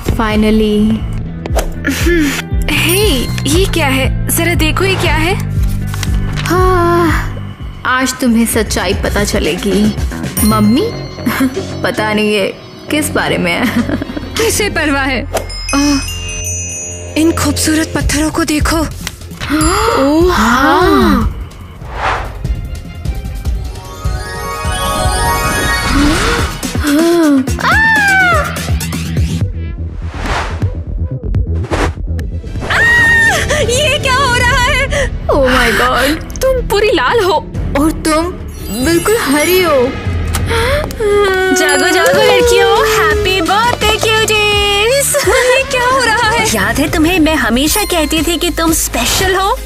Finally. हे, ये क्या है? जरा देखो ये क्या है? हाँ, आज तुम्हें सच्चाई पता चलेगी मम्मी। पता नहीं है किस बारे में है। किसे परवाह है? इन खूबसूरत पत्थरों को देखो। ओह हाँ। ये क्या हो रहा है? ओह माय गॉड, तुम पूरी लाल हो और तुम बिल्कुल हरी हो। जागो जागो लड़कियों, हैप्पी बर्थडे क्यूटीज। ये क्या हो रहा है? याद है तुम्हें, मैं हमेशा कहती थी कि तुम स्पेशल हो।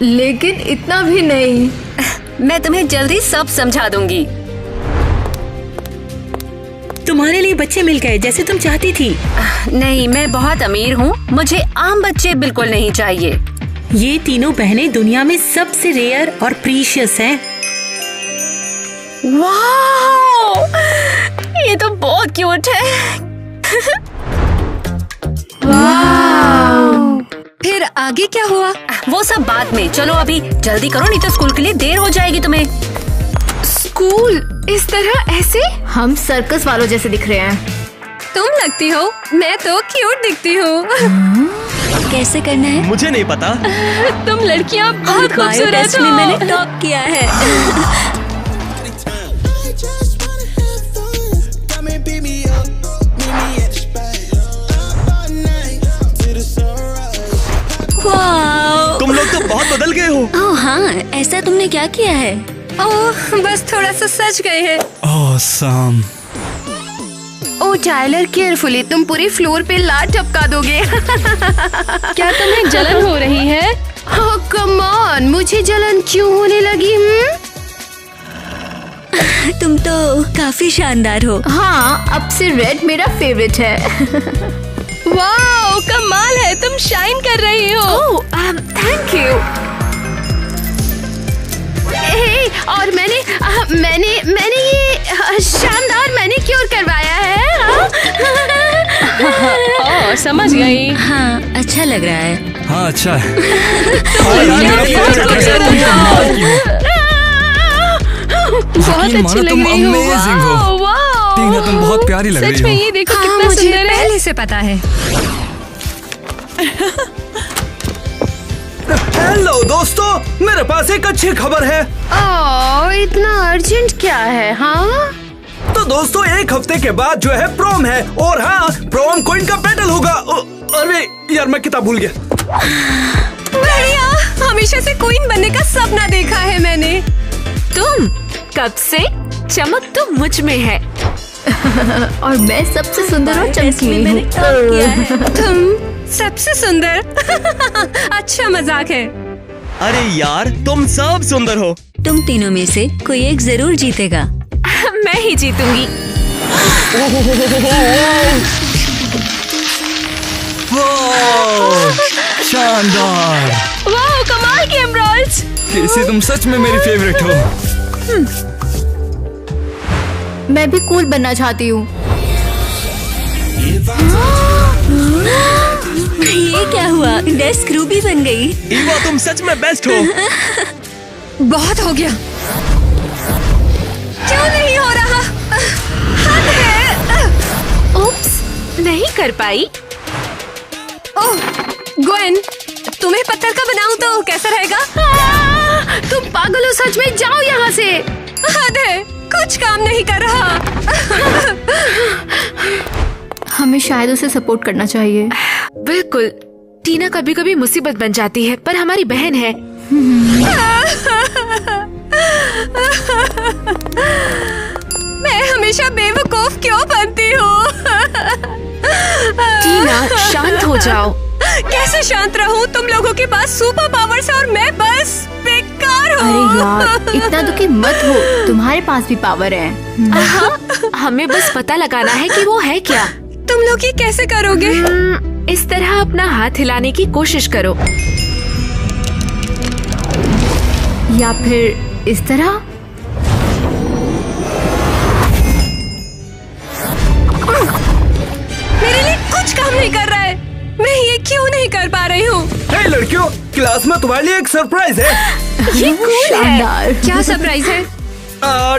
लेकिन इतना भी नहीं। मैं तुम्हें जल्दी सब समझा दूंगी। तुम्हारे लिए बच्चे मिल गए जैसे तुम चाहती थी। नहीं, मैं बहुत अमीर हूँ, मुझे आम बच्चे बिल्कुल नहीं चाहिए। ये तीनों बहनें दुनिया में सबसे रेयर और प्रीशियस हैं। वाह, ये तो बहुत क्यूट है। वाह। फिर आगे क्या हुआ? वो सब बाद में, चलो अभी जल्दी करो, नहीं तो स्कूल के लिए देर हो जाएगी तुम्हें। स्कूल इस तरह ऐसे? हम सर्कस वालों जैसे दिख रहे हैं। तुम लगती हो, मैं तो क्यूट दिखती हूँ। कैसे करना है? मुझे नहीं पता। तुम लड़कियाँ बहुत खूबसूरत हो। मैंने टॉप किया है। तुम लोग तो बहुत बदल गए हो। ओह हाँ, ऐसा तुमने क्या किया है? ओह, बस थोड़ा सा सच गए हैं। ऑसम। ओह टाइलर, केयरफुली, तुम पूरी फ्लोर पे लाल टपका दोगे। क्या तुम्हें जलन हो रही है? ओह कम ऑन, मुझे जलन क्यों होने लगी? तुम तो काफी शानदार हो। हाँ, अब से रेड मेरा फेवरेट है। वाओ, कमाल है, तुम शाइन कर रही हो। ओह, थैंक यू। और मैंने ये शानदार मैनिक्योर करवाया है। ओह, समझ गई। हाँ, अच्छा लग रहा है। हाँ अच्छा है। बहुत अच्छी लग रही हो। टीना, तुम बहुत प्यारी लग रही हो। सच में, ये देखो कितना सुंदर है। पहले से पता है। हेलो दोस्तों, मेरे पास एक अच्छी खबर है। ओह, इतना अर्जेंट क्या है? हाँ तो दोस्तों, एक हफ्ते के बाद जो है प्रोम है, और हाँ, प्रोम क्वीन का बैटल होगा। अरे यार, मैं किताब भूल गया। बढ़िया, हमेशा से क्वीन बनने का सपना देखा है मैंने। तुम कब से? चमक तो मुझ में है। और मैं सबसे सुंदर और चमकीली हूँ। तुम सबसे सुंदर। अच्छा मजाक है। अरे यार, तुम सब सुंदर हो। तुम तीनों में से कोई एक जरूर जीतेगा। मैं ही जीतूंगी। शानदार। वाह, कमाल के एमराल्ड्स। केसी, तुम सच में मेरी फेवरेट हो। मैं भी कूल बनना चाहती हूँ। ये क्या हुआ? डेस्क रूबी बन गई। ईवा, तुम सच में बेस्ट हो। बहुत हो गया। क्यों नहीं हो रहा? हद है। उप्स, नहीं कर पाई। ओह ग्वेन, तुम्हें पत्थर का बनाऊं तो कैसा रहेगा? तुम पागल हो सच में, जाओ यहाँ से। हद है, कुछ काम नहीं कर रहा। हमें शायद उसे सपोर्ट करना चाहिए। बिल्कुल, टीना कभी कभी मुसीबत बन जाती है, पर हमारी बहन है। मैं हमेशा बेवकूफ क्यों बनती हूँ? टीना, शांत हो जाओ। कैसे शांत रहूं? तुम लोगों के पास सुपर पावर्स है और मैं बस बेकार हूँ। अरे यार, इतना दुखी मत हो, तुम्हारे पास भी पावर है। हाँ, हमें बस पता लगाना है कि वो है क्या। तुम लोग ये कैसे करोगे? इस तरह अपना हाथ हिलाने की कोशिश करो, या फिर इस तरह। मेरे लिए नहीं कर रहा है? मैं ये क्यों नहीं कर पा रही हूँ? हे लड़कियों, क्लास में तुम्हारे लिए एक सरप्राइज है। ये कूल शानदार। है। क्या सरप्राइज है?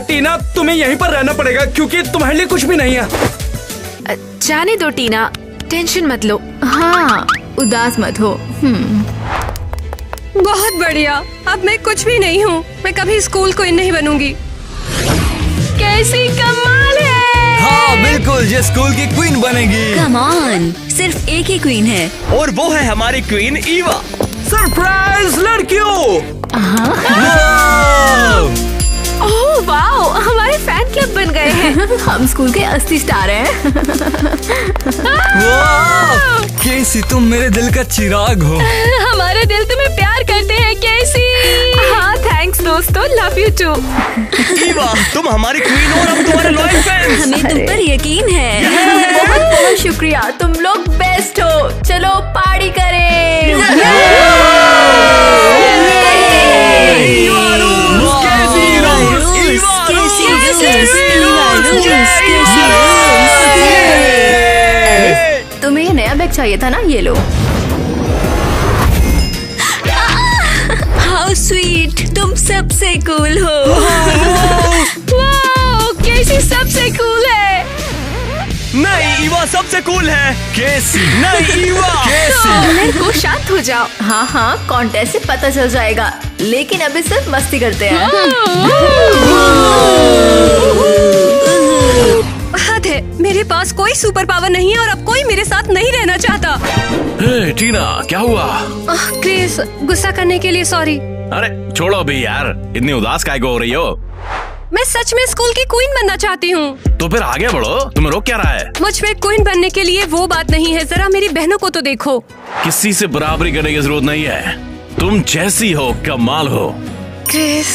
टीना, तुम्हें यहीं पर रहना पड़ेगा क्योंकि तुम्हारे लिए कुछ भी नहीं है। जाने दो टीना, टेंशन मत लो। हाँ, उदास मत हो। बहुत बढ़िया। अब मैं कुछ भी नहीं हूँ। मैं कभी स्कूल क्वीन नहीं बनूंगी। कैसी कमाल है। हाँ बिल्कुल, ये स्कूल की क्वीन बनेगी। कम ऑन, सिर्फ एक ही क्वीन है और वो है हमारी क्वीन ईवा। सरप्राइज लड़कियों। ओह वाओ, हमारे फैन क्लब बन गए हैं। हम स्कूल के असली स्टार हैं। वाह, केसी तुम मेरे दिल का चिराग हो। हमारे दिल तुम्हें प्यार करते हैं कैसी। हाँ थैंक्स दोस्तों, लव यू टू। ईवा, तुम हमारी क्वीन हो और हम तुम्हारे लॉयल फैंस। हमें तुम पर यकीन है। बहुत बहुत शुक्रिया, तुम लोग बेस्ट हो। चलो पार्टी करें। तुम्हें ये नया बैग चाहिए था ना, ये लो। हाउ स्वीट, तुम सबसे कूल हो। वाओ, कैसी सबसे कूल है। नहीं, ईवा सबसे कूल है। केसी नहीं, ईवा। लड़कों शांत हो जाओ। हाँ हाँ, कॉन्टेस्ट से पता चल जाएगा, लेकिन अभी सिर्फ मस्ती करते हैं। हद है, मेरे पास कोई सुपर पावर नहीं है और अब कोई मेरे साथ नहीं रहना चाहता। हे टीना, क्या हुआ? क्रिस, गुस्सा करने के लिए सॉरी। अरे छोड़ो भी यार, इतनी उदास काहे को हो रही हो? मैं सच में स्कूल की क्वीन बनना चाहती हूँ। तो फिर आगे बढ़ो, तुम्हें रोक क्या रहा है? मुझ में क्वीन बनने के लिए वो बात नहीं है। जरा मेरी बहनों को तो देखो। किसी से बराबरी करने की जरूरत नहीं है। तुम जैसी हो कमाल हो। क्रिस,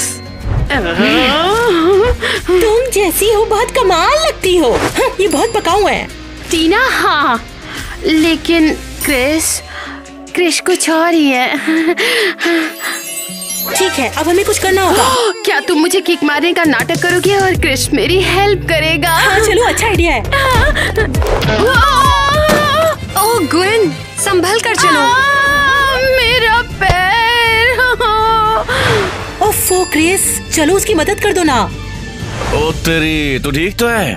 तुम जैसी हो बहुत कमाल लगती हो। ये बहुत पकाऊ है। टीना हाँ, लेकिन क्रिश कुछ और ही है। ठीक है, अब हमें कुछ करना होगा। क्या तुम मुझे किक मारने का नाटक करोगे और क्रिश मेरी हेल्प करेगा? हाँ चलो, अच्छा आइडिया है। ओह ग्वेन, संभल कर चलो। मेरा पैर। ओफो क्रिस, चलो उसकी मदद कर दो ना। ओ तेरी, तू ठीक तो है?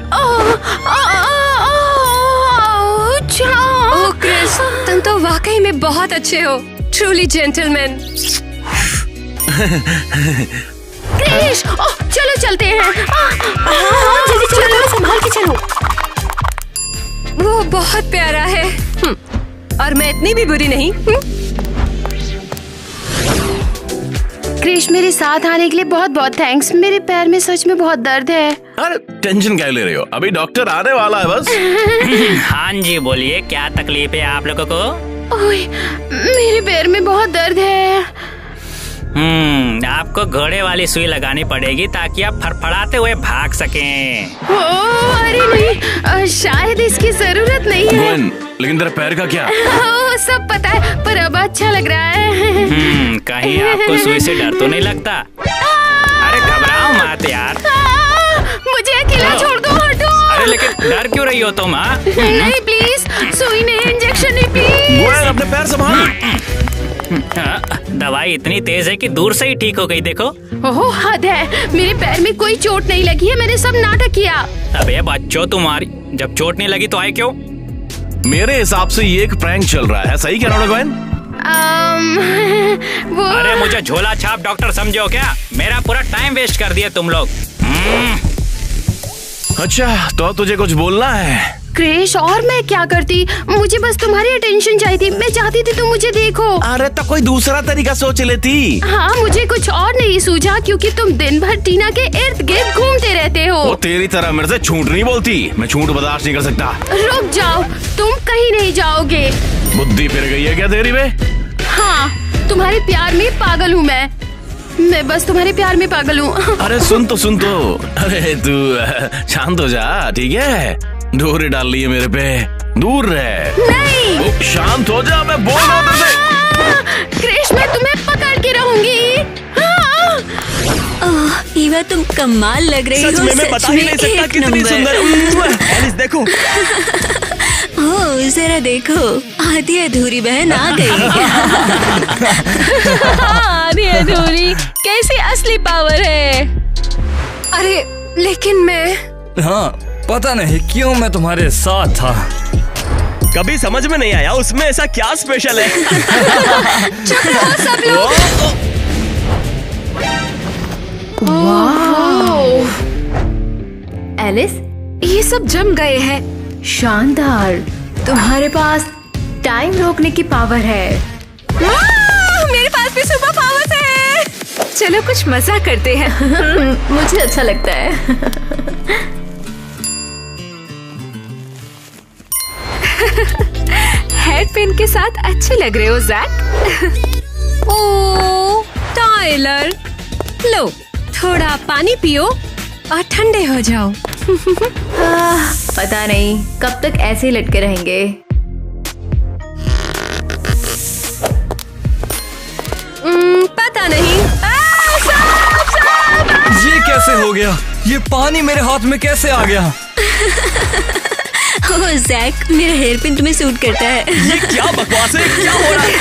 ओह क्रिस, तुम तो वाकई में बहुत अच्छे हो। Truly gentleman. क्रिश, चलो चलते हैं। हाँ जल्दी चलो, संभाल के चलो। वो बहुत प्यारा है। और मैं इतनी भी बुरी नहीं। क्रिश, मेरे साथ आने के लिए बहुत बहुत थैंक्स। मेरे पैर में सच में बहुत दर्द है। अरे टेंशन क्या ले रही हो, अभी डॉक्टर आने वाला है बस। हाँ जी बोलिए, क्या तकलीफ है आप लोगों को? ओए, मेरे पैर में बहुत दर्द है। आपको घोड़े वाली सुई लगानी पड़ेगी ताकि आप फड़फड़ाते हुए भाग सकें। अरे नहीं, शायद इसकी जरूरत नहीं है। ग्वेन, लेकिन तेरे पैर का क्या? सब पता है, पर अब अच्छा लग रहा है। कहीं आपको सुई से डर तो नहीं लगता? अरे घबराओ मत यार। मुझे अकेला छोड़ दो, हटो। अरे लेकिन डर क्यों रही हो तुम? नहीं प्लीज, सुई नहीं, इंजेक्शन नहीं प्लीज। ग्वेन, अपने पैर संभाल। दवाई इतनी तेज है कि दूर से ही ठीक हो गई, देखो। ओह हद है, मेरे पैर में कोई चोट नहीं लगी है, मैंने सब नाटक किया। अबे बच्चों, तुम्हारी जब चोट नहीं लगी तो आए क्यों? मेरे हिसाब से ये एक प्रैंक चल रहा है, सही कह रहा हूँ ग्वेन? वो अरे मुझे झोला छाप डॉक्टर समझो क्या? मेरा पूरा टाइम वेस्ट कर दिया तुम लोग। अच्छा, तो तुझे कुछ बोलना है? क्रिश, और मैं क्या करती, मुझे बस तुम्हारी अटेंशन चाहिए थी। मैं चाहती थी तुम मुझे देखो। अरे तो कोई दूसरा तरीका सोच लेती। हाँ, मुझे कुछ और नहीं सूझा क्योंकि तुम दिन भर टीना के इर्द गिर्द घूमते रहते हो। वो तेरी तरह मेरे से झूठ नहीं बोलती। मैं झूठ बर्दाश्त नहीं कर सकता। रुक जाओ, तुम कहीं नहीं जाओगे। बुद्धि फिर गई है क्या तेरी में? हाँ, तुम्हारे प्यार में पागल हूँ मैं बस तुम्हारे प्यार में पागल हूँ। अरे सुन तो। अरे तू शांत हो जा, ठीक है? डोरी डाल ली है मेरे पे, दूर रह। नहीं, शांत हो जा, मैं बोल रहा हूँ तुझसे। क्रिश, मैं तुम्हें पकड़ के रहूंगी। ईवा तुम कमाल लग रही हो। सच में मैं बता ही नहीं सकता कितनी सुंदर। एलिस देखो। ओह जरा देखो, आधी अधूरी बहन आ गई। आधी अधूरी कैसी असली पावर है? अरे लेकिन मैं हाँ, पता नहीं क्यों मैं तुम्हारे साथ था। कभी समझ में नहीं आया उसमें ऐसा क्या स्पेशल है। चुप रहो सब लोग। एलिस, ये सब जम गए हैं। शानदार, तुम्हारे पास टाइम रोकने की पावर है। मेरे पास भी सुपर पावर्स है। चलो कुछ मजा करते हैं। मुझे अच्छा लगता है। हेड पिन के साथ अच्छे लग रहे हो जैक। ओ टाइलर, लो थोड़ा पानी पियो और ठंडे हो जाओ। पता नहीं कब तक ऐसे ही लटके रहेंगे। पता नहीं। ये कैसे हो गया? ये पानी मेरे हाथ में कैसे आ गया? ओह जैक, मेरा हेयर पिन तुम्हें सूट करता है। ये क्या बकवास है? क्या हो रहा है?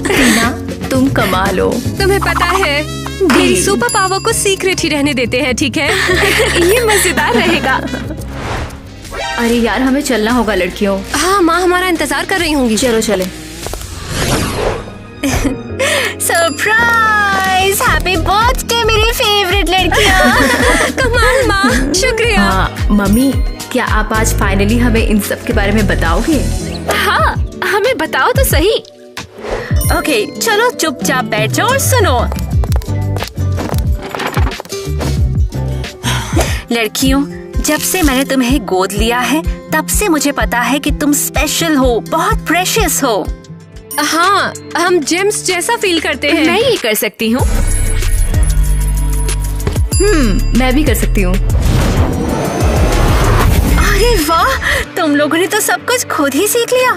टीना, तुम कमाल हो। तुम्हें पता है मेरी सुपर पावर को सीक्रेट ही रहने देते हैं, ठीक है? ये मजेदार रहेगा। अरे यार, हमें चलना होगा लड़कियों। हाँ, माँ हमारा इंतजार कर रही होंगी। चलो चले। सरप्राइज! हैप्पी बर्थडे मेरी फेवरेट लड़कियाँ। कमाल माँ, शुक्रिया। हाँ मम्मी, क्या आप आज फाइनली हमें इन सब के बारे में बताओगे? हाँ, हमें बताओ तो सही। ओके, चलो चुपचाप बैठो और सुनो। लड़कियों, जब से मैंने तुम्हें गोद लिया है तब से मुझे पता है कि तुम स्पेशल हो, बहुत प्रेशियस हो। हाँ, हम जेम्स जैसा फील करते हैं। मैं ये कर सकती हूँ। मैं भी कर सकती हूँ। अरे वाह, तुम लोगों ने तो सब कुछ खुद ही सीख लिया।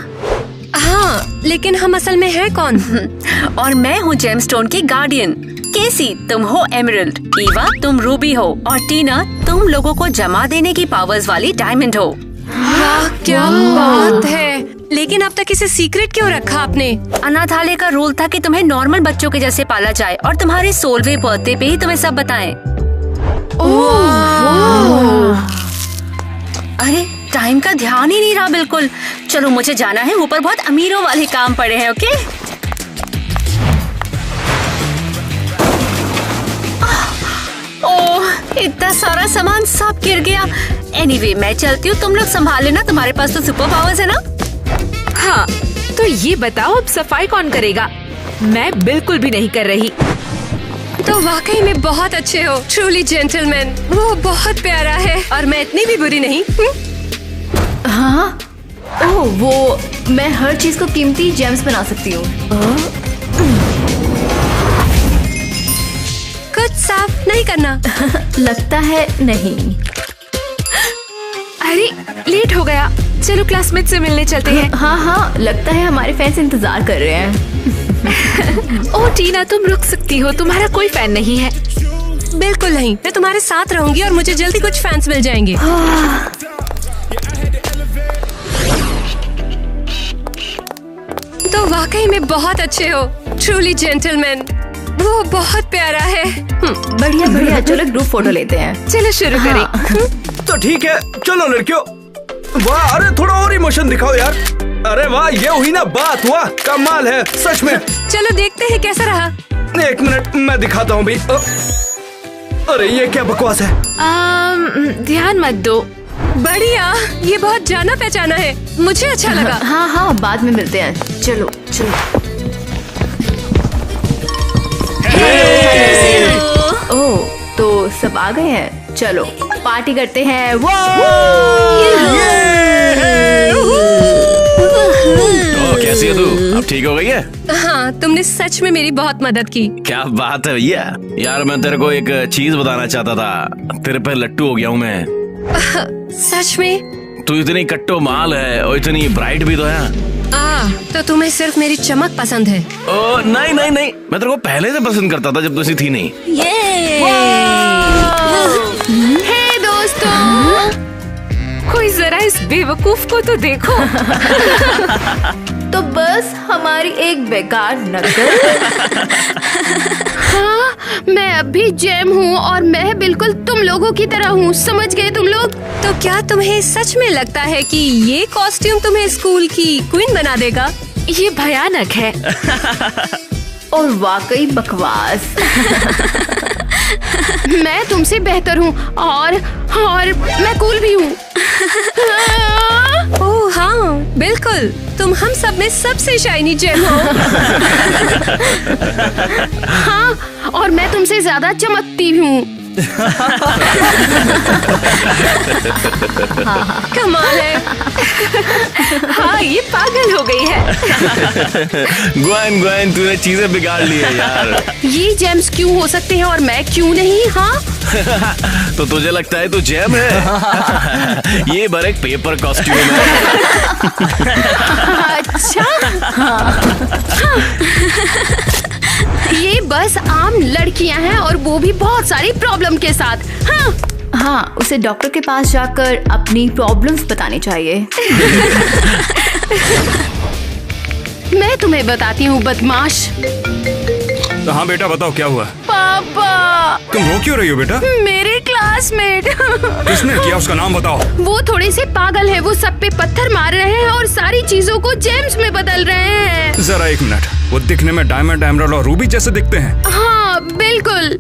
हाँ, लेकिन हम असल में हैं कौन? और मैं हूँ जेमस्टोन की गार्डियन। केसी, तुम हो एमरल्ड, ईवा तुम रूबी हो और टीना तुम लोगों को जमा देने की पावर्स वाली डायमंड हो। वाह, क्या बात है। लेकिन अब तक इसे सीक्रेट क्यों रखा आपने? अनाथालय का रूल था कि तुम्हें नॉर्मल बच्चों के जैसे पाला जाए और तुम्हारे 16वें बर्थडे पे ही तुम्हें सब बताएं। अरे टाइम का ध्यान ही नहीं रहा बिल्कुल। चलो मुझे जाना है, ऊपर बहुत अमीरों वाले काम पड़े हैं। ओके, ओह इतना सारा सामान सब गिर गया। एनीवे, मैं चलती हूँ, तुम लोग संभाल लेना, तुम्हारे पास तो सुपर पावर्स है ना? हाँ, तो ये बताओ अब सफाई कौन करेगा? मैं बिल्कुल भी नहीं कर रही। तो वाकई में बहुत अच्छे हो, ट्रूली जेंटलमैन। वो बहुत प्यारा है और मैं इतनी भी बुरी नहीं। हाँ, ओह वो, मैं हर चीज को कीमती जेम्स बना सकती हूँ। कुछ साफ नहीं करना? लगता है नहीं। अरे लेट हो गया, चलो क्लासमेट से मिलने चलते हैं। हाँ हाँ, लगता है हमारे फैंस इंतजार कर रहे हैं। ओह टीना, तुम रुक सकती हो, तुम्हारा कोई फैन नहीं है। बिल्कुल नहीं, मैं तुम्हारे साथ रहूंगी और मुझे जल्दी कुछ फैंस मिल जाएंगे। तो वाकई में बहुत अच्छे हो, ट्रूली जेंटलमैन। वो बहुत प्यारा है। बढ़िया बढ़िया, चलो ग्रुप फोटो लेते हैं। चलो शुरू करें। तो ठीक है, चलो लड़कियों। वाह, अरे थोड़ा और इमोशन दिखाओ यार। अरे वाह, ये हुई ना बात, वाह कमाल है सच में। चलो देखते हैं कैसा रहा। एक मिनट, मैं दिखाता हूँ भी। अरे ये क्या बकवास है? ध्यान मत दो। बढ़िया, ये बहुत जाना पहचाना है, मुझे अच्छा लगा। हाँ हाँ, बाद में मिलते हैं। चलो चलो। ओह, तो सब आ गए हैं, चलो पार्टी करते हैं। वो कैसी है तू? अब ठीक हो गई है? हाँ, तुमने सच में मेरी बहुत मदद की। क्या बात है भैया। यार मैं तेरे को एक चीज बताना चाहता था, तेरे पे लट्टू हो गया हूँ मैं। सच में? तू इतनी कट्टो माल है और इतनी ब्राइट भी तो है। तो तुम्हें सिर्फ मेरी चमक पसंद है? ओ नहीं नहीं नहीं, मैं तेरे को पहले से पसंद करता था जब तू ऐसी थी नहीं। हे दोस्तों, कोई जरा इस बेवकूफ को तो देखो। तो बस हमारी एक बेकार नकल। हाँ, मैं अब भी जेम हूँ और मैं बिल्कुल तुम लोगों की तरह हूँ, समझ गए तुम लोग? तो क्या तुम्हें सच में लगता है कि ये कॉस्ट्यूम तुम्हें स्कूल की क्वीन बना देगा? ये भयानक है और वाकई बकवास। मैं तुमसे बेहतर हूँ और मैं कूल भी हूँ। ओह हाँ, बिल्कुल, तुम हम सब में सबसे शाइनी जेम हो। हाँ, और मैं तुमसे ज्यादा चमकती हूँ। कमाल है। हाँ, ये पागल हो गई है। ग्वेन तूने चीजें बिगाड़ ली है यार। ये जेम्स क्यों हो सकते हैं और मैं क्यों नहीं? हाँ तो तुझे लगता है तू जेम है? ये बर एक पेपर कॉस्ट्यूम है। अच्छा, ये बस आम लड़कियां हैं और वो भी बहुत सारी प्रॉब्लम के साथ। हाँ, उसे डॉक्टर के पास जाकर अपनी प्रॉब्लम्स बतानी चाहिए। मैं तुम्हें बताती हूँ बदमाश। हाँ बेटा बताओ क्या हुआ? पापा, तुम रो क्यों रही हो बेटा? मेरे क्लासमेट। किसने किया, उसका नाम बताओ। वो थोड़े से पागल है, वो सब पे पत्थर मार रहे हैं और सारी चीजों को जेम्स में बदल रहे हैं। जरा एक मिनट, वो दिखने में डायमंड, एमराल्ड और रूबी जैसे दिखते हैं। हाँ बिल्कुल।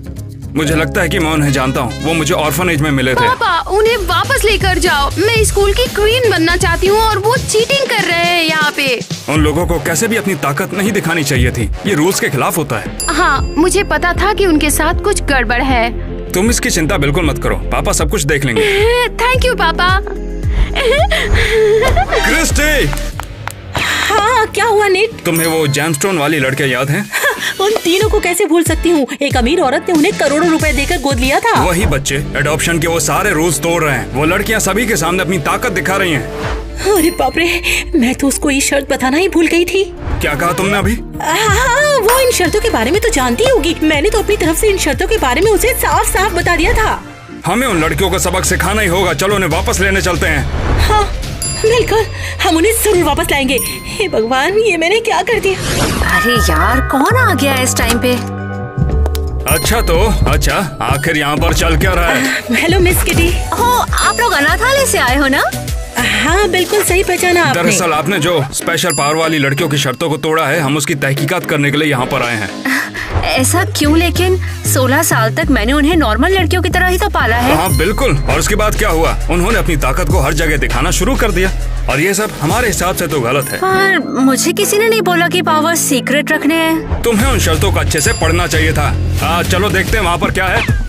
मुझे लगता है कि मैं उन्हें जानता हूँ, वो मुझे ऑर्फनेज में मिले थे। पापा, उन्हें वापस लेकर जाओ। मैं स्कूल की क्वीन बनना चाहती हूँ और वो चीटिंग कर रहे हैं यहाँ पे। उन लोगों को कैसे भी अपनी ताकत नहीं दिखानी चाहिए थी, ये रूल्स के खिलाफ होता है। हाँ, मुझे पता था कि उनके साथ कुछ गड़बड़ है। तुम इसकी चिंता बिल्कुल मत करो, पापा सब कुछ देख लेंगे। थैंक यू पापा। क्रिस्टी! हाँ, क्या हुआ नेट? तुम्हें वो जेमस्टोन वाली लड़के याद हैं? उन तीनों को कैसे भूल सकती हूँ? एक अमीर औरत ने उन्हें करोड़ों रुपए देकर गोद लिया था। वही बच्चे एडॉप्शन के वो सारे रूल्स तोड़ रहे हैं। वो लड़कियाँ सभी के सामने अपनी ताकत दिखा रही हैं। अरे बाप रे, मैं तो उसको ये शर्त बताना ही भूल गई थी। क्या कहा तुमने अभी? हाँ, वो इन शर्तों के बारे में तो जानती होगी। मैंने तो अपनी तरफ से इन शर्तों के बारे में उसे साफ साफ बता दिया था। हमें उन लड़कियों को सबक सिखाना ही होगा। चलो उन्हें वापस लेने चलते हैं। हाँ बिल्कुल, हम उन्हें जरूर वापस लाएंगे। हे भगवान, ये मैंने क्या कर दिया? अरे यार, कौन आ गया इस टाइम पे? अच्छा, आखिर यहाँ पर चल क्या रहा है? Hello miss kitty. आप लोग अनाथालय से आए हो ना? हाँ बिल्कुल सही पहचाना आपने। दरअसल आपने जो स्पेशल पावर वाली लड़कियों की शर्तों को तोड़ा है, हम उसकी तहकीकात करने के लिए यहाँ पर आए हैं। ऐसा क्यों? लेकिन 16 साल तक मैंने उन्हें नॉर्मल लड़कियों की तरह ही तो पाला है। हाँ बिल्कुल, और उसके बाद क्या हुआ? उन्होंने अपनी ताकत को हर जगह दिखाना शुरू कर दिया और ये सब हमारे हिसाब से तो गलत है। पर मुझे किसी ने नहीं बोला कि पावर सीक्रेट रखने हैं। तुम्हें उन शर्तों को अच्छे से पढ़ना चाहिए था। चलो देखते हैं वहाँ पर क्या है।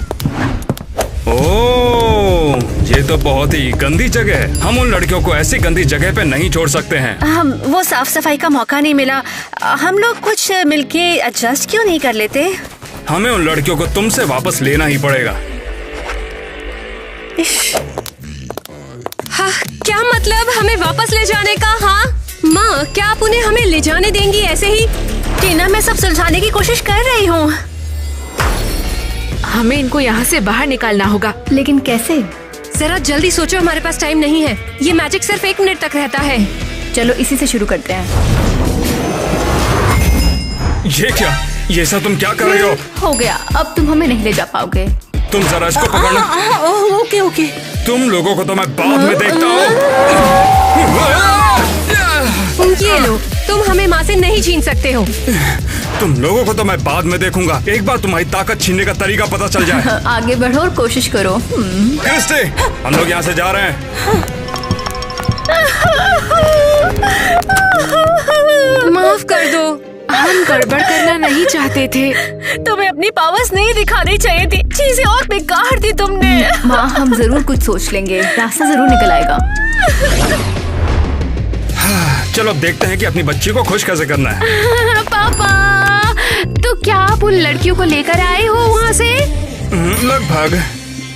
ओह, ये तो बहुत ही गंदी जगह है। हम उन लड़कियों को ऐसी गंदी जगह पे नहीं छोड़ सकते हैं। वो साफ सफाई का मौका नहीं मिला। हम लोग कुछ मिलके एडजस्ट क्यों नहीं कर लेते? हमें उन लड़कियों को तुमसे वापस लेना ही पड़ेगा। हाँ, क्या मतलब हमें वापस ले जाने का? हाँ माँ, क्या आप उन्हें हमें ले जाने देंगी ऐसे ही? टीना, मैं सब सुलझाने की कोशिश कर रही हूँ। हमें इनको यहाँ से बाहर निकालना होगा। लेकिन कैसे? जरा जल्दी सोचो, हमारे पास टाइम नहीं है। ये मैजिक सिर्फ 1 मिनट तक रहता है। चलो इसी से शुरू करते हैं। ये क्या? ये सब तुम क्या कर रहे हो? हो गया, अब तुम हमें नहीं ले जा पाओगे। तुम जरा इसको पकड़ना। ओके। तुम लोगों को तो मैं बाद में देखता हूँ। ये लो, तुम हमें माँ से नहीं छीन सकते हो। तुम लोगों को तो मैं बाद में देखूंगा। एक बार तुम्हारी ताकत छीनने का तरीका पता चल जाए। आगे बढ़ो और कोशिश करो। क्रिस्टी, हम लोग यहाँ से जा रहे हैं। माफ कर दो, हम गड़बड़ करना नहीं चाहते थे। तुम्हें अपनी पावर्स नहीं दिखानी चाहिए थी। चीजें और बेकार थी तुमने। माँ, हम जरूर कुछ सोच लेंगे, रास्ता जरूर निकल आएगा। चलो अब देखते हैं कि अपनी बच्ची को खुश कैसे करना है। पापा, तो क्या आप उन लड़कियों को लेकर आए हो वहाँ से? लगभग।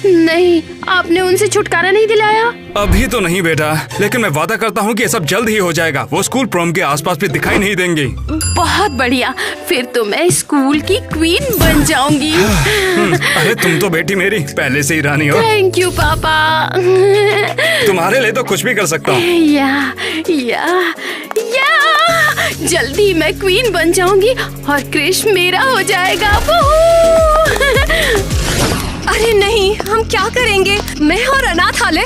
नहीं, आपने उनसे छुटकारा नहीं दिलाया? अभी तो नहीं बेटा, लेकिन मैं वादा करता हूँ कि ये सब जल्द ही हो जाएगा। वो स्कूल प्रॉम के आसपास भी दिखाई नहीं देंगे। बहुत बढ़िया, फिर तो मैं स्कूल की क्वीन बन जाऊंगी। अरे तुम तो बेटी मेरी पहले से ही रानी हो। थैंक यू पापा। तुम्हारे लिए तो कुछ भी कर सकता हूँ। या जल्दी मैं क्वीन बन जाऊंगी और क्रिश मेरा हो जाएगा। अरे नहीं, हम क्या करेंगे? मैं और अनाथालय?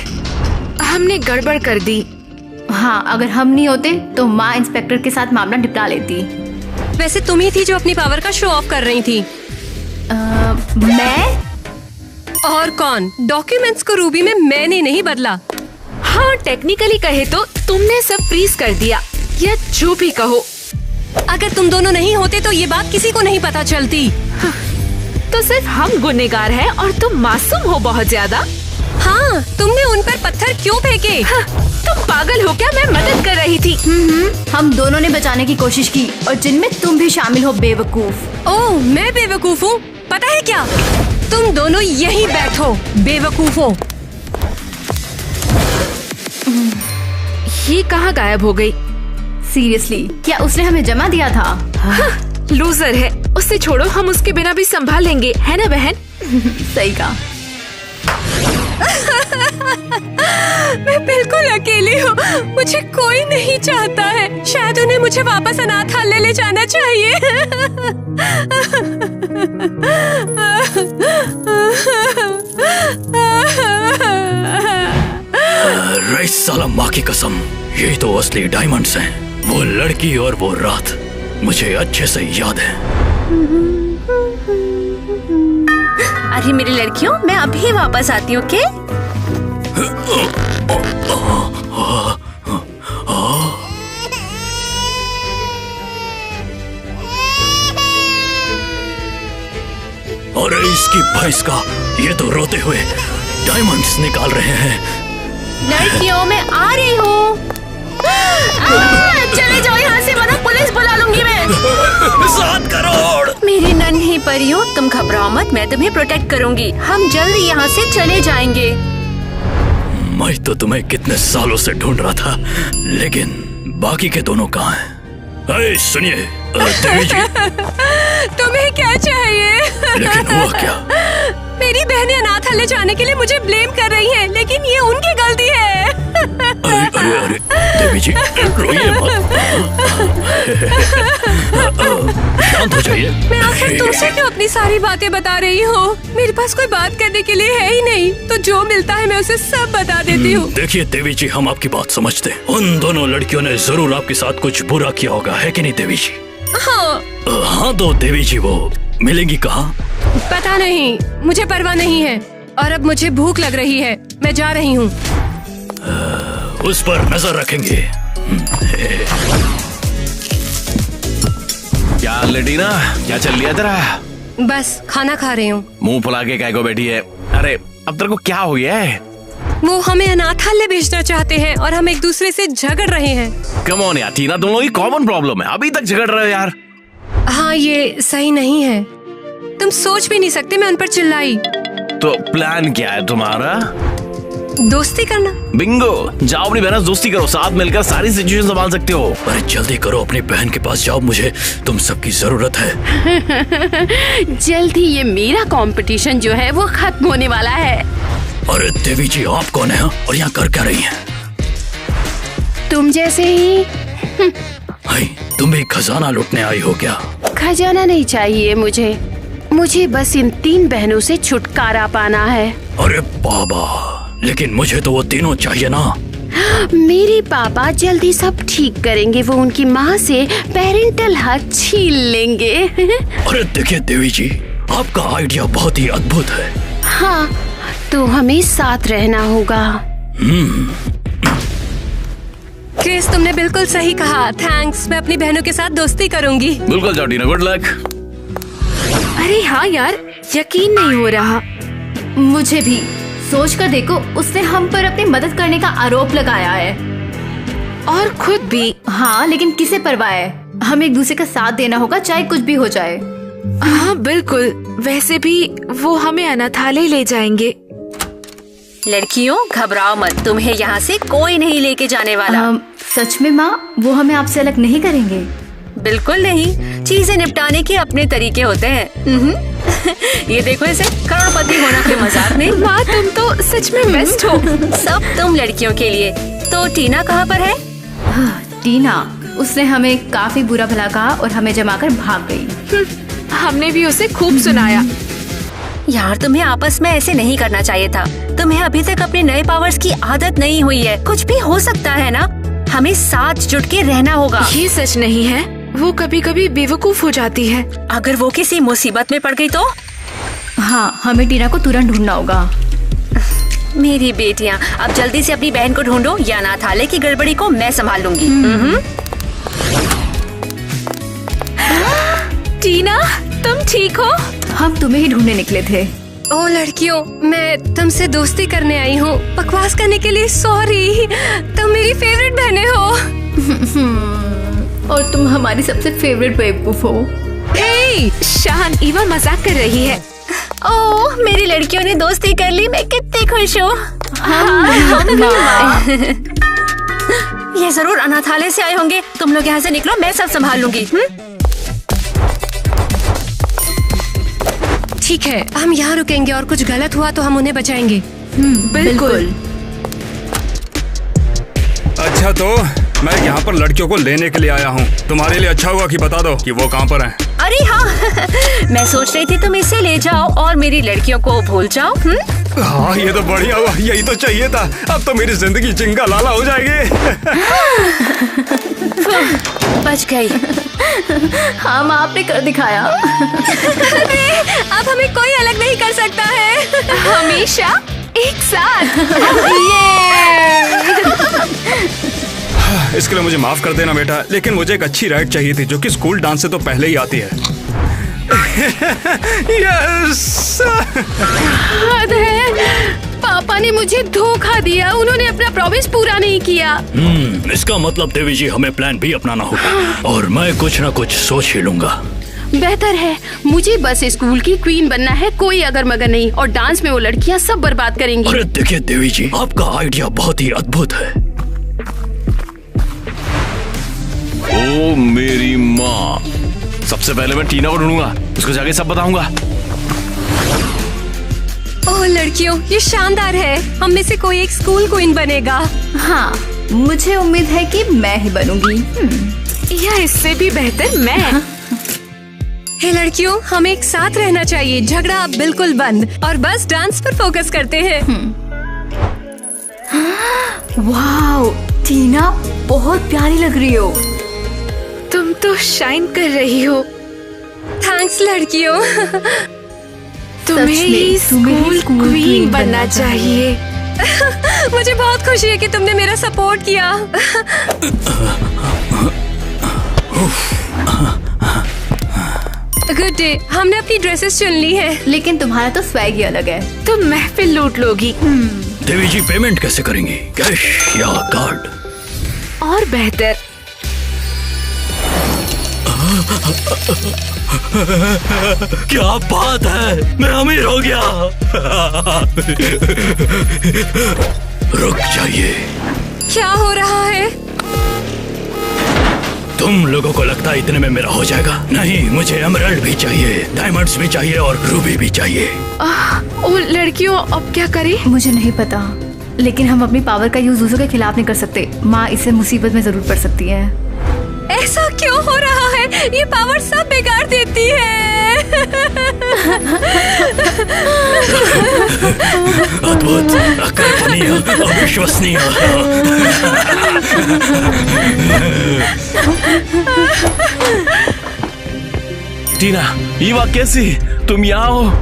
हमने गड़बड़ कर दी। हाँ, अगर हम नहीं होते तो माँ इंस्पेक्टर के साथ मामला निपटा लेती। वैसे तुम ही थी जो अपनी पावर का शो ऑफ कर रही थी। मैं? और कौन? डॉक्यूमेंट्स को रूबी में मैंने नहीं बदला। हाँ, टेक्निकली कहे तो तुमने सब फ्रीज कर दिया, या जो भी कहो। अगर तुम दोनों नहीं होते तो ये बात किसी को नहीं पता चलती। तो सिर्फ हम गुनहगार हैं और तुम मासूम हो बहुत ज्यादा। हाँ, तुमने उन पर पत्थर क्यों फेंके? तुम पागल हो क्या? मैं मदद कर रही थी। हम दोनों ने बचाने की कोशिश की और जिनमें तुम भी शामिल हो बेवकूफ। ओह, मैं बेवकूफ हूँ? पता है क्या, तुम दोनों यहीं बैठो बेवकूफों। ये कहाँ गायब हो गई? सीरियसली, क्या उसने हमें जमा दिया था? लूजर है, उससे छोड़ो, हम उसके बिना भी संभाल लेंगे, है ना बहन? सही कहा। मैं बिल्कुल अकेली हूँ, मुझे कोई नहीं चाहता है। शायद उन्हें मुझे वापस अनाथालय ले जाना चाहिए। रे साला, माँ की कसम, ये तो असली डायमंड्स हैं। वो लड़की और वो रात मुझे अच्छे से याद है। अरे मेरी लड़कियों, मैं अभी वापस आती हूँ, ओके? अरे इसकी भैंस का, ये तो रोते हुए डायमंड्स निकाल रहे हैं। लड़कियों, मैं आ रही हूँ। चले जाओ यहाँ से, वरना पुलिस बुला लूंगी मैं। 7 करोड़। मेरी नन्ही परियों, तुम घबराओ मत, मैं तुम्हें प्रोटेक्ट करूंगी। हम जल्द यहाँ से चले जाएंगे। मैं तो तुम्हें कितने सालों से ढूंढ रहा था, लेकिन बाकी के दोनों कहाँ हैं? अरे सुनिए देवी जी। तुम्हें क्या चाहिए? लेकिन हुआ क्या? मेरी बहनें अनाथालय जाने के लिए मुझे ब्लेम कर रही हैं, लेकिन ये उनकी गलती है। अरे देवी जी, रोइए मत। शांत हो जाइए। मैं आखिर तुमसे क्यों अपनी सारी बातें बता रही हूँ? मेरे पास कोई बात करने के लिए है ही नहीं, तो जो मिलता है मैं उसे सब बता देती हूँ। देखिए देवी जी, हम आपकी बात समझते हैं। उन दोनों लड़कियों ने जरूर आपके साथ कुछ बुरा किया होगा, है कि नहीं देवी जी? हाँ तो देवी जी, वो मिलेंगी कहाँ? पता नहीं, मुझे परवाह नहीं है। और अब मुझे भूख लग रही है, मैं जा रही हूँ। उस पर नजर रखेंगे। क्या लेटीना, क्या चल रहा है तेरा? बस खाना खा रही हूँ। मुंह फुला के काय को बैठी है? अरे अब तेरे को क्या हो गया है? वो हमें अनाथालय भेजना चाहते हैं और हम एक दूसरे से झगड़ रहे हैं। कम ऑन यार टीना, तुम लोगों की कॉमन प्रॉब्लम है, अभी तक झगड़ रहे हो यार। हाँ, ये सही नहीं है। तुम सोच भी नहीं सकते मैं उन पर चिल्लाई। तो प्लान क्या है तुम्हारा? दोस्ती करना। बिंगो, जाओ अपनी बहन से दोस्ती करो, साथ मिलकर सारी सिचुएशन संभाल सकते हो। अरे जल्दी करो, अपनी बहन के पास जाओ, मुझे तुम सबकी जरूरत है। जल्द ही ये मेरा कंपटीशन जो है वो खत्म होने वाला है। अरे देवी जी, आप कौन है और यहाँ कर क्या रही हैं? तुम जैसे ही। हाय, तुम भी खजाना लूटने आई हो क्या? खजाना नहीं चाहिए मुझे बस इन 3 बहनों से छुटकारा पाना है। अरे बाबा, लेकिन मुझे तो वो तीनों चाहिए ना। मेरे पापा जल्दी सब ठीक करेंगे, वो उनकी माँ से पेरेंटल हक छीन लेंगे। अरे देखिए देवी जी, आपका आइडिया बहुत ही अद्भुत है। हाँ, तो हमें साथ रहना होगा। क्रिस, तुमने बिल्कुल सही कहा। थैंक्स, मैं अपनी बहनों के साथ दोस्ती करूंगी। बिल्कुल जाओ टीना, गुड लक। अरे हाँ यार, यकीन नहीं हो रहा। मुझे भी। सोच कर देखो, उसने हम पर अपनी मदद करने का आरोप लगाया है और खुद भी। हाँ, लेकिन किसे परवाह है? हमें एक दूसरे का साथ देना होगा, चाहे कुछ भी हो जाए। हाँ बिल्कुल। वैसे भी वो हमें अनाथालय ले जाएंगे, लड़कियों घबराओ मत, तुम्हें यहाँ से कोई नहीं लेके जाने वाला। सच में माँ, वो हमें आपसे अलग नहीं करेंगे? बिल्कुल नहीं, चीजें निपटाने के अपने तरीके होते हैं। ये देखो इसे, करोड़पति होना कोई मजाक नहीं। माँ तुम तो सच में बेस्ट हो। सब तुम लड़कियों के लिए। तो टीना कहाँ पर है? टीना, उसने हमें काफी बुरा भला कहा और हमें जमाकर भाग गई। हमने भी उसे खूब सुनाया। यार तुम्हें आपस में ऐसे नहीं करना चाहिए था। तुम्हें अभी तक अपने नए पावर्स की आदत नहीं हुई है। कुछ भी हो सकता है ना, हमें साथ जुट के रहना होगा। ये सच नहीं है, वो कभी कभी बेवकूफ हो जाती है। अगर वो किसी मुसीबत में पड़ गई तो? हाँ, हमें टीना को तुरंत ढूंढना होगा। मेरी बेटियाँ, अब जल्दी से अपनी बहन को ढूंढो या अनाथालय की गड़बड़ी को मैं संभाल लूंगी। टीना, तुम ठीक हो? हम तुम्हें ही ढूंढने निकले थे। ओ लड़कियों, मैं तुमसे दोस्ती करने आई हूँ। बकवास करने के लिए सॉरी। तुम मेरी फेवरेट बहनें हो। और तुम हमारी सबसे फेवरेट बेवकूफ हो। हे, शान, ईवा मजाक कर रही है। ओह, मेरी लड़कियों ने दोस्ती कर ली, मैं कितनी खुश हूँ। ये जरूर अनाथालय से आए होंगे। तुम लोग यहाँ से निकलो, मैं सब संभाल लूंगी। ठीक है, हम यहाँ रुकेंगे और कुछ गलत हुआ तो हम उन्हें बचाएंगे। बिल्कुल। अच्छा, तो मैं यहाँ पर लड़कियों को लेने के लिए आया हूँ। तुम्हारे लिए अच्छा होगा कि बता दो कि वो कहाँ पर हैं। अरे हाँ, मैं सोच रही थी तुम इसे ले जाओ और मेरी लड़कियों को भूल जाओ। हाँ, ये तो बढ़िया हुआ, यही तो चाहिए था। अब तो मेरी जिंदगी चिंगा लाला हो जाएगी। बच गई। हाँ माँ, आपने कर दिखाया। अरे, अब हमें कोई अलग नहीं कर सकता है। हमेशा एक साथ। इसके लिए मुझे माफ कर देना बेटा, लेकिन मुझे एक अच्छी राइड चाहिए थी जो कि स्कूल डांस से तो पहले ही आती है। यस। हद है, पापा ने मुझे धोखा दिया। उन्होंने अपना प्रॉमिस पूरा नहीं किया। इसका मतलब देवी जी हमें प्लान भी अपनाना होगा और मैं कुछ ना कुछ सोच ही लूंगा। बेहतर है, मुझे बस स्कूल की क्वीन बनना है, कोई अगर मगर नहीं। और डांस में वो लड़कियां सब बर्बाद करेंगी। अरे देखिए देवी जी, आपका आइडिया बहुत ही अद्भुत है। ओ मेरी माँ, सबसे पहले मैं टीना को ढूंढूंगा, उसको जाके सब बताऊंगा। ओह लड़कियों, ये शानदार है। हम में से कोई एक स्कूल क्वीन बनेगा। हाँ, मुझे उम्मीद है कि मैं ही बनूंगी। या इससे भी बेहतर मैं। हे लड़कियों, हमें एक साथ रहना चाहिए। झगड़ा अब बिल्कुल बंद और बस डांस पर फोकस करते हैं। वाओ, टीना बहुत प्यारी लग रही हो। तुम तो शाइन कर रही हो। थैंक्स लड़कियों। तुम्हें ही स्कूल क्वीन बनना चाहिए। मुझे बहुत खुशी है कि तुमने मेरा सपोर्ट किया। गुड डे, हमने अपनी ड्रेसेस चुन ली है। लेकिन तुम्हारा तो स्वैग ही अलग है। तुम महफिल लूट लोगी। देवी जी पेमेंट कैसे करेंगी, कैश या कार्ड? और बेहतर। क्या बात है, मैं अमीर हो गया। रुक जाइए। क्या हो रहा है? तुम लोगों को लगता है इतने में मेरा हो जाएगा? नहीं, मुझे एमराल्ड भी चाहिए, डायमंड्स भी चाहिए और रूबी भी चाहिए। ओ लड़कियों, अब क्या करें? मुझे नहीं पता, लेकिन हम अपनी पावर का यूज दूसरों के खिलाफ नहीं कर सकते। माँ इससे मुसीबत में जरूर पड़ सकती है। ऐसा क्यों हो रहा है? ये पावर सब बिगाड़ देती है। अद्भुत, अकल्पनीय, अविश्वसनीय। टीना, ईवा कैसी? तुम यहाँ हो?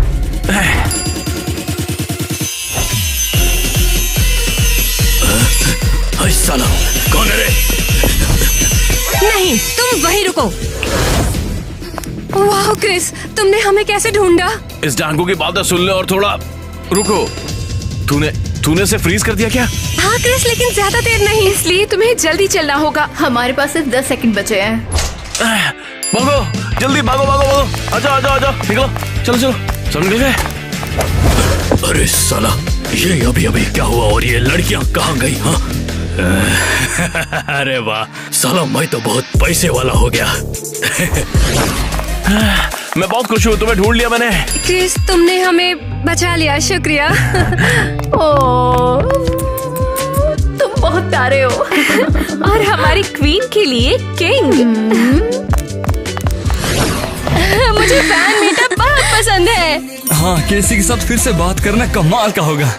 साला, कौन है रे? नहीं, तुम वहीं रुको। वाह क्रिस, तुमने हमें कैसे ढूंढा? इस डांगू की बातें सुन ले और थोड़ा रुको। तूने इसे फ्रीज कर दिया क्या? हाँ क्रिस, लेकिन ज्यादा देर नहीं। इसलिए तुम्हें जल्दी चलना होगा। हमारे पास सिर्फ 10 सेकंड बचे हैं। भागो, जल्दी भागो भागो भागो। आजाओ आजाओ आजाओ, निकलो, चलो चलो, सब निकल गए। अरे साला, ये अभी अभी क्या हुआ और ये लड़कियां कहाँ गई? हाँ अरे वाह साला, मैं तो बहुत पैसे वाला हो गया। मैं बहुत खुश हूँ, तुम्हें ढूंढ लिया मैंने। क्रिस, तुमने हमें बचा लिया, शुक्रिया। ओ, तुम बहुत प्यारे हो। और हमारी क्वीन के लिए किंग। मुझे फैन मीटअप बहुत पसंद है। हाँ, केसी के साथ फिर से बात करना कमाल का होगा।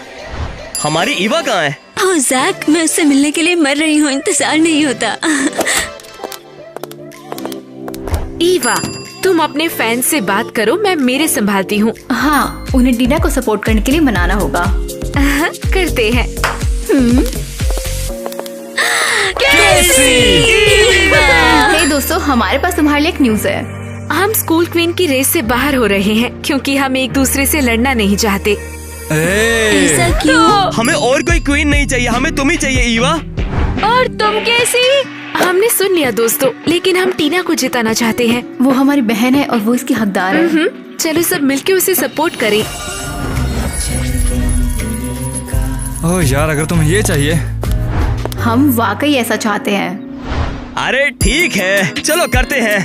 हमारी ईवा कहाँ है? ओह जैक, मैं उससे मिलने के लिए मर रही हूँ, इंतजार नहीं होता। ईवा, तुम अपने फैन से बात करो, मैं मेरे संभालती हूँ। हाँ, उन्हें टीना को सपोर्ट करने के लिए मनाना होगा। करते हैं। हे दोस्तों, हमारे पास तुम्हारे लिए एक न्यूज है। हम स्कूल क्वीन की रेस से बाहर हो रहे हैं क्योंकि हम एक दूसरे से लड़ना नहीं चाहते। ऐसा क्यों? हमें और कोई क्वीन नहीं चाहिए, हमें तुम ही चाहिए ईवा। और तुम कैसी? हमने सुन लिया दोस्तों, लेकिन हम टीना को जिताना चाहते हैं। वो हमारी बहन है और वो इसकी हकदार है। चलो सब मिलके उसे सपोर्ट करें। ओह यार, अगर तुम्हें ये चाहिए। हम वाकई ऐसा चाहते हैं। अरे ठीक है, चलो करते हैं।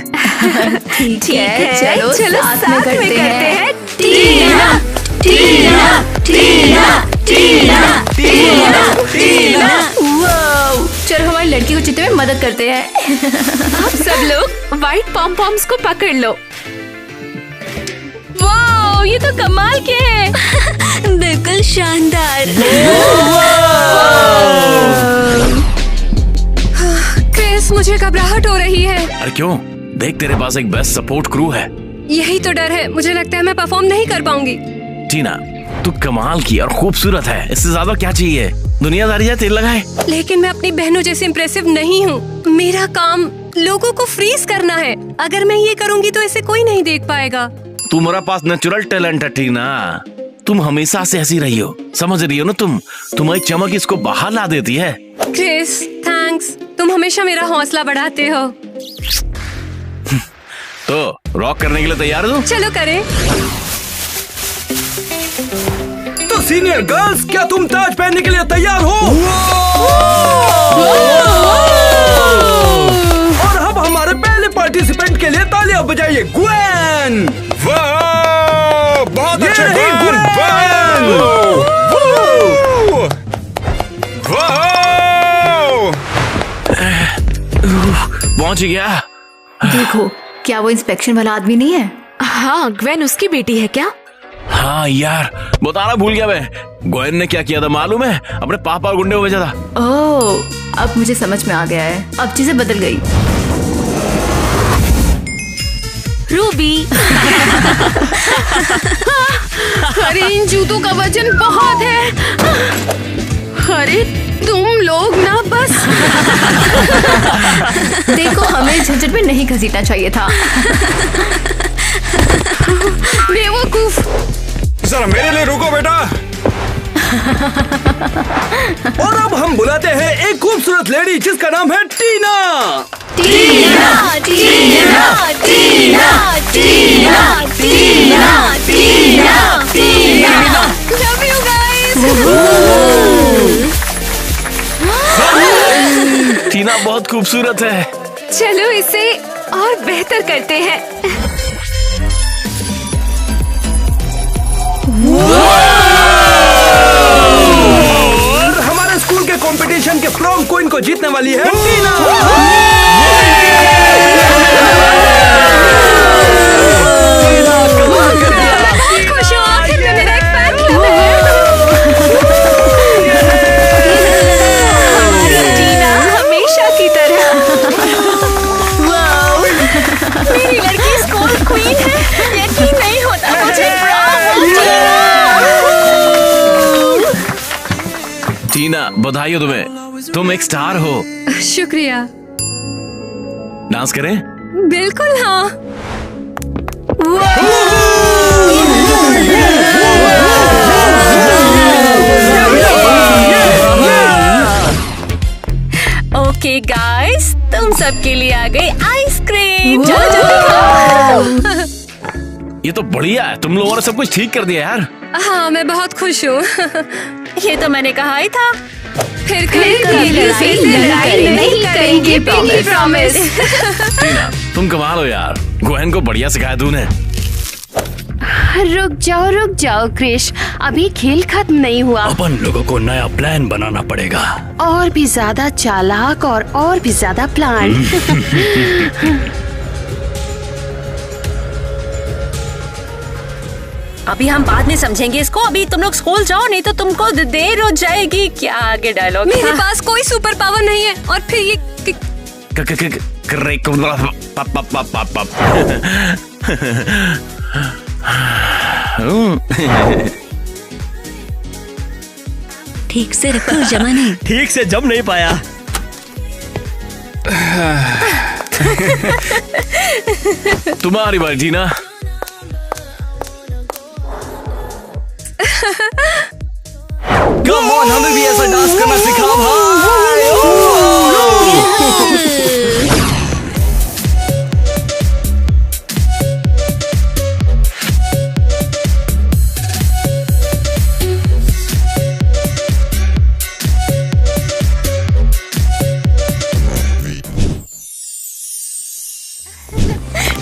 ठीक है, चलो साथ में करते हैं। टीना टीना टीना टीना टीना टीना। वाओ, चलो हमारी लड़की को जीतने में मदद करते हैं। आप सब लोग व्हाइट पॉम पॉम्स को पकड़ लो। वाओ, ये तो कमाल के हैं। बिल्कुल शानदार। क्रिस, मुझे घबराहट हो रही है। अरे क्यों? देख, तेरे पास एक बेस्ट सपोर्ट क्रू है। यही तो डर है, मुझे लगता है मैं परफॉर्म नहीं कर पाऊंगी। टीना, तू कमाल की और खूबसूरत है, इससे ज्यादा क्या चाहिए? दुनियादारी है, तेल लगाए। लेकिन मैं अपनी बहनों जैसे इम्प्रेसिव नहीं हूँ। मेरा काम लोगों को फ्रीज करना है। अगर मैं ये करूँगी तो इसे कोई नहीं देख पाएगा। तुम्हारा पास नेचुरल टैलेंट है टीना। तुम हमेशा से ऐसी रही हो, समझ रही हो ना? तुम्हारी चमक इसको बाहर ला देती है। क्रिस, थैंक्स, तुम हमेशा मेरा हौसला बढ़ाते हो। तो रॉक करने के लिए तैयार हो? चलो करें। तो सीनियर गर्ल्स, क्या तुम ताज पहनने के लिए तैयार हो? और अब हमारे पहले पार्टिसिपेंट के लिए तालियां बजाइए। ग्वेन! वाह, बहुत अच्छा ग्वेन! पहुंच गया। देखो, क्या वो इंस्पेक्शन वाला आदमी नहीं है? हाँ, ग्वेन उसकी बेटी है क्या? हाँ यार, बताना भूल गया मैं। ग्वेन ने क्या किया था मालूम है? अपने पापा और गुंडे को भेजा था। ओह, अब मुझे समझ में आ गया है। अब चीजें बदल गई। रूबी। अरे इन जूतों का वजन बहुत है। अरे तुम लोग ना बस। देखो, हमें झंझट में नहीं घसीटना चाहिए था। बेवकूफ। जरा मेरे लिए रुको बेटा। और अब हम बुलाते हैं एक खूबसूरत लेडी जिसका नाम है Tina. Tina Tina Tina Tina Tina Tina Tina. Love you guys. Tina बहुत खूबसूरत है। चलो इसे और बेहतर करते हैं। और हमारे स्कूल के कंपटीशन के प्रॉम क्वीन को जीतने वाली है टीना। खुश हो, आखिर में मेरा एक फैन क्लब है। टीना हमेशा की तरह। वाओ, मेरी लड़की स्कूल क्वीन है। यकीन नहीं होता मुझे। टीना, बधाई हो तुम्हें, तुम एक स्टार हो। शुक्रिया। डांस करें? बिल्कुल हाँ। ओके गाइस, तुम सबके लिए आ गई आइसक्रीम। चलो जल्दी खाओ। ये तो बढ़िया है, तुम लोगों ने सब कुछ ठीक कर दिया यार। हाँ, मैं बहुत खुश हूँ। ये तो मैंने कहा ही था। फिर कभी लड़ाई नहीं करेंगे, प्रॉमिस। टीना, तुम कमाल हो यार, गोहन को बढ़िया सिखाया तूने। रुक जाओ क्रिश, अभी खेल खत्म नहीं हुआ। अपन लोगों को नया प्लान बनाना पड़ेगा। और भी ज्यादा चालाक और भी ज्यादा प्लान। अभी हम बाद में समझेंगे इसको। अभी तुम लोग स्कूल जाओ, नहीं तो तुमको देर हो जाएगी। क्या आगे डायलॉग? मेरे पास कोई सुपर पावर नहीं है, और फिर ये ठीक से रखो, जमा नहीं। ठीक से जम नहीं पाया। तुम्हारी बारी टीना। कम ऑन, हमें भी ऐसा डांस करना सिखाओ भाई।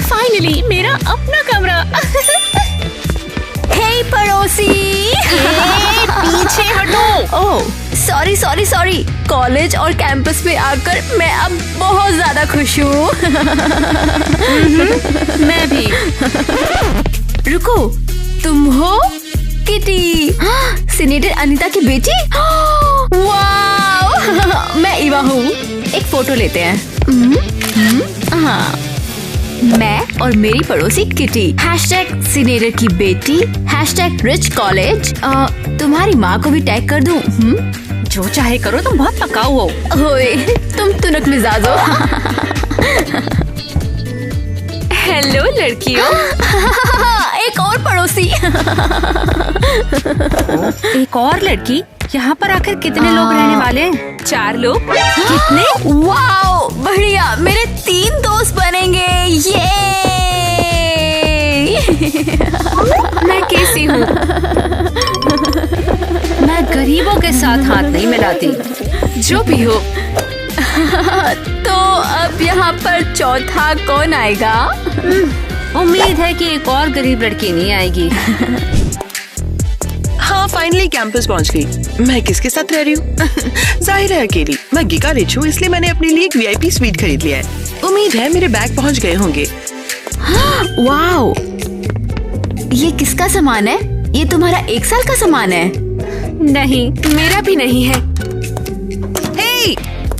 फाइनली मेरा अपना कमरा। हे पड़ोसी, पीछे हटो। Oh sorry. कॉलेज और कैंपस पे आकर मैं अब बहुत ज्यादा खुश हूँ। मैं भी। रुको, तुम हो किटी, सीनेटर अनीता की बेटी? वाव, मैं इवा हूँ। एक फोटो लेते हैं। हाँ, मैं और मेरी पड़ोसी किटी। #सीनेटर की बेटी, #रिच कॉलेज। तुम्हारी माँ को भी टैग कर दूँ? जो चाहे करो, तुम बहुत पकाऊ हो। ओए, तुम तुनक मिजाज हो। हेलो लड़कियों। एक और पड़ोसी। एक और लड़की? यहाँ पर आखिर कितने लोग रहने वाले हैं? 4 लोग। कितने? वाओ, बढ़िया, मेरे 3 दोस्त बनेंगे। ये मैं कैसी हूँ? मैं गरीबों के साथ हाथ नहीं मिलाती। जो भी हो। तो अब यहाँ पर चौथा कौन आएगा? उम्मीद है कि एक और गरीब लड़की नहीं आएगी। हाँ, फाइनली कैंपस पहुंच गई। मैं किसके साथ रह रही हूँ? जाहिर है अकेली। मैं गिगा रिच हूँ, इसलिए मैंने अपने लिए एक VIP स्वीट खरीद लिया है। उम्मीद है मेरे बैग पहुंच गए होंगे। वाओ, ये किसका सामान है? ये तुम्हारा 1 साल का सामान है? नहीं, मेरा भी नहीं है। हे,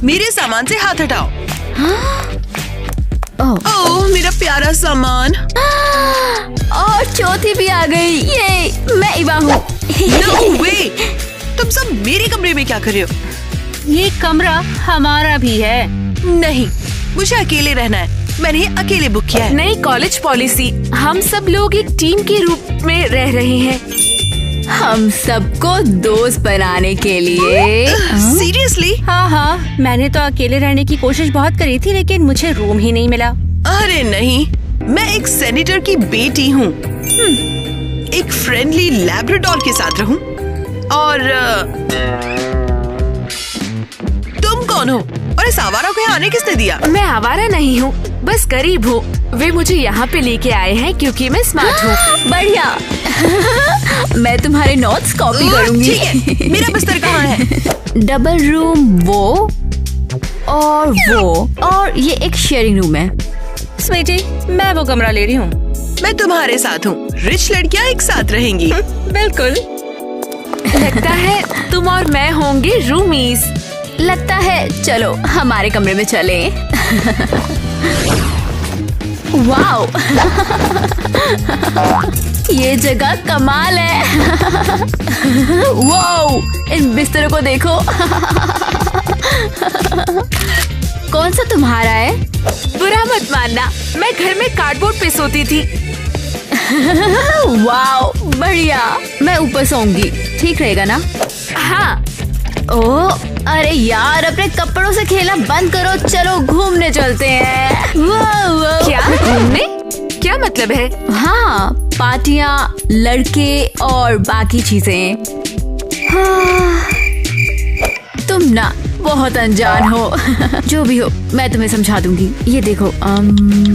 मेरे सामान से हाथ हटाओ। ओह, मेरा प्यारा सामान। और चौथी भी आ गई। ये मैं इवा हूँ। No way! तुम सब मेरे कमरे में क्या कर रहे हो? ये कमरा हमारा भी है। नहीं, मुझे अकेले रहना है। मैंने ये अकेले बुक किया है। नई कॉलेज पॉलिसी, हम सब लोग एक टीम के रूप में रह रहे हैं। हम सबको दोस्त बनाने के लिए। सीरियसली? हाँ, मैंने तो अकेले रहने की कोशिश बहुत करी थी, लेकिन मुझे रूम ही नहीं मिला। अरे नहीं, मैं एक सेनेटर की बेटी हूँ। एक फ्रेंडली लैब्राडोर के साथ रहूं। और तुम कौन हो? और इस आवारा को यहाँ आने किसने दिया? मैं आवारा नहीं हूँ, बस गरीब हूँ। वे मुझे यहाँ पे लेके आए हैं क्योंकि मैं स्मार्ट हूँ। बढ़िया। मैं तुम्हारे नोट्स कॉपी करूँगी। ठीक है, मेरा बिस्तर कहाँ है? डबल रूम वो और ये एक शेयरिंग रूम है। स्वीटी, मैं वो कमरा ले रही हूँ। मैं तुम्हारे साथ हूँ। रिच लड़कियाँ एक साथ रहेंगी। बिल्कुल। लगता है तुम और मैं होंगे रूमीज। लगता है, चलो हमारे कमरे में चलें। वाओ, ये जगह कमाल है। वाओ, इन बिस्तरों को देखो। कौन सा तुम्हारा है? बुरा मत मानना, मैं घर में कार्डबोर्ड पे सोती थी। वाओ, बढ़िया। मैं ऊपर सोऊंगी, ठीक रहेगा ना? हाँ। ओह, अरे यार, अपने कपड़ों से खेलना बंद करो। चलो घूमने चलते हैं। क्या घूमने? क्या मतलब है? हाँ, पार्टियाँ, लड़के और बाकी चीजें। तुम ना बहुत अनजान हो। जो भी हो मैं तुम्हें समझा दूंगी। ये देखो,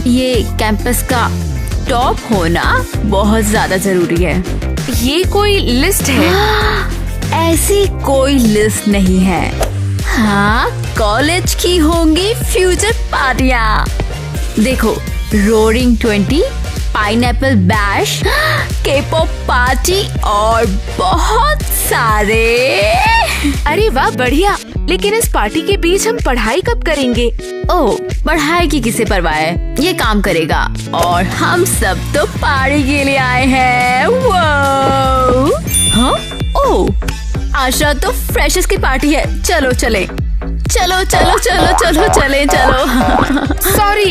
ये कैंपस का टॉप होना बहुत ज्यादा जरूरी है। ये कोई लिस्ट है? ऐसी कोई लिस्ट नहीं है। हाँ, कॉलेज की होंगी फ्यूचर पार्टियाँ। देखो, roaring 20, pineapple bash, K-pop party और बहुत सारे। अरे वाह, बढ़िया। लेकिन इस पार्टी के बीच हम पढ़ाई कब करेंगे? ओह, पढ़ाई की किसे परवाह है, ये काम करेगा। और हम सब तो पार्टी के लिए आए हैं। वो हाँ, ओह, आशा तो फ्रेशर्स की पार्टी है। चलो चले, चलो चलो चलो चलो चले चलो। सॉरी,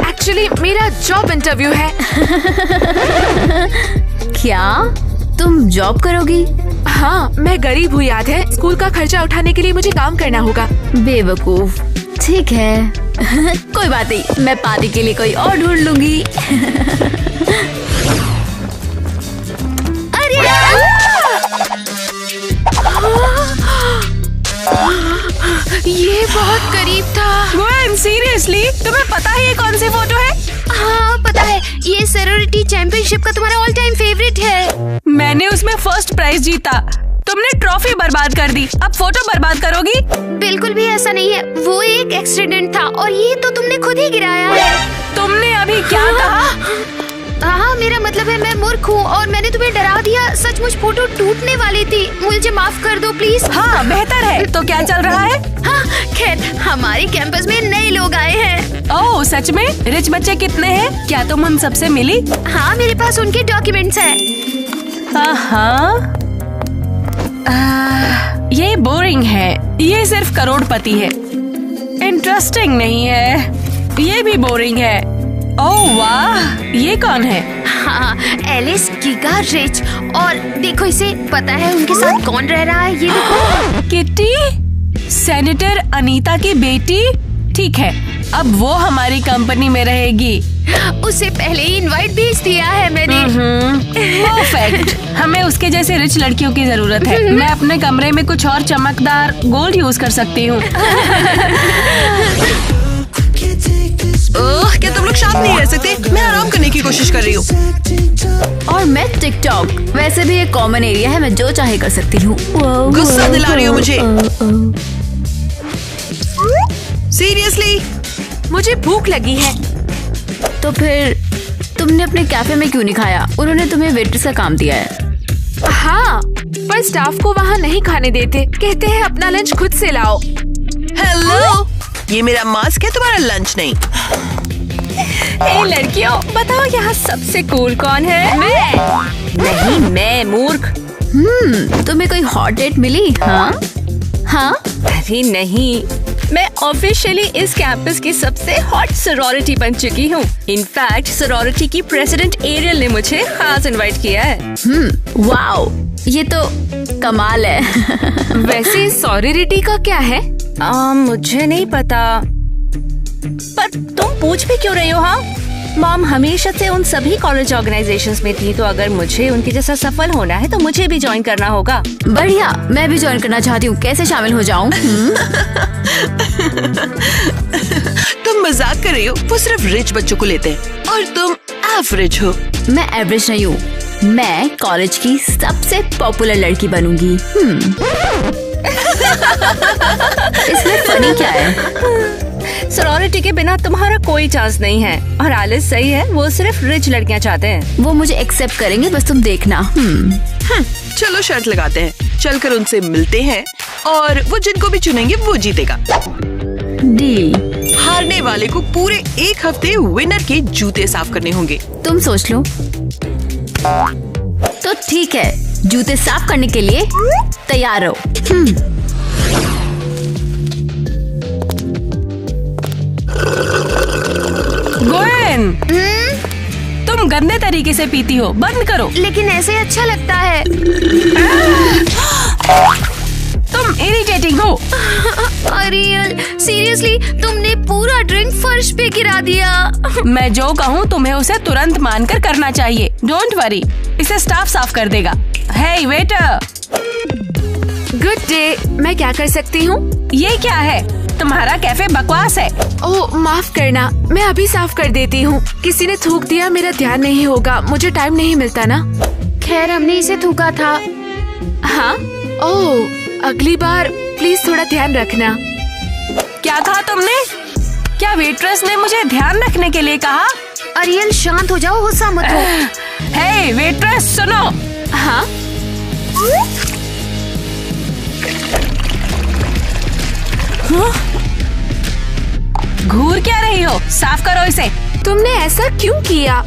एक्चुअली मेरा जॉब इंटरव्यू है। क्या तुम जॉब करोगी? हाँ, मैं गरीब हूँ, याद है। स्कूल का खर्चा उठाने के लिए मुझे काम करना होगा। बेवकूफ। ठीक है, कोई बात नहीं, मैं पार्टी के लिए कोई और ढूंढ लूंगी। अरे ये बहुत करीब था। गोयन, सीरियसली तुम्हें पता है ये कौन सी फोटो है? हाँ पता है, ये सरोरिटी चैंपियनशिप का तुम्हारा ऑल टाइम फेवरेट है। मैंने उसमें फर्स्ट प्राइज जीता, तुमने ट्रॉफी बर्बाद कर दी, अब फोटो बर्बाद करोगी? बिल्कुल भी ऐसा नहीं है, वो एक एक्सीडेंट था और ये तो तुमने खुद ही गिराया है। तुमने अभी क्या कहा? हाँ, मेरा मतलब है मैं मूर्ख हूँ और मैंने तुम्हें डरा दिया। सचमुच फोटो टूटने वाली थी, मुझे माफ कर दो प्लीज। हाँ बेहतर है। तो क्या चल रहा है? हाँ खैर, हमारे कैंपस में नए लोग आए हैं। ओह सच में? रिच बच्चे कितने हैं? क्या तुम उन सबसे मिली? हाँ, मेरे पास उनके डॉक्यूमेंट्स हैं। ये बोरिंग है, ये सिर्फ करोड़पति है। इंटरेस्टिंग नहीं है, ये भी बोरिंग है। ओह वाह, ये कौन है? हाँ, एलिस गिगा रिच। और देखो इसे, पता है उनके साथ कौन रह रहा है? ये देखो। किटी, सेनेटर अनीता की बेटी। ठीक है, अब वो हमारी कंपनी में रहेगी। उसे पहले ही इनवाइट भेज दिया है मैंने। परफेक्ट। हमें उसके जैसे रिच लड़कियों की जरूरत है। मैं अपने कमरे में कुछ और चमकदार गोल्ड यूज कर सकती हूँ। क्या तुम लोग शांत नहीं रह सकते? मैं आराम करने की कोशिश कर रही हूँ। और मैं टिकटॉक, वैसे भी ये कॉमन एरिया है, मैं जो चाहे कर सकती हूँ। गुस्सा दिला रही हो मुझे। सीरियसली? मुझे भूख लगी है। तो फिर तुमने अपने कैफे में क्यों नहीं खाया? उन्होंने तुम्हें वेट्रेस का काम दिया है। हाँ, पर स्टाफ को वहाँ नहीं खाने देते, कहते हैं अपना लंच खुद से लाओ। हेलो, ये मेरा मास्क है, तुम्हारा लंच नहीं। हे लड़कियों, बताओ यहाँ सबसे कूल कौन है? नहीं, मैं मूर्ख। तुम्हें कोई हॉट डेट मिली? हाँ हाँ। अरे नहीं, मैं ऑफिशियली इस कैंपस की सबसे हॉट सरोरिटी बन चुकी हूँ। इनफैक्ट सरोरिटी की प्रेसिडेंट एरियल ने मुझे खास इनवाइट किया है। वाओ, ये तो कमाल है। वैसे सॉरिरिटी का क्या है? मुझे नहीं पता, पर तुम पूछ भी क्यों रही हो? हाँ, मॉम हमेशा से उन सभी कॉलेज ऑर्गेनाइजेशंस में थी, तो अगर मुझे उनके जैसा सफल होना है तो मुझे भी ज्वाइन करना होगा। बढ़िया, मैं भी ज्वाइन करना चाहती हूँ। कैसे शामिल हो जाऊँ? तुम मजाक कर रही हो, वो सिर्फ रिच बच्चों को लेते हैं और तुम एवरेज हो। मैं एवरेज नहीं हूँ, मैं कॉलेज की सबसे पॉपुलर लड़की बनूंगी। इसमें फनी क्या है? सरोरिटी के बिना तुम्हारा कोई चांस नहीं है। और एलिस सही है, वो सिर्फ रिच लड़कियां चाहते हैं। वो मुझे एक्सेप्ट करेंगे, बस तुम देखना। चलो शर्त लगाते हैं, चलकर उनसे मिलते हैं और वो जिनको भी चुनेंगे वो जीतेगा। डील। हारने वाले को पूरे 1 हफ्ते विनर के जूते साफ करने होंगे। तुम सोच लो। तो ठीक है, जूते साफ करने के लिए तैयार रहो। गोयन, तुम गंदे तरीके से पीती हो, बंद करो। लेकिन ऐसे अच्छा लगता है। तुम इरिटेटिंग हो। अरियल, सीरियसली तुमने पूरा ड्रिंक फर्श पे गिरा दिया। मैं जो कहूँ तुम्हें उसे तुरंत मानकर करना चाहिए। डोंट वरी, इसे स्टाफ साफ कर देगा। हे वेटर, मैं क्या कर सकती हूँ? ये क्या है? तुम्हारा कैफे बकवास है। ओह माफ करना, मैं अभी साफ कर देती हूँ। किसी ने थूक दिया, मेरा ध्यान नहीं होगा, मुझे टाइम नहीं मिलता ना। खैर हमने इसे थूका था। हाँ? ओह अगली बार प्लीज थोड़ा ध्यान रखना। क्या कहा तुमने? क्या वेट्रेस ने मुझे ध्यान रखने के लिए कहा? अरियल शांत हो जाओ, गुस्सा मत हो। हे वेट्रेस सुनो। हाँ? घूर क्या रही हो? साफ करो इसे। तुमने ऐसा क्यों किया?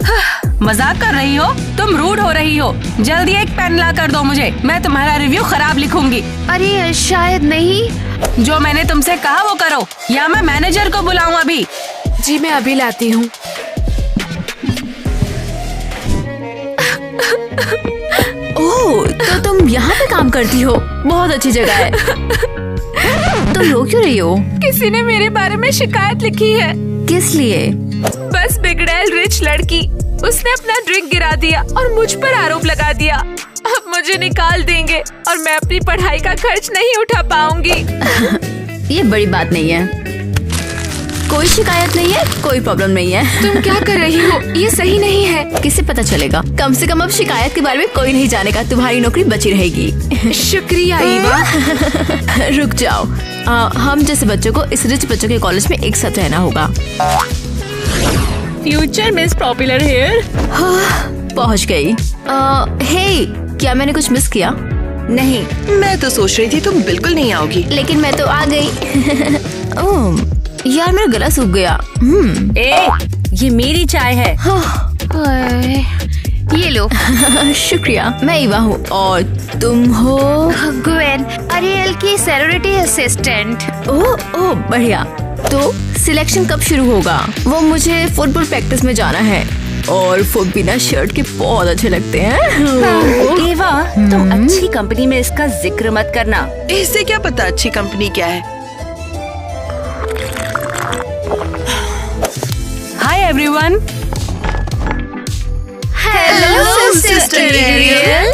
मजाक कर रही हो? तुम रूड हो रही हो। जल्दी एक पेन ला कर दो मुझे, मैं तुम्हारा रिव्यू खराब लिखूंगी। अरे शायद नहीं। जो मैंने तुमसे कहा वो करो, या मैं मैनेजर को बुलाऊं अभी। जी मैं अभी लाती हूँ। ओह तो तुम यहाँ पे काम करती हो, बहुत अच्छी जगह है। तुम रो क्यों रही हो? किसी ने मेरे बारे में शिकायत लिखी है। किस लिए? बस बिगड़ैल रिच लड़की, उसने अपना ड्रिंक गिरा दिया और मुझ पर आरोप लगा दिया। अब मुझे निकाल देंगे और मैं अपनी पढ़ाई का खर्च नहीं उठा पाऊंगी। ये बड़ी बात नहीं है, कोई शिकायत नहीं है, कोई प्रॉब्लम नहीं है। तुम क्या कर रही हो? ये सही नहीं है। किसे पता चलेगा? कम से कम अब शिकायत के बारे में कोई नहीं जानेगा, तुम्हारी नौकरी बची रहेगी। शुक्रिया ईवा। रुक जाओ, हम जैसे बच्चों को इस रिच बच्चों के कॉलेज में एक साथ रहना होगा। Future miss popular hair. पहुँच गई। हे, क्या मैंने कुछ मिस किया? नहीं। मैं तो सोच रही थी तुम बिल्कुल नहीं आओगी, लेकिन मैं तो आ गई। यार मेरा गला सूख गया। ये मेरी चाय है। ये लो। शुक्रिया। मैं ईवा हूँ और तुम हो? ग्वेन, अरियल की सैरोरिटी असिस्टेंट। ओह बढ़िया। तो सिलेक्शन कब शुरू होगा? वो मुझे फुटबॉल प्रैक्टिस में जाना है और फुट बिना शर्ट के बहुत अच्छे लगते हैं। ईवा, तुम अच्छी कंपनी में इसका जिक्र मत करना। इससे क्या पता अच्छी कंपनी क्या है। Hi everyone. Hello sister Ariel.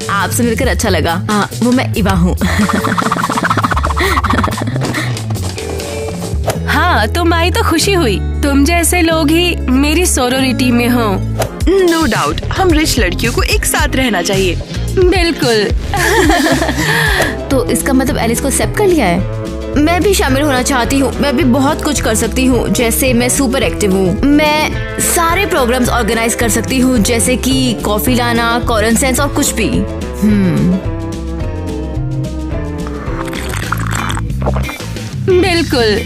आपसे मिलकर अच्छा लगा। वो मैं ईवा हूँ। हाँ तुम आई तो खुशी हुई। तुम जैसे लोग ही मेरी सोरोरिटी में हो। नो डाउट, हम रिच लड़कियों को एक साथ रहना चाहिए। बिल्कुल। तो इसका मतलब एलिस को एक्सेप्ट कर लिया है? मैं भी शामिल होना चाहती हूँ। मैं भी बहुत कुछ कर सकती हूँ, जैसे मैं सुपर एक्टिव हूँ। मैं सारे प्रोग्राम्स ऑर्गेनाइज कर सकती हूँ, जैसे कि कॉफी लाना, कॉरन सेंस और कुछ भी। बिल्कुल।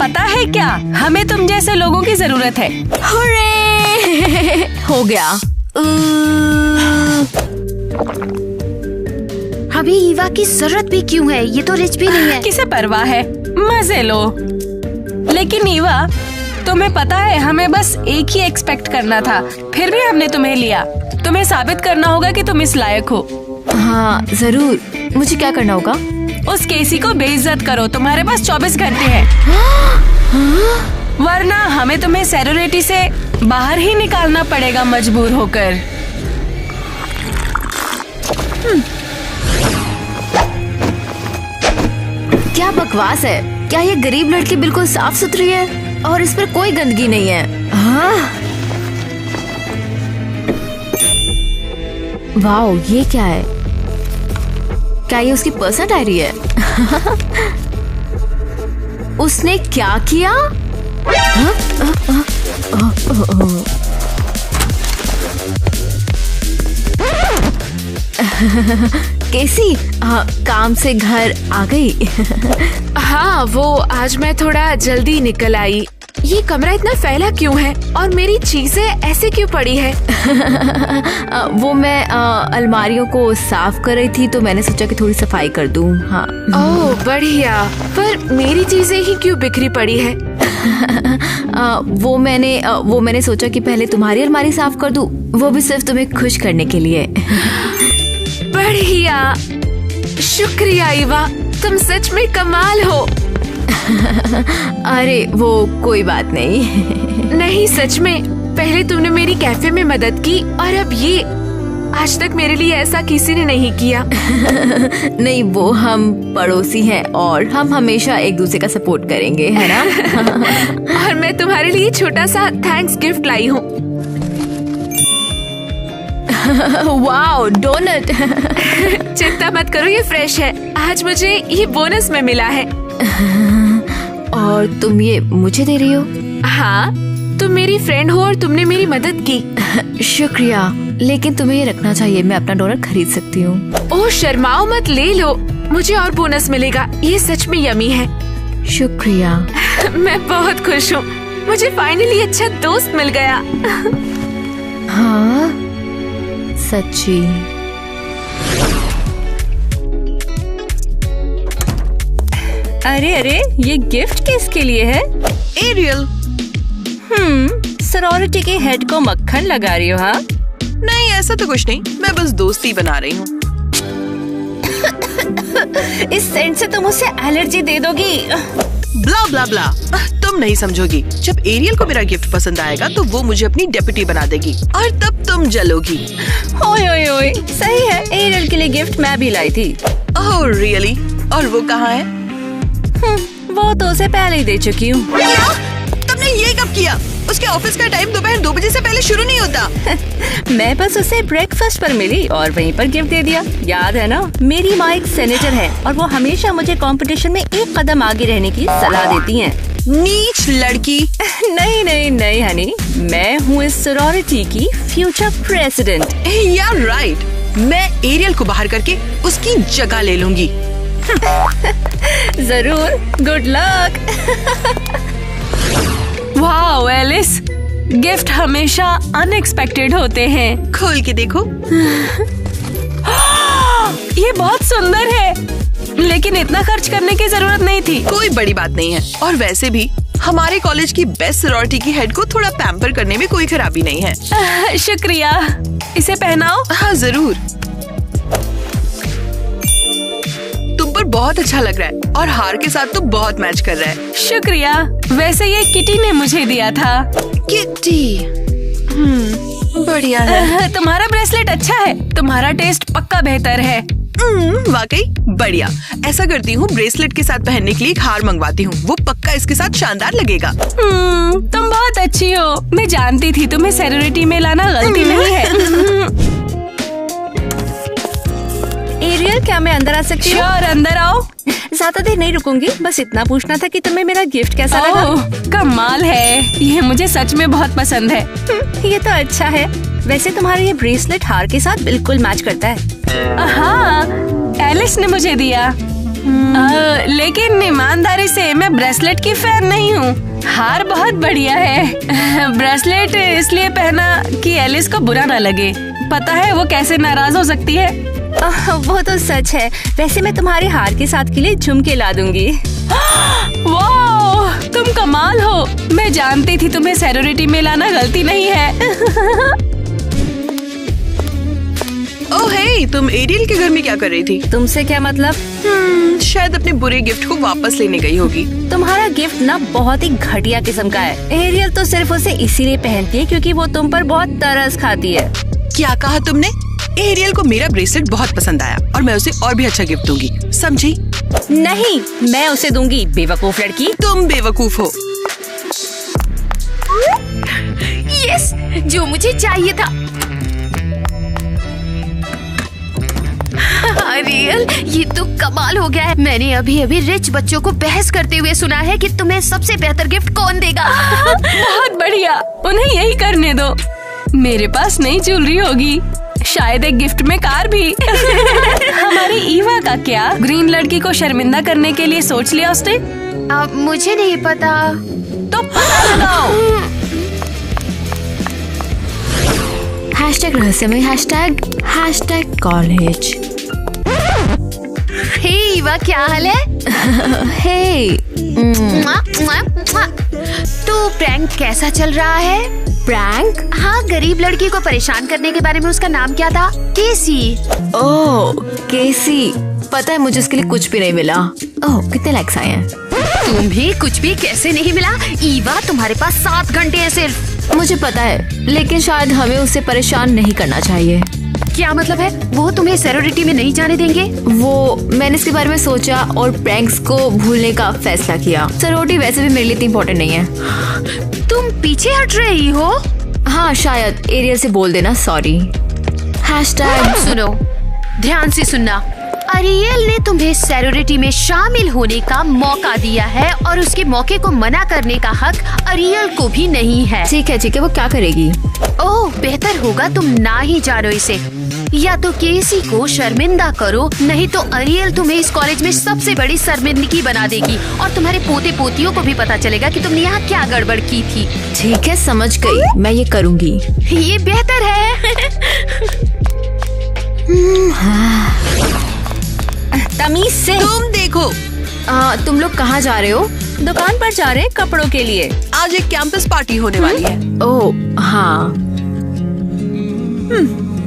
पता है क्या, हमें तुम जैसे लोगों की जरूरत है। हो गया। अभी ईवा की जरूरत भी क्यों है? ये तो रिच भी नहीं है। किसे परवाह है, मजे लो। लेकिन ईवा, तुम्हें पता है हमें बस एक ही एक्सपेक्ट करना था, फिर भी हमने तुम्हें लिया। तुम्हें साबित करना होगा कि तुम इस लायक हो। हाँ जरूर। मुझे क्या करना होगा? उस केसी को बेइज्जत करो। तुम्हारे पास 24 घंटे हैं। वरना हमें तुम्हें सैरोरिटी से बाहर ही निकालना पड़ेगा मजबूर होकर। क्या बकवास है? क्या ये गरीब लड़की बिल्कुल साफ सुथरी है और इस पर कोई गंदगी नहीं है? हाँ? वाओ, ये क्या है? क्या ये उसकी पर्सनल डायरी है? उसने क्या किया? केसी, काम से घर आ गई? हाँ, वो आज मैं थोड़ा जल्दी निकल आई। ये कमरा इतना फैला क्यों है और मेरी चीजें ऐसे क्यों पड़ी है? वो मैं अलमारियों को साफ कर रही थी तो मैंने सोचा कि थोड़ी सफाई कर दूं। हाँ। ओह बढ़िया। पर मेरी चीजें ही क्यों बिखरी पड़ी है? वो मैंने सोचा कि पहले तुम्हारी अलमारी साफ कर दूं, वो भी सिर्फ तुम्हें खुश करने के लिए। बढ़िया, शुक्रिया ईवा, तुम सच में कमाल हो। अरे वो कोई बात नहीं। नहीं सच में, पहले तुमने मेरी कैफे में मदद की और अब ये आज तक मेरे लिए ऐसा किसी ने नहीं किया। नहीं, वो हम पड़ोसी हैं और हम हमेशा एक दूसरे का सपोर्ट करेंगे, है ना? और मैं तुम्हारे लिए छोटा सा थैंक्स गिफ्ट लाई हूँ। Wow, donut. चिंता मत करो, ये फ्रेश है। आज मुझे ये बोनस में मिला है। और तुम ये मुझे दे रही हो? हाँ, तुम मेरी फ्रेंड हो और तुमने मेरी मदद की। शुक्रिया, लेकिन तुम्हें ये रखना चाहिए, मैं अपना डोनट खरीद सकती हूँ। ओह शर्माओ मत, ले लो, मुझे और बोनस मिलेगा। ये सच में यमी है। शुक्रिया। मैं बहुत खुश हूँ, मुझे फाइनली अच्छा दोस्त मिल गया। हाँ सच्ची। अरे अरे, ये गिफ्ट किसके लिए है? एरियल। सरोरिटी के हेड को मक्खन लगा रही हो? हाँ नहीं, ऐसा तो कुछ नहीं, मैं बस दोस्ती बना रही हूँ। इस सेंट से तुम उसे एलर्जी दे दोगी। ब्ला ब्ला ब्ला, तुम नहीं समझोगी। जब एरियल को मेरा गिफ्ट पसंद आएगा तो वो मुझे अपनी डेप्यूटी बना देगी और तब तुम जलोगी। ओए ओए ओए, सही है, एरियल के लिए गिफ्ट मैं भी लाई थी। Oh really? और वो कहाँ है? वो तो उसे पहले ही दे चुकी हूँ। तुमने ये कब किया? उसके ऑफिस का टाइम दोपहर 2 बजे से पहले शुरू नहीं होता। मैं बस उसे ब्रेकफास्ट पर मिली और वहीं पर गिफ्ट दे दिया। याद है ना, मेरी माँ एक सेनेटर है और वो हमेशा मुझे कंपटीशन में एक कदम आगे रहने की सलाह देती हैं। नीच लड़की। नहीं नहीं नहीं हनी, मैं हूँ इस सॉरोरिटी की फ्यूचर प्रेसिडेंट। यार राइट, मैं एरियल को बाहर करके उसकी जगह ले लूंगी। जरूर, good luck. Wow Alice, gift हमेशा अनएक्सपेक्टेड होते हैं। खोल के देखो। ये बहुत सुंदर है, लेकिन इतना खर्च करने की जरूरत नहीं थी। कोई बड़ी बात नहीं है, और वैसे भी हमारे कॉलेज की बेस्ट सॉरोरिटी की हेड को थोड़ा पैम्पर करने में कोई खराबी नहीं है। शुक्रिया, इसे पहनाओ। हाँ जरूर, तुम पर बहुत अच्छा लग रहा है और हार के साथ तो बहुत मैच कर रहा है। शुक्रिया, वैसे ये किटी ने मुझे दिया था। किटी? बढ़िया है। तुम्हारा ब्रेसलेट अच्छा है, तुम्हारा टेस्ट पक्का बेहतर है। वाकई बढ़िया। ऐसा करती हूँ, ब्रेसलेट के साथ पहनने के लिए एक हार मंगवाती हूँ, वो पक्का इसके साथ शानदार लगेगा। तुम बहुत अच्छी हो, मैं जानती थी तुम्हें सॉरोरिटी में लाना गलती नहीं है। एरियल, क्या मैं अंदर आ सकती हूँ? श्योर, अंदर आओ। ज्यादा देर नहीं रुकूंगी, बस इतना पूछना था कि तुम्हें मेरा गिफ्ट कैसा लगा? कमाल है, ये मुझे सच में बहुत पसंद है। ये तो अच्छा है। वैसे तुम्हारा ये ब्रेसलेट हार के साथ बिल्कुल मैच करता है। हाँ, एलिस ने मुझे दिया। लेकिन ईमानदारी से मैं ब्रेसलेट की फैन नहीं हूँ। हार बहुत बढ़िया है। ब्रेसलेट इसलिए पहना कि एलिस को बुरा ना लगे। पता है वो कैसे नाराज हो सकती है। वो तो सच है। वैसे मैं तुम्हारे हार के साथ के लिए झुमके ला दूंगी। वाह, तुम कमाल हो। मैं जानती थी तुम्हें सॉरोरिटी में लाना गलती नहीं है। ओह हे, तुम एरियल के घर में क्या कर रही थी? तुमसे क्या मतलब? शायद अपने बुरे गिफ्ट को वापस लेने गई होगी। तुम्हारा गिफ्ट ना बहुत ही घटिया किस्म का है। एरियल तो सिर्फ उसे इसीलिए पहनती है क्योंकि वो तुम पर बहुत तरस खाती है। क्या कहा तुमने? एरियल को मेरा ब्रेसलेट बहुत पसंद आया और मैं उसे और भी अच्छा गिफ्ट दूंगी, समझी? नहीं, मैं उसे दूंगी, बेवकूफ लड़की। तुम बेवकूफ हो। यस, जो मुझे चाहिए था। रियल, ये तो कमाल हो गया है। मैंने अभी अभी रिच बच्चों को बहस करते हुए सुना है कि तुम्हें सबसे बेहतर गिफ्ट कौन देगा। बहुत बढ़िया, उन्हें यही करने दो। मेरे पास नई ज्वेलरी होगी, शायद एक गिफ्ट में कार भी। हमारी ईवा का क्या? ग्रीन लड़की को शर्मिंदा करने के लिए सोच लिया उसने? अब मुझे नहीं पता। तो पता लगाओ। हैशटैग रहस्यमय, हैशटैग कॉलेज। हे ईवा, क्या हाल है? हे, तो प्रैंक कैसा चल रहा है? प्रैंक? हाँ, गरीब लड़की को परेशान करने के बारे में। उसका नाम क्या था? केसी। ओह, केसी। पता है मुझे उसके लिए कुछ भी नहीं मिला। ओह, कितने लाइक्स आए हैं? तुम्हें कुछ भी कैसे नहीं मिला? ईवा, तुम्हारे पास 7 घंटे है सिर्फ। मुझे पता है, लेकिन शायद हमें उसे परेशान नहीं करना चाहिए। क्या मतलब है? वो तुम्हें सरोरिटी में नहीं जाने देंगे? वो मैंने इसके बारे में सोचा और प्रैंक्स को भूलने का फैसला किया। सरोरिटी वैसे भी मेरे लिए इतनी इम्पोर्टेंट नहीं है। तुम पीछे हट रही हो? हाँ शायद। एरियल से बोल देना सॉरी। सुनो, ध्यान से सुनना। अरियल ने तुम्हें सरोरिटी में शामिल होने का मौका दिया है और उसके मौके को मना करने का हक अरियल को भी नहीं है। ठीक है, वो क्या करेगी? ओह, बेहतर होगा तुम ना ही जानो इसे। या तो केसी को शर्मिंदा करो, नहीं तो अरियल तुम्हें इस कॉलेज में सबसे बड़ी शर्मिंदगी बना देगी और तुम्हारे पोते पोतियों को भी पता चलेगा कि तुमने यहाँ क्या गड़बड़ की थी। ठीक है, समझ गई, मैं ये करूँगी। ये बेहतर है। तमीज से। तुम देखो। तुम लोग कहाँ जा रहे हो? दुकान पर जा रहे हैं कपड़ों के लिए। आज एक कैंपस पार्टी होने वाली है। ओह हाँ।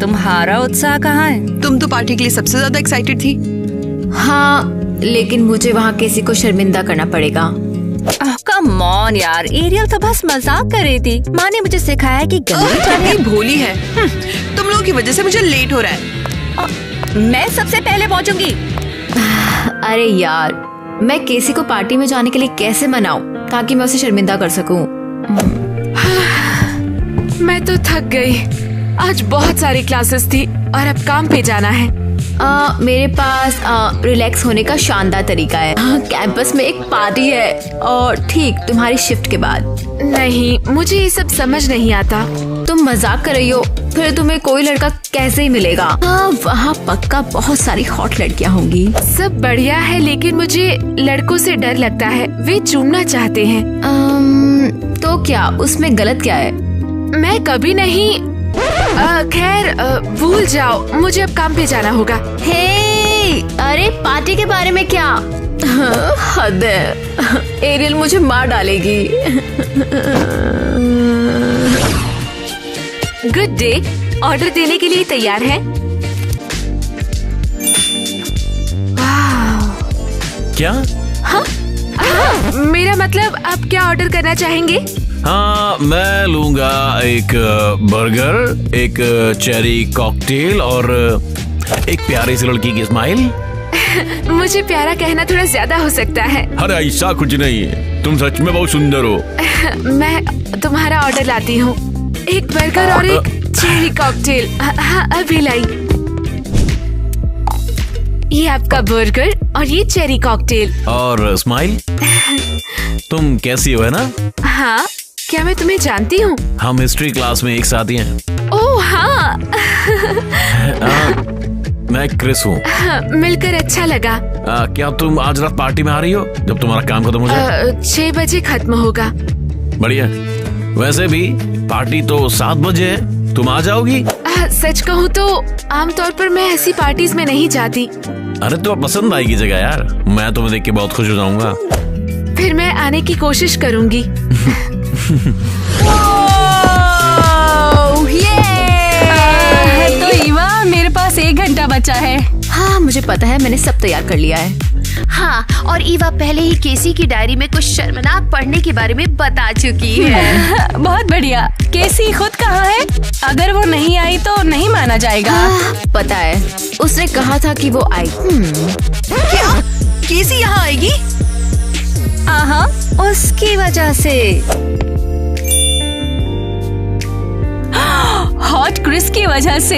तुम्हारा उत्साह कहाँ है? तुम तो पार्टी के लिए सबसे ज्यादा एक्साइटेड थी। हाँ, लेकिन मुझे वहाँ किसी को शर्मिंदा करना पड़ेगा। कम ऑन यार, एरियल तो बस मजाक कर रही थी। माँ ने मुझे सिखाया कि गंदी भोली है। तुम लोगों की वजह से मुझे लेट हो रहा है। मैं सबसे पहले पहुँचूंगी। अरे यार, मैं केसी को पार्टी में जाने के लिए कैसे मनाऊं ताकि मैं उसे शर्मिंदा कर सकूं? मैं तो थक गई। आज बहुत सारी क्लासेस थी और अब काम पे जाना है। मेरे पास रिलैक्स होने का शानदार तरीका है। कैंपस में एक पार्टी है और ठीक तुम्हारी शिफ्ट के बाद। नहीं, मुझे ये सब समझ नहीं आता। तुम मजाक कर रही हो? फिर तुम्हें कोई लड़का कैसे ही मिलेगा? वहाँ पक्का बहुत सारी हॉट लड़कियाँ होंगी। सब बढ़िया है, लेकिन मुझे लड़कों से डर लगता है। वे चूमना चाहते हैं। तो क्या उसमें गलत क्या है? मैं कभी नहीं। खैर, भूल जाओ, मुझे अब काम पे जाना होगा। हे, अरे पार्टी के बारे में क्या? हद है, एरियल मुझे मार डालेगी। गुड डे, ऑर्डर देने के लिए तैयार है? क्या? हाँ, मेरा मतलब आप क्या ऑर्डर करना चाहेंगे? हाँ, मैं लूंगा एक बर्गर, एक चेरी कॉकटेल और एक प्यारी सी लड़की की स्माइल। मुझे प्यारा कहना थोड़ा ज्यादा हो सकता है। अरे ऐसा कुछ नहीं है, तुम सच में बहुत सुंदर हो। मैं तुम्हारा ऑर्डर लाती हूँ। एक बर्गर और एक चेरी कॉकटेल। हाँ, अभी लाई। ये आपका बर्गर और ये चेरी कॉकटेल। और स्माइल? तुम कैसी हो, है ना? हाँ, क्या मैं तुम्हें जानती हूँ? हम हिस्ट्री क्लास में एक साथ ही हैं। ओह हाँ। मैं क्रिस हूँ। मिलकर अच्छा लगा। क्या तुम आज रात पार्टी में आ रही हो जब तुम्हारा काम खत्म हो जाए? 6 बजे खत्म होगा। बढ़िया। वैसे भी पार्टी तो 7 बजे है, तुम आ जाओगी? सच कहूँ तो आमतौर पर मैं ऐसी पार्टीज में नहीं जाती। अरे तो पसंद आएगी जगह यार, मैं तुम्हें देख के बहुत खुश हो जाऊंगा। फिर मैं आने की कोशिश करूंगी। तो ईवा, मेरे पास 1 घंटा बचा है। हाँ मुझे पता है, मैंने सब तैयार कर लिया है। हाँ, और ईवा पहले ही केसी की डायरी में कुछ शर्मनाक पढ़ने के बारे में बता चुकी है। बहुत बढ़िया। केसी खुद कहाँ है? अगर वो नहीं आई तो नहीं माना जाएगा। पता है, उसने कहा था कि वो आई। क्या केसी यहाँ आएगी? हाँ, उसकी वजह से। हॉट क्रिस की वजह से?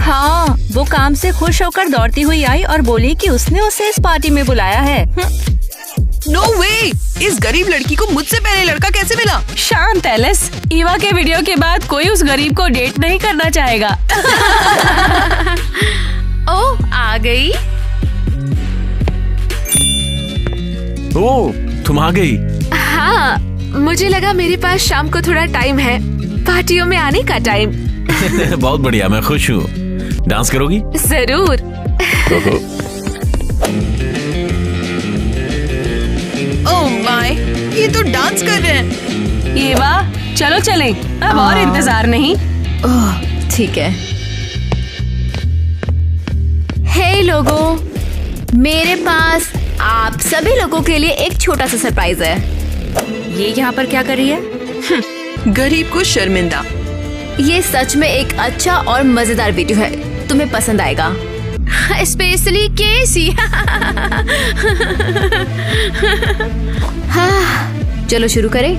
हाँ, वो काम से खुश होकर दौड़ती हुई आई और बोली कि उसने उसे इस पार्टी में बुलाया है। नो वे! इस गरीब लड़की को मुझसे पहले लड़का कैसे मिला? शांत एलिस, ईवा के वीडियो के बाद कोई उस गरीब को डेट नहीं करना चाहेगा। ओह, आ गई। ओह, तुम आ गई। हाँ, मुझे लगा मेरे पास शाम को थोड़ा टाइम है, पार्टियों में आने का टाइम। बहुत बढ़िया, मैं खुश हूँ। डांस करोगी? जरूर। ओह माय, ये तो डांस कर रहे हैं। ईवा, चलो चलें, अब और इंतजार नहीं। ओह ठीक है। हे लोगों, मेरे पास आप सभी लोगों के लिए एक छोटा सा सरप्राइज है। ये यहाँ पर क्या कर रही है? गरीब को शर्मिंदा। ये सच में एक अच्छा और मजेदार वीडियो है, तुम्हें पसंद आएगा। स्पेशली केसी। हाँ, चलो शुरू करें।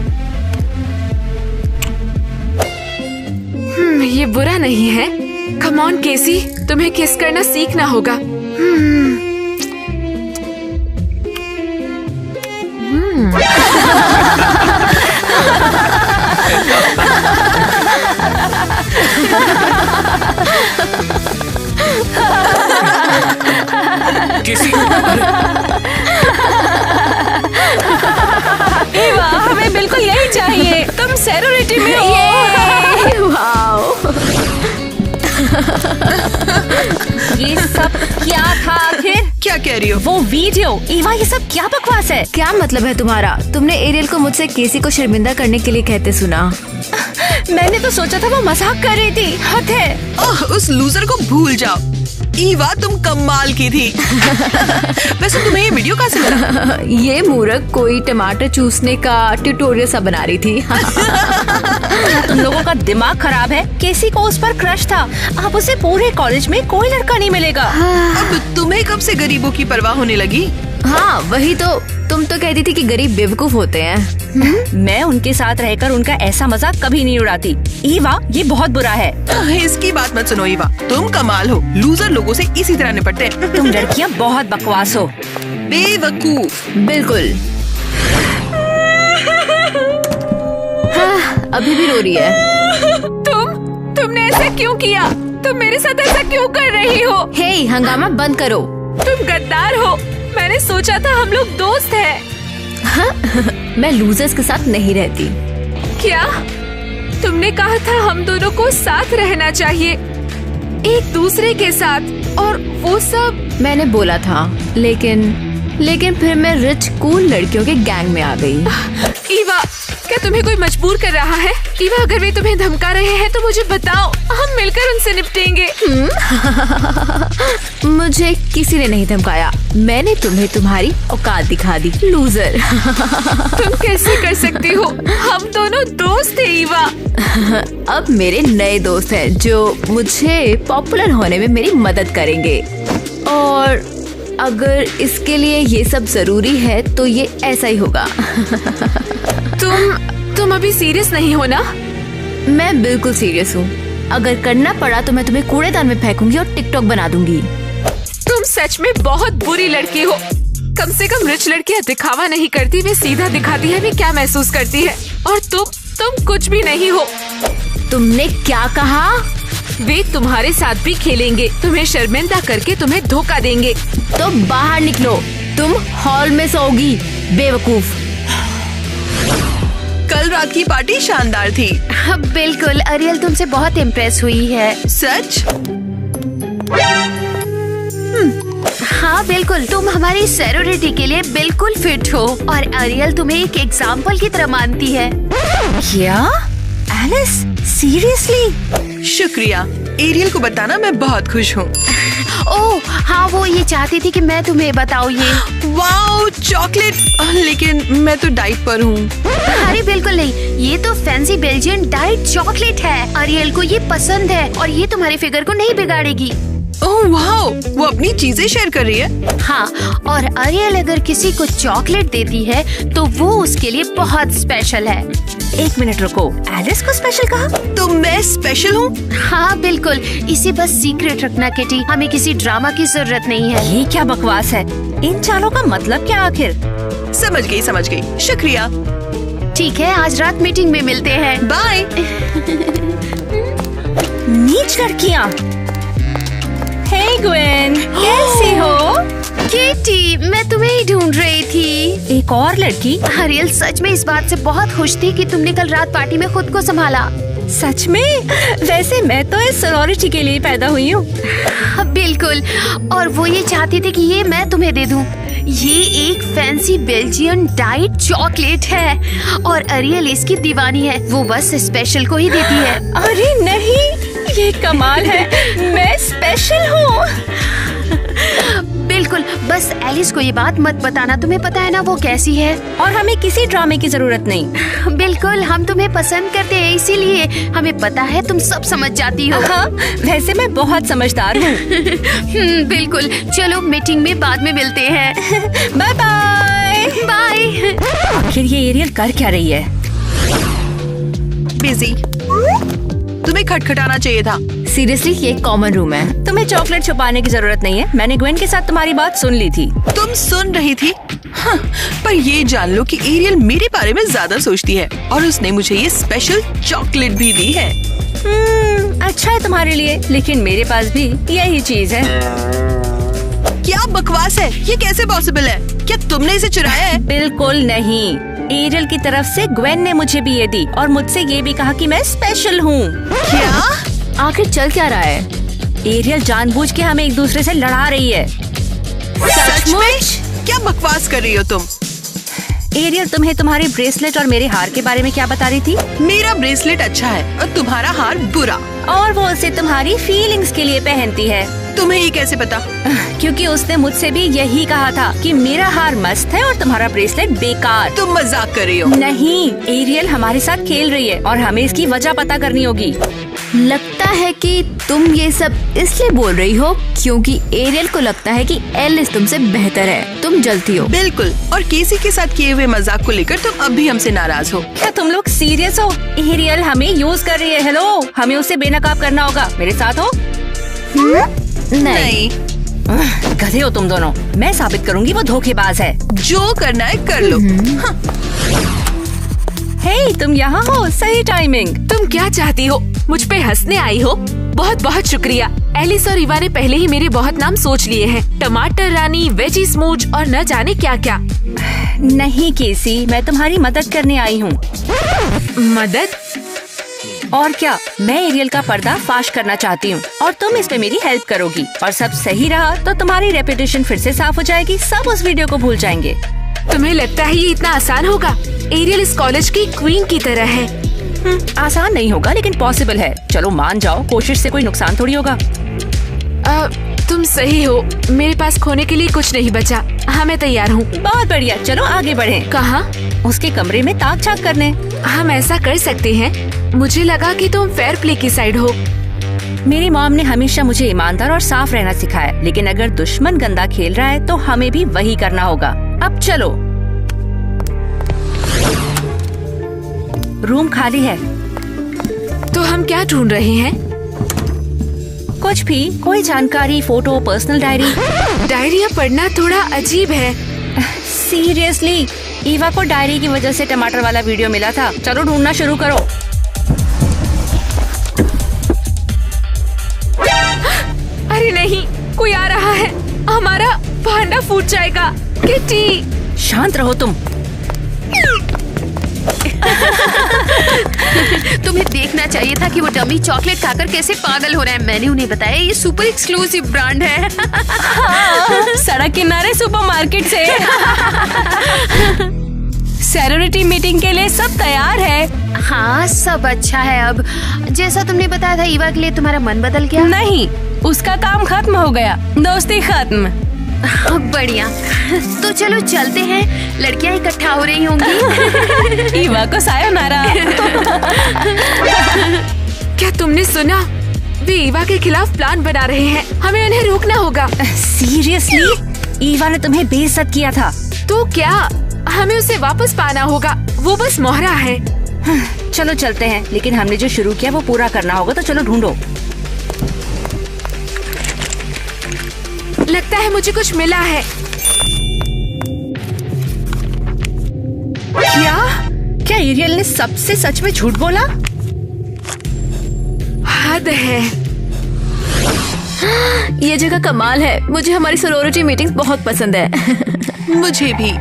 ये बुरा नहीं है। कम ऑन केसी, तुम्हें किस करना सीखना होगा। किसी ईवा, हमें बिल्कुल यही चाहिए। तुम सेरोरिटी में हो। वाओ। ये सब क्या था आखिर? क्या कह रही हो? वो वीडियो। ईवा, ये सब क्या बकवास है? क्या मतलब है तुम्हारा? तुमने एरियल को मुझसे केसी को शर्मिंदा करने के लिए कहते सुना। मैंने तो सोचा था वो मजाक कर रही थी। हद है। ओह, उस लूजर को भूल जाओ। ईवा, तुम कमाल की थी। वैसे तुम्हें ये वीडियो कहाँ से मिला? ये मूर्ख कोई टमाटर चूसने का ट्यूटोरियल सा बना रही थी। तुम लोगों का दिमाग खराब है। केसी को उस पर क्रश था। अब उसे पूरे कॉलेज में कोई लड़का नहीं मिलेगा। अब तुम्हें कब से गरीबों की परवाह होने लगी? हाँ, वही तो। तुम तो कहती थी कि गरीब बेवकूफ होते हैं। मैं उनके साथ रहकर उनका ऐसा मजाक कभी नहीं उड़ाती। ईवा, ये बहुत बुरा है। इसकी बात मत सुनो ईवा, तुम कमाल हो। लूजर लोगों से इसी तरह निपटते हैं। तुम लड़कियाँ बहुत बकवास हो। बेवकूफ। बिल्कुल। हाँ, अभी भी रो रही है। तुमने ऐसा क्यों किया? तुम मेरे साथ ऐसा क्यों कर रही हो? हे, हंगामा बंद करो। तुम गद्दार हो। मैंने सोचा था हम लोग दोस्त हैं। हाँ, मैं लूजर्स के साथ नहीं रहती। क्या? तुमने कहा था हम दोनों को साथ रहना चाहिए, एक दूसरे के साथ, और वो सब। मैंने बोला था, लेकिन फिर मैं रिच कूल लड़कियों के गैंग में आ गई। ईवा, क्या तुम्हें कोई मजबूर कर रहा है? ईवा, अगर वे तुम्हें धमका रहे हैं तो मुझे बताओ, हम मिलकर उनसे निपटेंगे। मुझे किसी ने नहीं धमकाया। मैंने तुम्हें तुम्हारी औकात दिखा दी, लूजर। तुम कैसे कर सकती हो? हम दोनों दोस्त थे ईवा। अब मेरे नए दोस्त हैं जो मुझे पॉपुलर होने में मेरी मदद करेंगे, और अगर इसके लिए ये सब जरूरी है तो ये ऐसा ही होगा। तुम अभी सीरियस नहीं हो ना? मैं बिल्कुल सीरियस हूँ। अगर करना पड़ा तो मैं तुम्हें कूड़ेदान में फेंकूंगी और टिकटॉक बना दूंगी। तुम सच में बहुत बुरी लड़की हो। कम से कम रिच लड़कियाँ दिखावा नहीं करती, वे सीधा दिखाती है वे क्या महसूस करती है। और तुम कुछ भी नहीं हो। तुमने क्या कहा? वे तुम्हारे साथ भी खेलेंगे, तुम्हें शर्मिंदा करके तुम्हें धोखा देंगे। तो बाहर निकलो, तुम हॉल में सोओगी, बेवकूफ। कल रात की पार्टी शानदार थी। बिल्कुल, अरियल तुमसे बहुत इम्प्रेस हुई है। सच? हाँ बिल्कुल, तुम हमारी सैरोरिटी के लिए बिल्कुल फिट हो, और अरियल तुम्हें एक एग्जाम्पल की तरह मानती है। क्या? Alice, seriously? शुक्रिया। एरियल को बताना मैं बहुत खुश हूँ। ओह हाँ, वो ये चाहती थी कि मैं तुम्हें बताऊँ ये। Wow, chocolate. लेकिन मैं तो डाइट पर हूँ। अरे बिल्कुल नहीं, ये तो फैंसी बेल्जियन डाइट चॉकलेट है। अरियल को ये पसंद है और ये तुम्हारे फिगर को नहीं बिगाड़ेगी। ओह वाओ, वो अपनी चीजें शेयर कर रही है। हाँ, और अरियल अगर किसी को चॉकलेट देती है तो वो उसके लिए बहुत स्पेशल है। एक मिनट रुको, एलिस को स्पेशल कहा? तो मैं स्पेशल हूँ? हाँ बिल्कुल, इसे बस सीक्रेट रखना किटी, हमें किसी ड्रामा की जरूरत नहीं है। ये क्या बकवास है? इन चालों का मतलब क्या आखिर? समझ गई। शुक्रिया। ठीक है, आज रात मीटिंग में मिलते हैं। बाय। नीच लड़कियाँ। हे ग्वेन, कैसी हो? किटी, मैं तुम्हें ही ढूंढ रही थी। एक और लड़की? अरियल सच में इस बात से बहुत खुश थी कि तुमने कल रात पार्टी में खुद को संभाला। सच में? वैसे मैं तो इस सॉरोरिटी के लिए पैदा हुई हूँ। बिल्कुल, और वो ये चाहती थी कि ये मैं तुम्हें दे दूँ। ये एक फैंसी बेल्जियन डाइट चॉकलेट है और अरियल इसकी दीवानी है, वो बस स्पेशल को ही देती है। अरे नहीं, ये कमाल है, मैं स्पेशल हूँ। बिल्कुल, बस बस एलिस को ये बात मत बताना, तुम्हें पता है ना वो कैसी है। और हमें किसी ड्रामे की जरूरत नहीं। बिल्कुल, हम तुम्हें पसंद करते हैं, इसीलिए हमें पता है तुम सब समझ जाती हो। हाँ, वैसे मैं बहुत समझदार हूँ। बिल्कुल, चलो मीटिंग में बाद में मिलते हैं। Bye bye. बाय। आखिर ये एरियल कर क्या रही है? बिजी। तुम्हें खटखटाना चाहिए था। सीरियसली, ये कॉमन रूम है। तुम्हें चॉकलेट छुपाने की जरूरत नहीं है। मैंने ग्वेन के साथ तुम्हारी बात सुन ली थी। तुम सुन रही थी? हाँ, पर ये जान लो कि एरियल मेरे बारे में ज्यादा सोचती है और उसने मुझे ये स्पेशल चॉकलेट भी दी है। अच्छा है तुम्हारे लिए, लेकिन मेरे पास भी यही चीज है। क्या बकवास है, ये कैसे पॉसिबल है? क्या तुमने इसे चुराया है? बिल्कुल नहीं, एरियल की तरफ से ग्वेन ने मुझे भी ये दी और मुझसे ये भी कहा कि मैं स्पेशल हूँ। क्या? आखिर चल क्या रहा है? एरियल जानबूझ के हमें एक दूसरे से लड़ा रही है। सचमुच? क्या बकवास कर रही हो तुम? एरियल तुम्हें तुम्हारे ब्रेसलेट और मेरे हार के बारे में क्या बता रही थी? मेरा ब्रेसलेट अच्छा है और तुम्हारा हार बुरा। और वो उसे तुम्हारी फीलिंग्स के लिए पहनती है। तुम्हें ये कैसे पता? क्योंकि उसने मुझसे भी यही कहा था कि मेरा हार मस्त है और तुम्हारा ब्रेसलेट बेकार। तुम मजाक कर रही हो? नहीं, एरियल हमारे साथ खेल रही है और हमें इसकी वजह पता करनी होगी। लगता है कि तुम ये सब इसलिए बोल रही हो क्योंकि एरियल को लगता है कि एलिस तुमसे बेहतर है, तुम जलती हो। बिल्कुल, और केसी के साथ किए हुए मजाक को लेकर तुम अब भी हमसे नाराज हो। क्या तुम लोग सीरियस हो? एरियल हमें यूज कर रही है। हेलो, हमें उसे बेनकाब करना होगा। मेरे साथ हो? नहीं। गधे हो तुम दोनों। मैं साबित करूंगी वो धोखेबाज है। जो करना है कर लो। हे, तुम यहाँ हो? सही टाइमिंग। तुम क्या चाहती हो? मुझ पे हंसने आई हो? बहुत बहुत शुक्रिया। एलिस और ईवा ने पहले ही मेरे बहुत नाम सोच लिए हैं। टमाटर रानी, वेजी स्मूच और न जाने क्या क्या। नहीं केसी, मैं तुम्हारी मदद करने आई हूँ। मदद? और क्या, मैं एरियल का पर्दा फाश करना चाहती हूँ और तुम इसमें मेरी हेल्प करोगी। और सब सही रहा तो तुम्हारी रेपुटेशन फिर से साफ हो जाएगी। सब उस वीडियो को भूल जाएंगे। तुम्हें लगता है ये इतना आसान होगा? एरियल इस कॉलेज की क्वीन की तरह है। आसान नहीं होगा लेकिन पॉसिबल है। चलो मान जाओ, कोशिश से कोई नुकसान थोड़ी होगा। तुम सही हो, मेरे पास खोने के लिए कुछ नहीं बचा। हाँ, मैं तैयार हूँ। बहुत बढ़िया, चलो आगे बढ़ें। कहाँ? उसके कमरे में ताक झाक करने। हम ऐसा कर सकते हैं। मुझे लगा कि तुम फेयर प्ले की साइड हो। मेरी मॉम ने हमेशा मुझे ईमानदार और साफ रहना सिखाया, लेकिन अगर दुश्मन गंदा खेल रहा है तो हमें भी वही करना होगा। अब चलो। रूम खाली है। तो हम क्या ढूंढ रहे हैं? कुछ भी, कोई जानकारी, फोटो, पर्सनल डायरी। डायरियाँ पढ़ना थोड़ा अजीब है। सीरियसली, ईवा को डायरी की वजह से टमाटर वाला वीडियो मिला था। चलो ढूंढना शुरू करो। अरे नहीं, कोई आ रहा है। हमारा भांडा फूट जाएगा। किटी, शांत रहो तुम। तुम्हें देखना चाहिए था कि वो डमी चॉकलेट खाकर कैसे पागल हो रहे हैं। मैंने उन्हें बताया ये सुपर एक्सक्लूसिव ब्रांड है। सड़क किनारे सुपरमार्केट से। सैरोरिटी मीटिंग के लिए सब तैयार है। हाँ, सब अच्छा है। अब जैसा तुमने बताया था, ईवा के लिए तुम्हारा मन बदल गया? नहीं, उसका काम खत्म हो गया, दोस्ती खत्म। बढ़िया, तो चलो चलते हैं। लड़कियां इकट्ठा हो रही होंगी। ईवा को सायोनारा। क्या तुमने सुना? वे ईवा के खिलाफ प्लान बना रहे हैं। हमें उन्हें रोकना होगा। सीरियसली? ईवा ने तुम्हें बेइज्जत किया था। तो क्या, हमें उसे वापस पाना होगा। वो बस मोहरा है। चलो चलते हैं, लेकिन हमने जो शुरू किया वो पूरा करना होगा। तो चलो ढूंढो। लगता है मुझे कुछ मिला है। क्या एरियल ने सबसे सच में झूठ बोला? हद है। ये जगह कमाल है। मुझे हमारी सरोरिटी मीटिंग्स बहुत पसंद है। मुझे भी।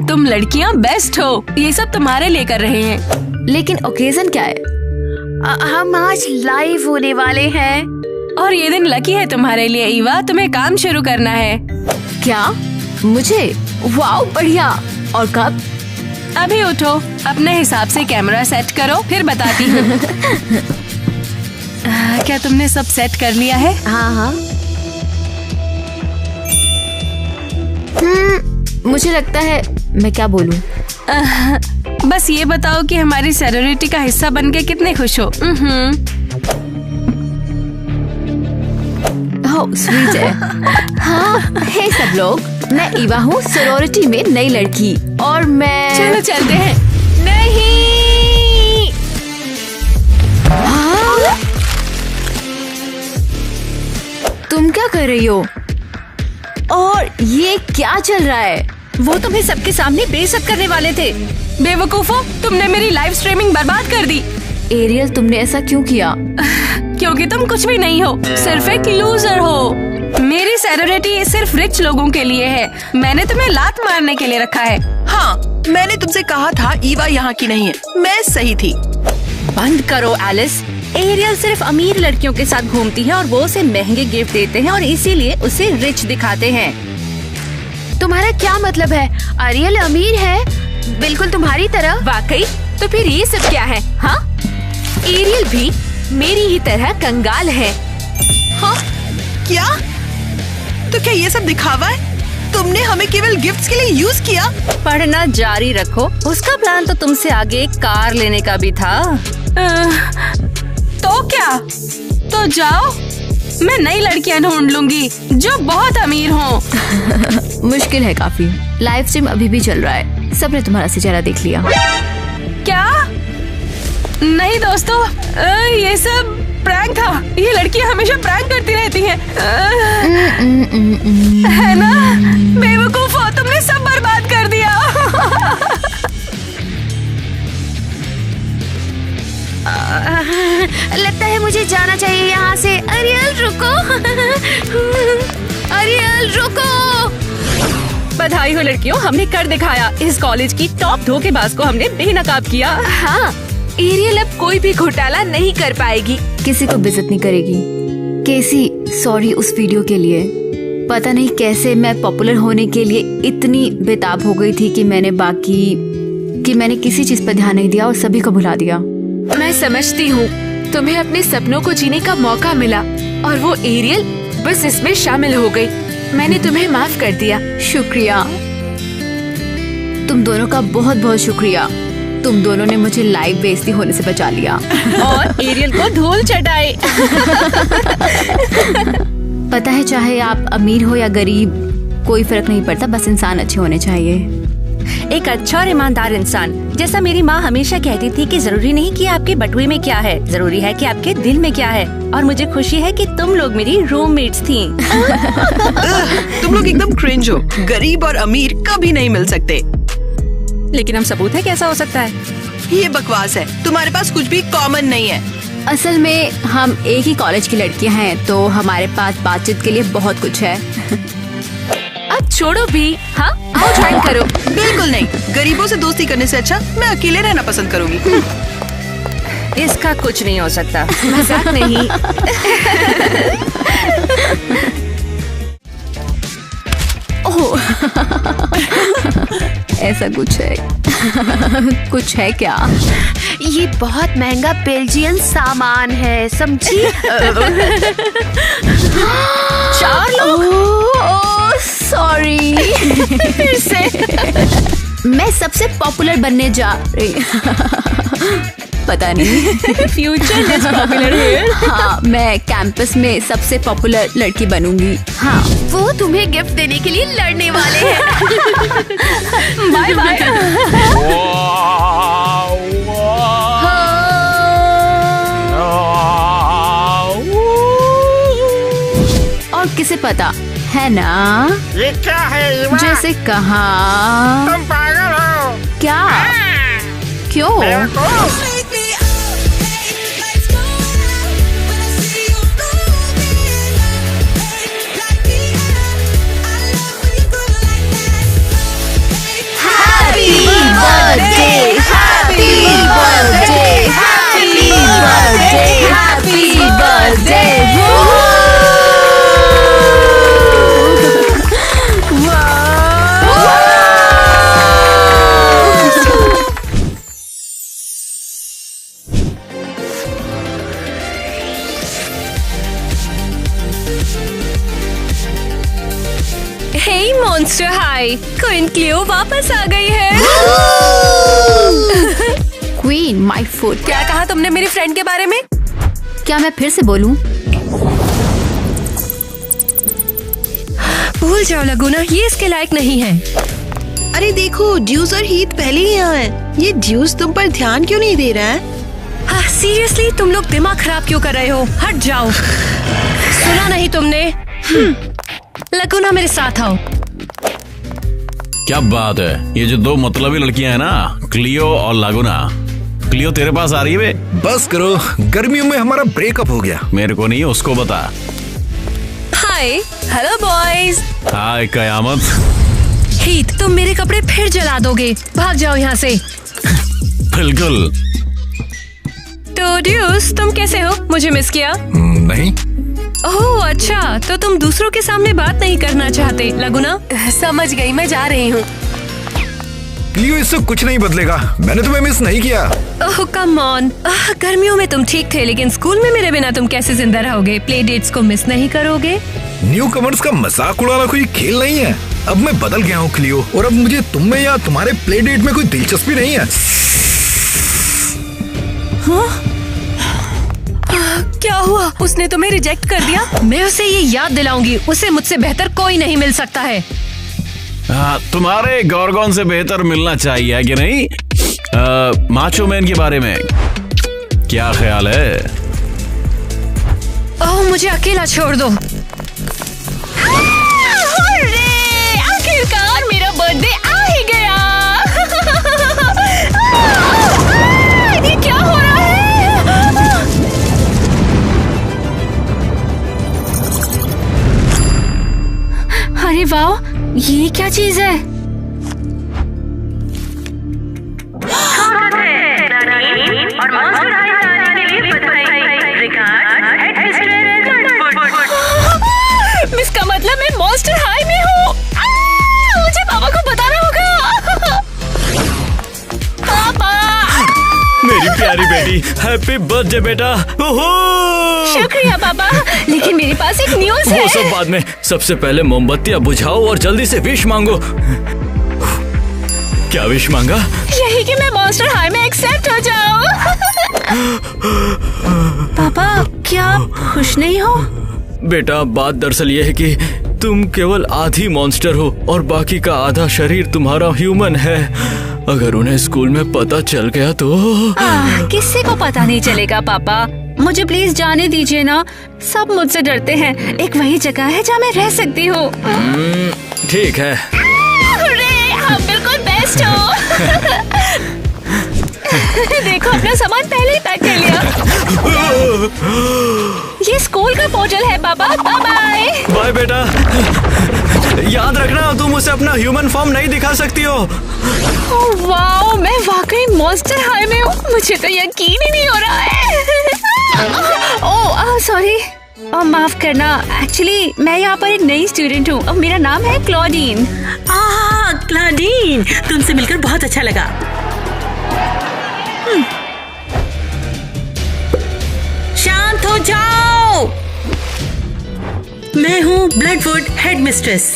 तुम लड़कियां बेस्ट हो। ये सब तुम्हारे लिए कर रहे हैं। लेकिन ओकेजन क्या है? हम आज लाइव होने वाले हैं। और ये दिन लकी है तुम्हारे लिए ईवा। तुम्हें काम शुरू करना है। क्या? मुझे? वाओ, बढ़िया। और कब? अभी उठो, अपने हिसाब से कैमरा सेट करो, फिर बताती हूँ। क्या तुमने सब सेट कर लिया है? हाँ हाँ। मुझे लगता है मैं क्या बोलूं? बस ये बताओ कि हमारी सैरोरिटी का हिस्सा बनके कितने खुश हो? स्वीट है। हाँ, हे सब लोग, मैं ईवा हूँ, सरोरिटी में नई लड़की, और मैं चलो चलते हैं। नहीं। हाँ? तुम क्या कर रही हो? और ये क्या चल रहा है? वो तुम्हें सबके सामने बेइज्जत करने वाले थे। बेवकूफो, तुमने मेरी लाइव स्ट्रीमिंग बर्बाद कर दी। एरियल, तुमने ऐसा क्यों किया? क्योंकि तुम कुछ भी नहीं हो, सिर्फ एक लूजर हो। मेरी सैरोरिटी सिर्फ रिच लोगों के लिए है। मैंने तुम्हें लात मारने के लिए रखा है। हाँ, मैंने तुमसे कहा था ईवा यहाँ की नहीं है। मैं सही थी। बंद करो एलिस। एरियल सिर्फ अमीर लड़कियों के साथ घूमती है और वो उसे महंगे गिफ्ट देते हैं और इसीलिए उसे रिच दिखाते हैं। तुम्हारा क्या मतलब है? एरियल अमीर है, बिल्कुल तुम्हारी तरह। वाकई? तो फिर ये सब क्या है? हाँ, एरियल भी मेरी ही तरह कंगाल है। हाँ? क्या? तो क्या ये सब दिखावा है? तुमने हमें केवल गिफ्ट्स के लिए यूज किया? पढ़ना जारी रखो। उसका प्लान तो तुमसे आगे एक कार लेने का भी था। तो क्या? तो जाओ, मैं नई लड़कियां ढूंढ लूंगी जो बहुत अमीर हों। मुश्किल है काफी। लाइव स्ट्रीम अभी भी चल रहा है, सबने तुम्हारा चेहरा देख लिया। क्या? नहीं दोस्तों, ये सब प्रैंक था। ये लड़कियां हमेशा प्रैंक करती रहती हैं। है ना? बेवकूफो, तुमने सब बर्बाद कर दिया। लगता है मुझे जाना चाहिए यहाँ से। एरियल रुको। एरियल रुको। बधाई हो लड़कियों, हमने कर दिखाया। इस कॉलेज की टॉप धोखेबाज को हमने बेनकाब किया। हाँ, एरियल अब कोई भी घोटाला नहीं कर पाएगी, किसी को बेइज्जत नहीं करेगी। केसी, सॉरी उस वीडियो के लिए। पता नहीं कैसे मैं पॉपुलर होने के लिए इतनी बेताब हो गई थी कि मैंने किसी चीज पर ध्यान नहीं दिया और सभी को भुला दिया। मैं समझती हूँ, तुम्हें अपने सपनों को जीने का मौका मिला और वो एरियल बस इसमें शामिल हो गई। मैंने तुम्हें माफ कर दिया। शुक्रिया, तुम दोनों का बहुत बहुत शुक्रिया। तुम दोनों ने मुझे लाइव बेइज्जती होने से बचा लिया और एरियल को धूल चटाई। पता है, चाहे आप अमीर हो या गरीब, कोई फर्क नहीं पड़ता, बस इंसान अच्छे होने चाहिए। एक अच्छा और ईमानदार इंसान। जैसा मेरी माँ हमेशा कहती थी कि जरूरी नहीं कि आपके बटुए में क्या है, जरूरी है कि आपके दिल में क्या है। और मुझे खुशी है कि तुम लोग मेरी रूममेट्स थीं। तुम लोग एकदम क्रिंज हो। गरीब और अमीर कभी नहीं मिल सकते। लेकिन हम सबूत है कैसा हो सकता है? ये बकवास है। तुम्हारे पास कुछ भी कॉमन नहीं है। असल में हम एक ही कॉलेज की लड़कियां हैं, तो हमारे पास बातचीत के लिए बहुत कुछ है। अब छोड़ो भी। हाँ, आओ ज्वाइन करो। बिल्कुल नहीं, गरीबों से दोस्ती करने से अच्छा मैं अकेले रहना पसंद करूंगी। इसका कुछ नहीं हो सकता। मजाक नहीं। ओह, ऐसा कुछ है। कुछ है क्या? ये बहुत महंगा बेल्जियन सामान है, समझी? 4 लोग। सॉरी। फिर से। मैं सबसे पॉपुलर बनने जा रही। पता नहीं। Future is popular here. हाँ, मैं कैंपस में सबसे पॉपुलर लड़की बनूंगी। हाँ, वो तुम्हें गिफ्ट देने के लिए लड़ने वाले हैं। Bye bye. और किसे पता है ना? ये क्या है ईवा? जैसे कहा। तुम पागल हो क्या? क्यों? हे मॉन्स्टर हाई, क्वीन क्लियो वापस आ गई है। Queen my foot. क्या कहा तुमने मेरी फ्रेंड के बारे में? क्या मैं फिर से बोलूं? भूल जाओ लगुना, ये इसके लायक नहीं है। अरे देखो, ड्यूस और हीथ पहले ही यहाँ हैं। ये ड्यूस तुम पर ध्यान क्यों नहीं दे रहा है? हाँ सीरियसली, तुम लोग दिमाग खराब क्यों कर रहे हो? हट जाओ। सुना नहीं तुमने? लगुना मेरे साथ आओ। क्या बात है, ये जो दो मतलबी लड़कियां हैं ना, क्लियो और लागुना। क्लियो तेरे पास आ रही है बे? बस करो, गर्मियों में हमारा ब्रेकअप हो गया। मेरे को नहीं, उसको बता। हाय, हेलो बॉयज। हाय कयामत। हीथ, तुम मेरे कपड़े फिर जला दोगे, भाग जाओ यहाँ से। बिल्कुल। तो ड्यूस, तुम कैसे हो? मुझे मिस किया? नहीं। ओह अच्छा, तो तुम दूसरों के सामने बात नहीं करना चाहते। लगुना, समझ गई, मैं जा रही हूँ। क्लियो, इससे कुछ नहीं बदलेगा। मैंने तुम्हें मिस नहीं किया। ओह कम ऑन, गर्मियों में तुम ठीक थे, लेकिन स्कूल में मेरे बिना तुम कैसे जिंदा रहोगे? प्ले डेट्स को मिस नहीं करोगे? न्यू कमर्स का मजाक उड़ाना कोई खेल नहीं है। अब मैं बदल गया हूँ क्लियो, और अब मुझे तुम में या तुम्हारे प्ले डेट में कोई दिलचस्पी नहीं है। हाँ? क्या हुआ? उसने तुम्हें रिजेक्ट कर दिया? मैं उसे ये याद दिलाऊंगी, उसे मुझसे बेहतर कोई नहीं मिल सकता है। तुम्हारे गॉर्गॉन से बेहतर मिलना चाहिए कि नहीं? माचो मैन के बारे में क्या ख्याल है? ओह मुझे अकेला छोड़ दो। आखिरकार मेरा बर्थडे आ ही गया। ये क्या हो रहा है? अरे वाह, ये क्या चीज है? इसका मतलब मैं मॉन्स्टर हाई में हूँ। मुझे पापा को बताना होगा। पापा, मेरी प्यारी बेटी, हैप्पी बर्थडे बेटा। शुक्रिया पापा, लेकिन मेरे पास एक न्यूज़ है। वो सब बाद में, सबसे पहले मोमबत्तियाँ बुझाओ और जल्दी से विश मांगो। क्या विश मांगा? यही कि मैं मॉन्स्टर हाई में एक्सेप्ट हो जाऊँ। पापा, क्या आप खुश नहीं हो? बेटा, बात दरअसल ये है कि तुम केवल आधी मॉन्स्टर हो और बाकी का आधा शरीर तुम्हारा ह्यूमन है। अगर उन्हें स्कूल में पता चल गया तो किसी को पता नहीं चलेगा पापा। मुझे प्लीज जाने दीजिए ना, सब मुझसे डरते हैं। एक वही जगह है जहाँ मैं रह सकती हूँ। ठीक है। हम बिल्कुल बेस्ट हो। देखो, अपना सामान पहले ही पैक कर लिया। ये स्कूल का पोर्टल है पापा। Bye bye. बाय बेटा। याद रखना, तुम उसे अपना ह्यूमन फॉर्म नहीं दिखा सकती हो। ओह वाओ, मैं वाकई मॉन्स्टर हाई में हूँ। मुझे तो यकीन ही नहीं हो रहा है। ओह सॉरी, माफ करना। एक्चुअली मैं यहाँ पर एक नई स्टूडेंट हूँ। मेरा नाम है क्लॉडीन। क्लॉडीन, तुमसे मिलकर बहुत अच्छा लगा। शांत हो जाओ। मैं हूँ ब्लडवुड हेड मिस्ट्रेस।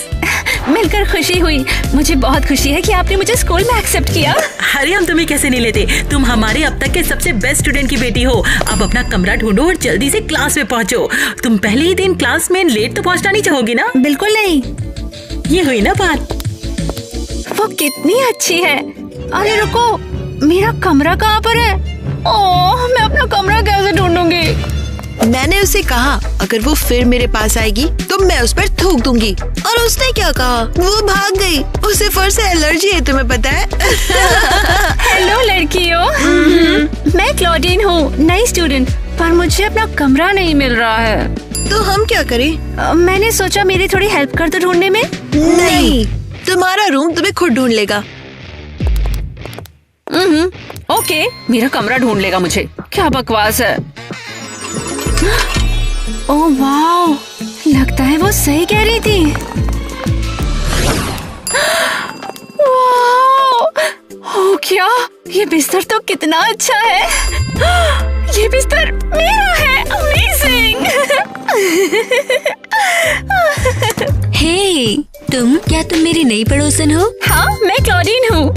मिलकर खुशी हुई। मुझे बहुत खुशी है कि आपने मुझे स्कूल में एक्सेप्ट किया। अरे हम तुम्हें कैसे नहीं लेते, तुम हमारे अब तक के सबसे बेस्ट स्टूडेंट की बेटी हो। अब अपना कमरा ढूंढो और जल्दी से क्लास में पहुँचो। तुम पहले ही दिन क्लास में लेट तो पहुँचना नहीं चाहोगी ना? बिल्कुल नहीं। ये हुई ना बात। वो कितनी अच्छी है। अरे रुको, मेरा कमरा कहाँ पर है? ओह, मैं अपना कमरा कैसे ढूंढूंगी? मैंने उसे कहा अगर वो फिर मेरे पास आएगी तो मैं उस पर थूक दूंगी। और उसने क्या कहा? वो भाग गई। उसे फर से एलर्जी है, तुम्हें पता है? हेलो लड़कियों, मैं क्लॉडीन हूँ, नई स्टूडेंट। पर मुझे अपना कमरा नहीं मिल रहा है। तो हम क्या करें? मैंने सोचा मेरी थोड़ी हेल्प कर दो ढूंढने में। नहीं, तुम्हारा रूम तुम्हें खुद ढूंढ लेगा। ओके, मेरा कमरा ढूंढ लेगा मुझे। क्या बकवास है। ओह वाओ, लगता है वो सही कह रही थी। वाओ, क्या ये बिस्तर तो कितना अच्छा है। ये बिस्तर मेरा है। अमेजिंग। हे, क्या तुम मेरी नई पड़ोसन हो? हाँ, मैं क्लॉडीन हूँ।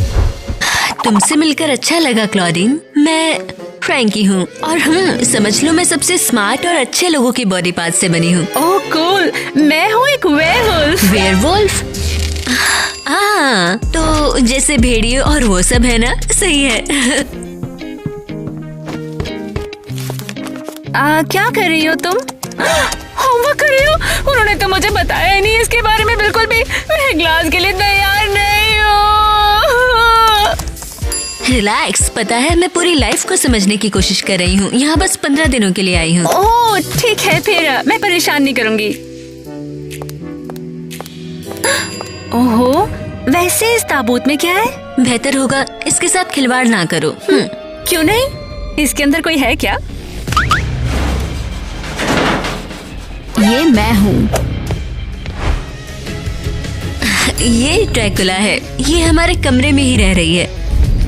तुमसे मिलकर अच्छा लगा क्लॉडीन। मैं फ्रैंकी हूँ और समझ लो मैं सबसे स्मार्ट और अच्छे लोगों की बॉडी पार्ट से बनी हूँ। ओह कूल, मैं हूँ एक वेयरवुल्फ। वेयरवुल्फ? हाँ, तो जैसे भेड़िए और वो सब है ना, सही है। क्या कर रही हो तुम? होमवर्क कर रही हो? उन्होंने तो मुझे बताया ही नहीं इसके बारे में बिल्कुल भी। मैं क्लास के लिए तैयार नहीं हूँ। रिलैक्स, पता है मैं पूरी लाइफ को समझने की कोशिश कर रही हूँ। यहाँ बस 15 दिनों के लिए आई हूँ। ओह ठीक है, फिर मैं परेशान नहीं करूँगी। ओहो, वैसे इस ताबूत में क्या है? बेहतर होगा इसके साथ खिलवाड़ ना करो। क्यों नहीं? इसके अंदर कोई है क्या? ये मैं हूँ। ये ड्रैकुला है। ये हमारे कमरे में ही रह रही है।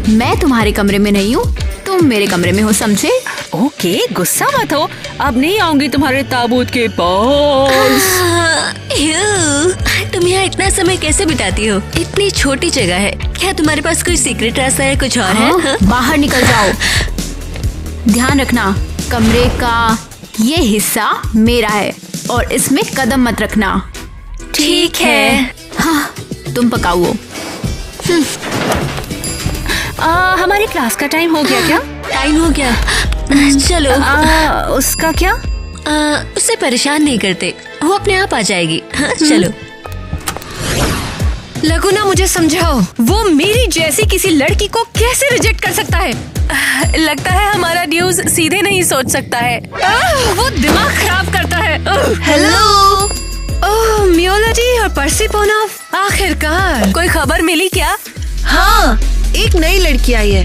मैं तुम्हारे कमरे में नहीं हूँ, तुम मेरे कमरे में हो, समझे? ओके, गुस्सा मत हो। अब नहीं आऊंगी तुम्हारे ताबूत के पास। तुम यहाँ इतना समय कैसे बिताती हो? इतनी छोटी जगह है। क्या तुम्हारे पास कोई सीक्रेट रास्ता है, कुछ और है? बाहर निकल जाओ। ध्यान रखना, कमरे का ये हिस्सा मेरा है और इसमें कदम मत रखना। ठीक है। हाँ, तुम पकाओ। हमारी क्लास का टाइम हो गया क्या? टाइम हो गया, चलो। उसका क्या? उसे परेशान नहीं करते, वो अपने आप आ जाएगी। हाँ, चलो। लगुना, मुझे समझाओ, वो मेरी जैसी किसी लड़की को कैसे रिजेक्ट कर सकता है? लगता है हमारा न्यूज़ सीधे नहीं सोच सकता है। वो दिमाग खराब करता है। हेलो। ओह, मियोलॉजी और पर्सिफोना, आखिरकार। कोई खबर मिली क्या? हाँ, एक नई लड़की आई है,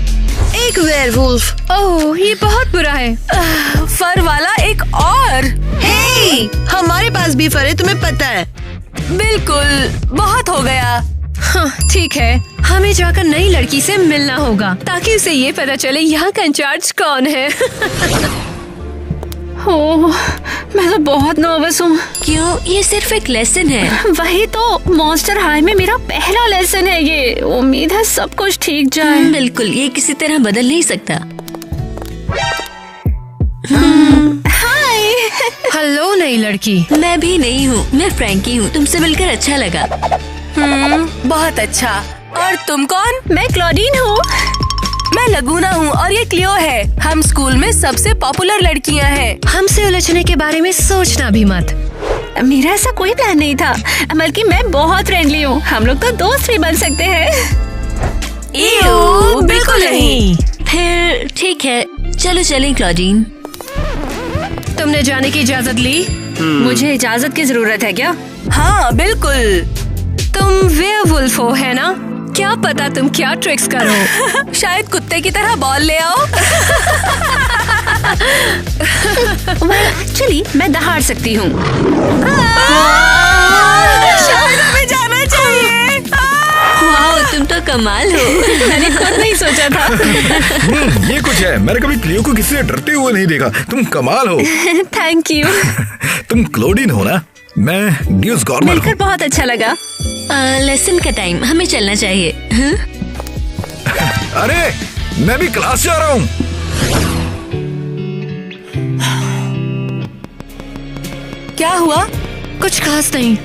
एक वेयरवुल्फ। ओह, ये बहुत बुरा है। फर वाला एक और। हे, हमारे पास भी फर है, तुम्हें पता है। बिल्कुल, बहुत हो गया। हाँ, ठीक है, हमें जाकर नई लड़की से मिलना होगा ताकि उसे ये पता चले यहाँ का इंचार्ज कौन है। ओह, मैं तो बहुत नर्वस हूँ। क्यों? ये सिर्फ एक लेसन है। वही तो, मॉन्स्टर हाई में मेरा पहला लेसन है ये। उम्मीद है सब कुछ ठीक जाए। बिल्कुल, ये किसी तरह बदल नहीं सकता। हाय। हेलो नई लड़की। मैं भी नहीं हूँ, मैं फ्रैंकी हूँ। तुमसे मिलकर अच्छा लगा। बहुत अच्छा। और तुम कौन? मैं क्लॉडीन हूँ। मैं लगुना हूँ और ये क्लियो है। हम स्कूल में सबसे पॉपुलर लड़कियाँ हैं। हमसे उलझने के बारे में सोचना भी मत। मेरा ऐसा कोई प्लान नहीं था, बल्कि मैं बहुत फ्रेंडली हूँ। हम लोग तो दोस्त भी बन सकते हैं। बिल्कुल नहीं। फिर ठीक है, चलो चलें क्लॉडीन। तुमने जाने की इजाजत ली? मुझे इजाजत की जरूरत है क्या? हाँ बिल्कुल। तुम वेयरवुल्फ हो, है ना? क्या पता तुम क्या ट्रिक्स करो। शायद कुत्ते की तरह बॉल ले आओ। एक्चुअली मैं दहाड़ सकती हूँ। शायद हमें जाना चाहिए। वाह, तुम तो कमाल हो। मैंने खुद नहीं सोचा था। ये कुछ है, मैंने कभी क्लियो को किसी से डरते हुए नहीं देखा। तुम कमाल हो। Thank you. तुम क्लोडीन हो ना? मैं ड्यूस गॉर्नर। मिलकर बहुत अच्छा लगा। लेसन का टाइम, हमें चलना चाहिए। अरे मैं भी क्लास जा रहा हूँ। क्या हुआ? कुछ खास नहीं।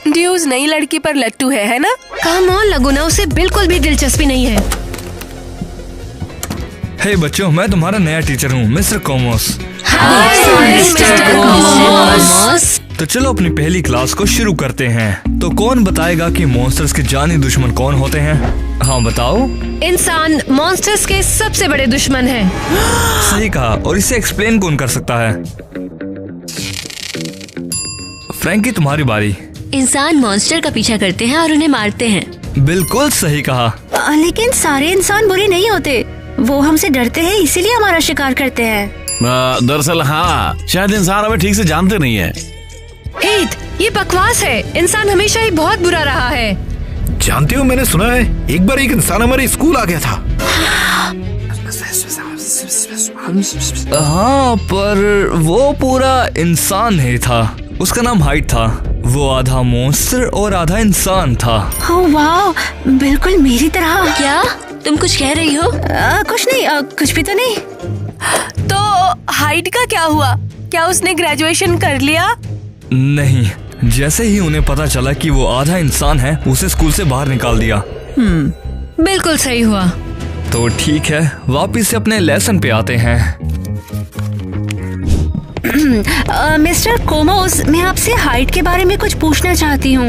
ड्यूज नई लड़की पर लट्टू है ना? काम ऑन लगुना, उसे बिल्कुल भी दिलचस्पी नहीं है। हे बच्चों, मैं तुम्हारा नया टीचर हूँ, मिस्टर कॉमर्स। तो चलो अपनी पहली क्लास को शुरू करते हैं। तो कौन बताएगा कि मॉन्स्टर्स के जानी दुश्मन कौन होते हैं? हाँ बताओ। इंसान मॉन्स्टर्स के सबसे बड़े दुश्मन हैं। सही कहा, और इसे एक्सप्लेन कौन कर सकता है? फ्रैंकी, तुम्हारी बारी। इंसान मॉन्स्टर का पीछा करते हैं और उन्हें मारते हैं। बिल्कुल सही कहा। लेकिन सारे इंसान बुरे नहीं होते, वो हमसे डरते हैं इसीलिए हमारा शिकार करते हैं। दरअसल हाँ, शायद इंसान हमें ठीक से जानते नहीं है। हीथ, ये बकवास है। इंसान हमेशा ही बहुत बुरा रहा है। जानते हो, मैंने सुना है एक बार एक इंसान हमारे स्कूल आ गया था। हाँ, पर वो पूरा इंसान नहीं था। उसका नाम हाइट था। वो आधा मॉन्स्टर और आधा इंसान था। ओह वाह, बिल्कुल मेरी तरह। क्या तुम कुछ कह रही हो? कुछ नहीं, कुछ भी तो नहीं। तो हाइड का क्या हुआ? क्या उसने ग्रेजुएशन कर लिया? नहीं, जैसे ही उन्हें पता चला कि वो आधा इंसान है, उसे स्कूल से बाहर निकाल दिया। बिल्कुल सही हुआ। तो ठीक है, वापिस से अपने लेसन पे आते हैं। मिस्टर कोमोस, मैं आपसे हाइट के बारे में कुछ पूछना चाहती हूँ।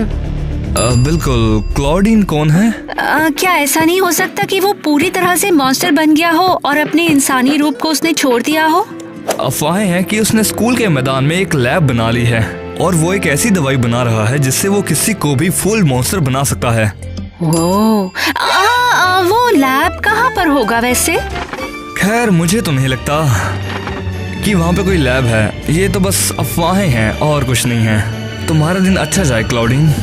बिल्कुल। क्लॉडीन कौन है? क्या ऐसा नहीं हो सकता कि वो पूरी तरह से मॉन्स्टर बन गया हो और अपने इंसानी रूप को उसने छोड़ दिया हो? अफवाहें हैं कि उसने स्कूल के मैदान में एक लैब बना ली है और वो एक ऐसी दवाई बना रहा है जिससे वो किसी को भी फुल मॉन्स्टर बना सकता है। वो लैब कहाँ पर होगा वैसे? खैर, मुझे तो नहीं लगता कि वहाँ पे कोई लैब है। ये तो बस अफवाहें हैं और कुछ नहीं है। तुम्हारा दिन अच्छा जाए क्लॉडीन।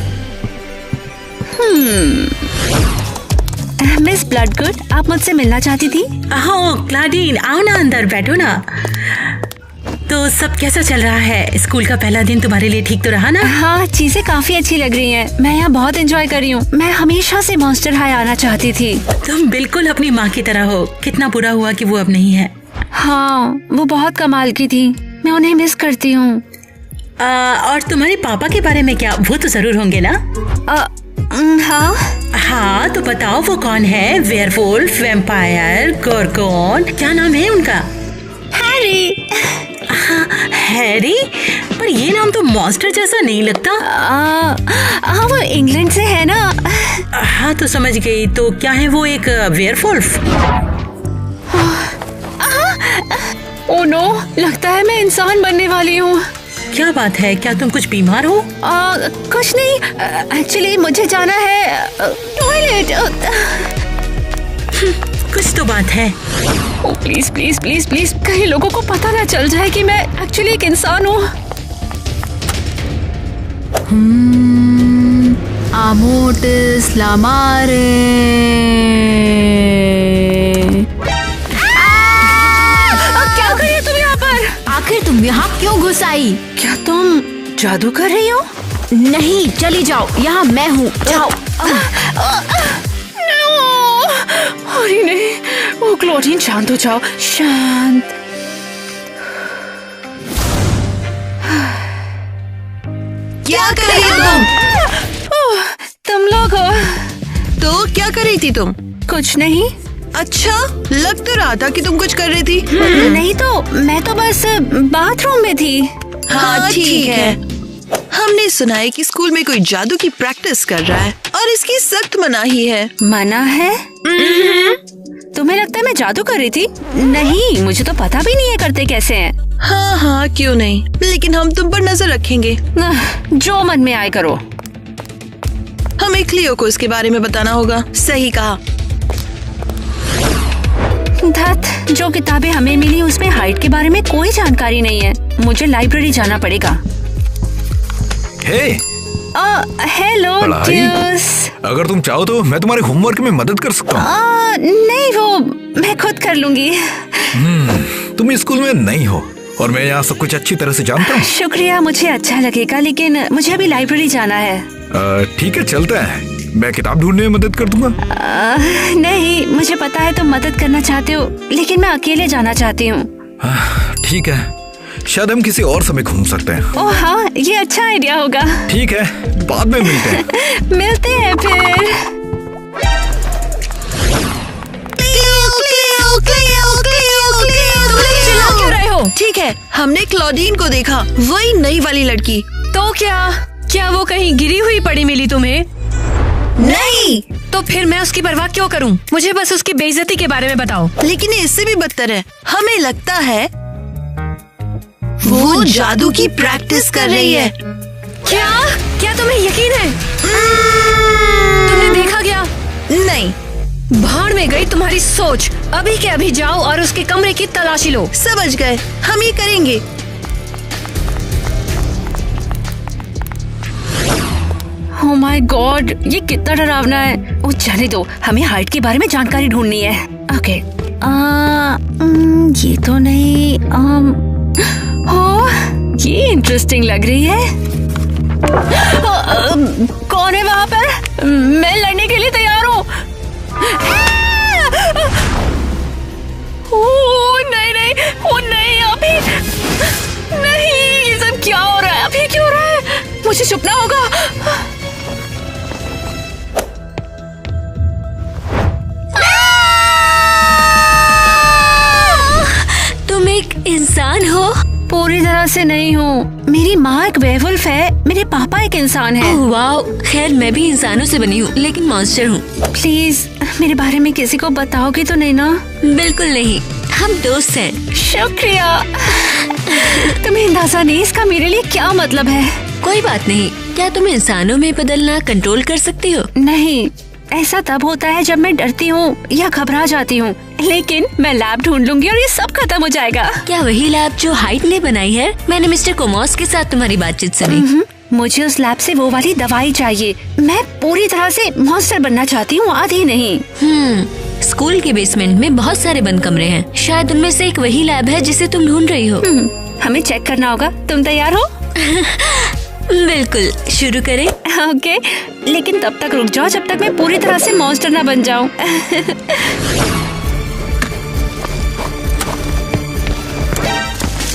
मिस ब्लडगुड, आप मुझसे मिलना चाहती थी? हाँ क्लॉडीन, आओ ना अंदर, बैठो ना। तो सब कैसा चल रहा है? स्कूल का पहला दिन तुम्हारे लिए ठीक तो रहा ना? हाँ, चीजें काफी अच्छी लग रही हैं। मैं यहाँ बहुत एंजॉय कर रही हूँ। मैं हमेशा से मॉन्स्टर हाई आना चाहती थी। तुम बिल्कुल अपनी माँ की तरह हो। कितना बुरा हुआ कि वो अब नहीं है। हाँ, वो बहुत कमाल की थी। मैं उन्हें मिस करती हूँ। और तुम्हारे पापा के बारे में क्या? वो तो जरूर होंगे ना? हाँ, तो बताओ वो कौन है? वेयरवुल्फ, वैम्पायर, गोरगोन, क्या नाम है उनका? हैरी। हाँ, हैरी? पर ये नाम तो मॉन्स्टर जैसा नहीं लगता। हाँ, वो इंग्लैंड से है ना। हाँ, तो समझ गई। तो क्या है वो, एक वेयरवुल्फ? ओह नो, लगता है मैं इंसान बनने वाली हूँ। क्या बात है? क्या तुम कुछ बीमार हो? कुछ नहीं, एक्चुअली मुझे जाना है टॉयलेट। कुछ तो बात है। प्लीज प्लीज प्लीज प्लीज, कहीं लोगों को पता ना चल जाए कि मैं एक्चुअली एक इंसान हूँ। आमोटिस लामारे। क्या कर रही हो तुम यहाँ पर? आखिर तुम यहाँ क्यों घुस आई? क्या तुम जादू कर रही हो? नहीं, चली जाओ, यहाँ मैं हूँ, जाओ। अरे नहीं, वो क्लॉडीन, शांत हो जाओ, शांत। क्या कर रही तुम? तुम लोग हो? तो क्या कर रही थी तुम? कुछ नहीं। अच्छा, लग तो रहा था कि तुम कुछ कर रही थी। नहीं तो, मैं तो बस बाथरूम में थी। हाँ ठीक है। हमने सुना है कि स्कूल में कोई जादू की प्रैक्टिस कर रहा है और इसकी सख्त मनाही है। मना है? तुम्हें लगता है मैं जादू कर रही थी? नहीं, मुझे तो पता भी नहीं है करते कैसे हैं। हाँ, क्यों नहीं, लेकिन हम तुम पर नजर रखेंगे। जो मन में आए करो। हमें क्लियो को इसके बारे में बताना होगा। सही कहा। धत, जो किताबें हमें मिली उसमें हाइट के बारे में कोई जानकारी नहीं है। मुझे लाइब्रेरी जाना पड़ेगा। हेलो ड्यूस। अगर तुम चाहो तो मैं तुम्हारे होमवर्क में मदद कर सकता हूँ। नहीं, वो मैं खुद कर लूंगी। तुम स्कूल में नहीं हो और मैं यहाँ सब कुछ अच्छी तरह से जानता हूँ। शुक्रिया, मुझे अच्छा लगेगा, लेकिन मुझे अभी लाइब्रेरी जाना है। ठीक है, चलता है। मैं किताब ढूंढने में मदद कर दूंगा। नहीं, मुझे पता है तुम मदद करना चाहते हो, लेकिन मैं अकेले जाना चाहती हूँ। ठीक है, शायद हम किसी और समय घूम सकते हैं। ओह हाँ, ये अच्छा आइडिया होगा। ठीक है, बाद में मिलते हैं। मिलते हैं फिर। चिल्ला क्यों रहे हो? ठीक है, हमने क्लॉडीन को देखा, वही नई वाली लड़की। तो क्या वो कहीं गिरी हुई पड़ी मिली तुम्हें? नहीं। तो फिर मैं उसकी परवाह क्यों करूं? मुझे बस उसकी बेइज्जती के बारे में बताओ। लेकिन इससे भी बदतर है। हमें लगता है वो जादू की प्रैक्टिस कर रही है। क्या तुम्हें यकीन है? तुमने देखा क्या? नहीं। भाड़ में गई तुम्हारी सोच। अभी के अभी जाओ और उसके कमरे की तलाशी लो। समझ गए, हम ये करेंगे। ओह माय गॉड, ये कितना डरावना है। ओ जाने दो, हमें हाइट के बारे में जानकारी ढूंढनी है। ओके, ये तो नहीं। ये इंटरेस्टिंग लग रही है। कौन है वहाँ पर? मैं लड़ने के लिए तैयार हूँ। नहीं नहीं, ओ नहीं, अभी नहीं। ये सब क्या हो रहा है? अभी क्यों हो रहा है? मुझे छुपना होगा। तुम एक इंसान हो? पूरी तरह से नहीं हूँ। मेरी माँ एक वेयरवुल्फ है, मेरे पापा एक इंसान है। वाह, खैर मैं भी इंसानों से बनी हूँ लेकिन मॉन्स्टर हूँ। प्लीज मेरे बारे में किसी को बताओगी तो नहीं ना? बिल्कुल नहीं, हम दोस्त हैं। शुक्रिया। तुम्हें अंदाजा नहीं इसका मेरे लिए क्या मतलब है। कोई बात नहीं। क्या तुम इंसानों में बदलना कंट्रोल कर सकती हो? नहीं, ऐसा तब होता है जब मैं डरती हूँ या घबरा जाती हूँ, लेकिन मैं लैब ढूंढ लूंगी और ये सब खत्म हो जाएगा। क्या वही लैब जो हाइड ने बनाई है? मैंने मिस्टर कोमोस के साथ तुम्हारी बातचीत सुनी। मुझे उस लैब से वो वाली दवाई चाहिए। मैं पूरी तरह से मॉन्स्टर बनना चाहती हूँ, आधी नहीं। स्कूल के बेसमेंट में बहुत सारे बंद कमरे हैं, शायद उनमें से एक वही लैब है जिसे तुम ढूंढ रही हो। हमें चेक करना होगा। तुम तैयार हो? बिल्कुल, शुरू करें? ओके, लेकिन तब तक रुक जाओ जब तक मैं पूरी तरह से मॉन्स्टर ना बन जाऊं।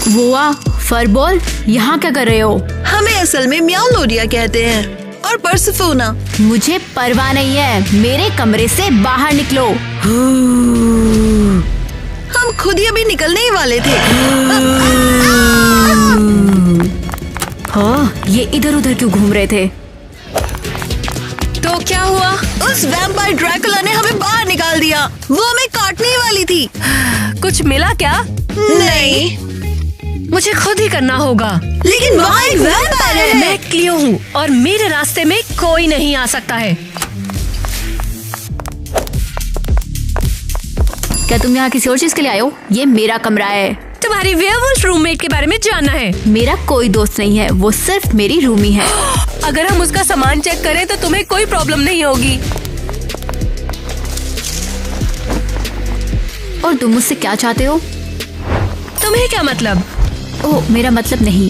बुआ, फरबॉल, यहाँ क्या कर रहे हो? हमें असल में म्याओलोरिया कहते हैं और पर्सिफोना। मुझे परवाह नहीं है, मेरे कमरे से बाहर निकलो। हम खुद ही अभी निकलने ही वाले थे। हाँ, ये इधर उधर क्यों घूम रहे थे? तो क्या हुआ? उस वैम्पायर ड्रैकुला ने हमें बाहर निकाल दिया। वो हमें काटने ही वाली थी। कुछ मिला क्या? नहीं, मुझे खुद ही करना होगा। लेकिन वहाँ एक वैम्पायर है। मैं क्लियो हूँ और मेरे रास्ते में कोई नहीं आ सकता है। क्या तुम यहाँ किसी और चीज के लिए आए हो? ये मेरा कमरा है। तुम्हारी वेयरवुल्फ रूममेट के बारे में जानना है? मेरा कोई दोस्त नहीं है, वो सिर्फ मेरी रूमी है। अगर हम उसका सामान चेक करें तो तुम्हें कोई प्रॉब्लम नहीं होगी। और तुम मुझसे क्या चाहते हो? तुम्हें क्या मतलब? ओह, मेरा मतलब नहीं।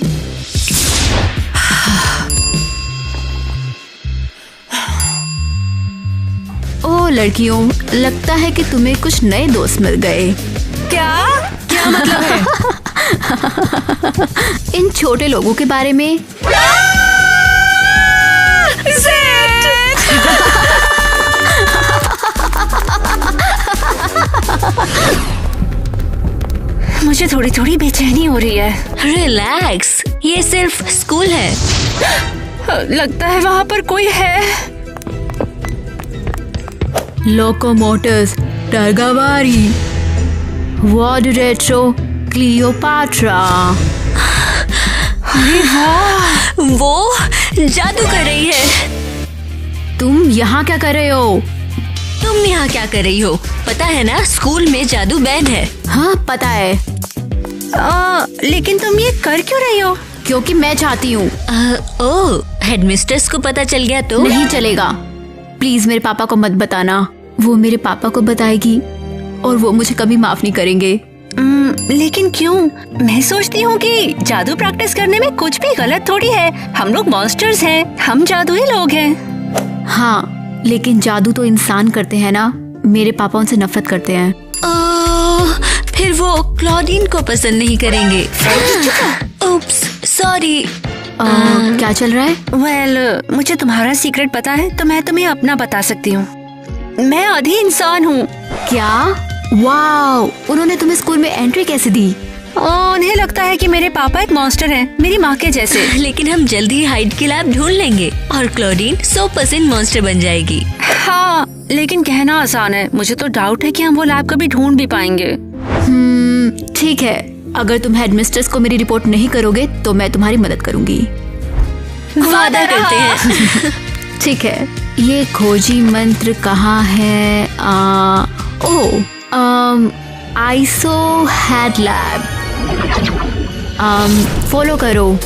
ओह लड़कियों, लगता है कि तुम्हें कुछ नए दोस्त मिल गए। क्या मतलब है? इन छोटे लोगों के बारे में। मुझे थोड़ी थोड़ी बेचैनी हो रही है। रिलैक्स, ये सिर्फ स्कूल है। लगता है वहाँ पर कोई है। लोकोमोटिव्स, टर्गावारी, वार्ड रेट्रो, क्लियोपाट्रा। वो जादू कर रही है। तुम यहाँ क्या कर रहे हो? तुम यहाँ क्या कर रही हो? पता है ना, स्कूल में जादू बैन है। हाँ पता है। लेकिन तुम ये कर क्यों रही हो? क्योंकि मैं चाहती हूँ। ओह, हेडमिस्ट्रेस को पता चल गया तो? नहीं चलेगा। प्लीज मेरे पापा को मत बताना। वो मेरे पापा को बताएगी और वो मुझे कभी माफ नहीं करेंगे। लेकिन क्यों? मैं सोचती हूँ कि जादू प्रैक्टिस करने में कुछ भी गलत थोड़ी है। हम लोग मॉन्स्टर्स हैं, हम जादुई लोग हैं। हाँ, लेकिन जादू तो इंसान करते हैं ना। मेरे पापा उनसे नफरत करते हैं। फिर वो क्लॉडीन को पसंद नहीं करेंगे। उप्स, सॉरी। क्या चल रहा है? वेल, मुझे तुम्हारा सीक्रेट पता है तो मैं तुम्हें अपना बता सकती हूँ। मैं आधी इंसान हूँ। क्या? वाओ, उन्होंने तुम्हें स्कूल में एंट्री कैसे दी? उन्हें लगता है कि मेरे पापा एक मॉन्स्टर हैं, मेरी माँ के जैसे। लेकिन हम जल्दी ही हाइड की लैब ढूंढ लेंगे और क्लॉडीन 100% मॉन्स्टर बन जाएगी। हाँ, लेकिन कहना आसान है। मुझे तो डाउट है कि हम वो लैब कभी ढूंढ भी पाएंगे। ठीक है, अगर तुम हेडमिस्ट्रेस को मेरी रिपोर्ट नहीं करोगे तो मैं तुम्हारी मदद करूंगी। वादा करते हैं। ठीक है, ये खोजी मंत्र कहाँ है? Iso had lab. फॉलो करो।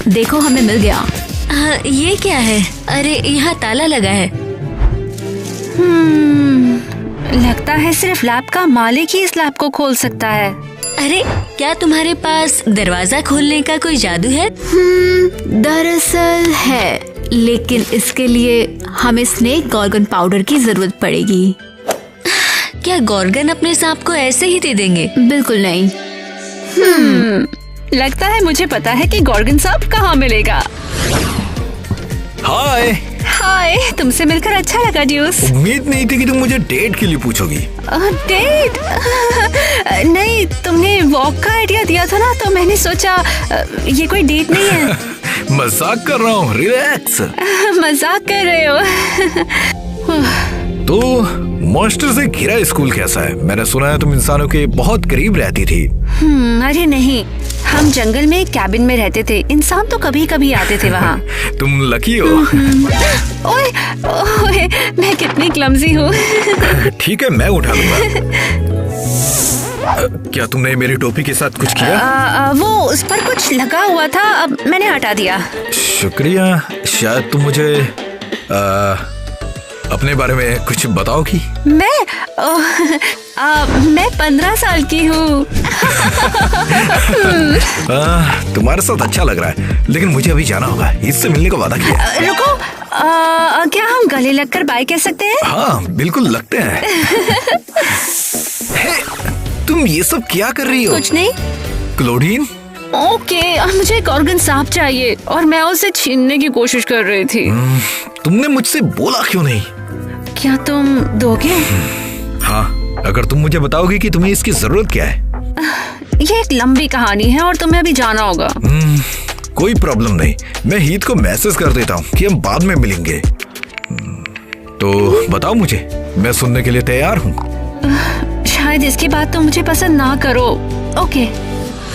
देखो, हमें मिल गया। ये क्या है? अरे यहाँ ताला लगा है। लगता है सिर्फ लैब का मालिक ही इस लैब को खोल सकता है। अरे क्या तुम्हारे पास दरवाजा खोलने का कोई जादू है? दरअसल है, लेकिन इसके लिए हमें स्नेक गॉर्गन पाउडर की जरूरत पड़ेगी। क्या गॉर्गन अपने सांप को ऐसे ही दे देंगे? बिल्कुल नहीं। लगता है मुझे पता है कि गॉर्गन सांप कहाँ मिलेगा। हाय। हाय, तुमसे मिलकर अच्छा लगा ड्यूस। उम्मीद नहीं थी कि तुम मुझे डेट के लिए पूछोगी। डेट? नहीं, तुमने वॉक का आइडिया दिया था ना, तो मैंने सोचा ये कोई डेट नहीं है। मजाक कर रहा हूँ, रिलैक्स। मजाक कर रहे हो? तो मॉन्स्टर से घिरा स्कूल कैसा है? मैंने सुना है तुम इंसानों के बहुत करीब रहती थी। अरे नहीं, हम जंगल में एक कैबिन में रहते थे। इंसान तो कभी कभी आते थे वहाँ। तुम लकी हो। ओए, ओए, मैं कितनी क्लमजी हूँ। ठीक है, मैं उठा लूंगा। क्या तुमने मेरी टोपी के साथ कुछ किया? वो उस पर कुछ लगा हुआ था, अब मैंने हटा दिया। शुक्रिया। शायद तुम मुझे अपने बारे में कुछ बताओगी? मैं 15 साल की हूँ। तुम्हारे साथ अच्छा लग रहा है, लेकिन मुझे अभी जाना होगा। इससे मिलने का वादा किया। रुको, क्या हम गले लगकर बाय कह सकते हैं? हाँ, बिल्कुल लगते हैं। तुम ये सब क्या कर रही हो? कुछ नहीं। क्लोडीन? ओके, मुझे गॉर्गन सांप चाहिए और मैं उसे छीनने की कोशिश कर रही थी। तुमने मुझसे बोला क्यों नहीं? क्या तुम दोगे? हाँ, अगर तुम मुझे बताओगे कि तुम्हें इसकी जरूरत क्या है। ये एक लंबी कहानी है और तुम्हें अभी जाना होगा। कोई प्रॉब्लम नहीं, मैं हीत को मैसेज कर देता हूँ कि हम बाद में मिलेंगे। तो बताओ मुझे, मैं सुनने के लिए तैयार हूँ। शायद इसकी बात तो मुझे पसंद ना करो। ओके।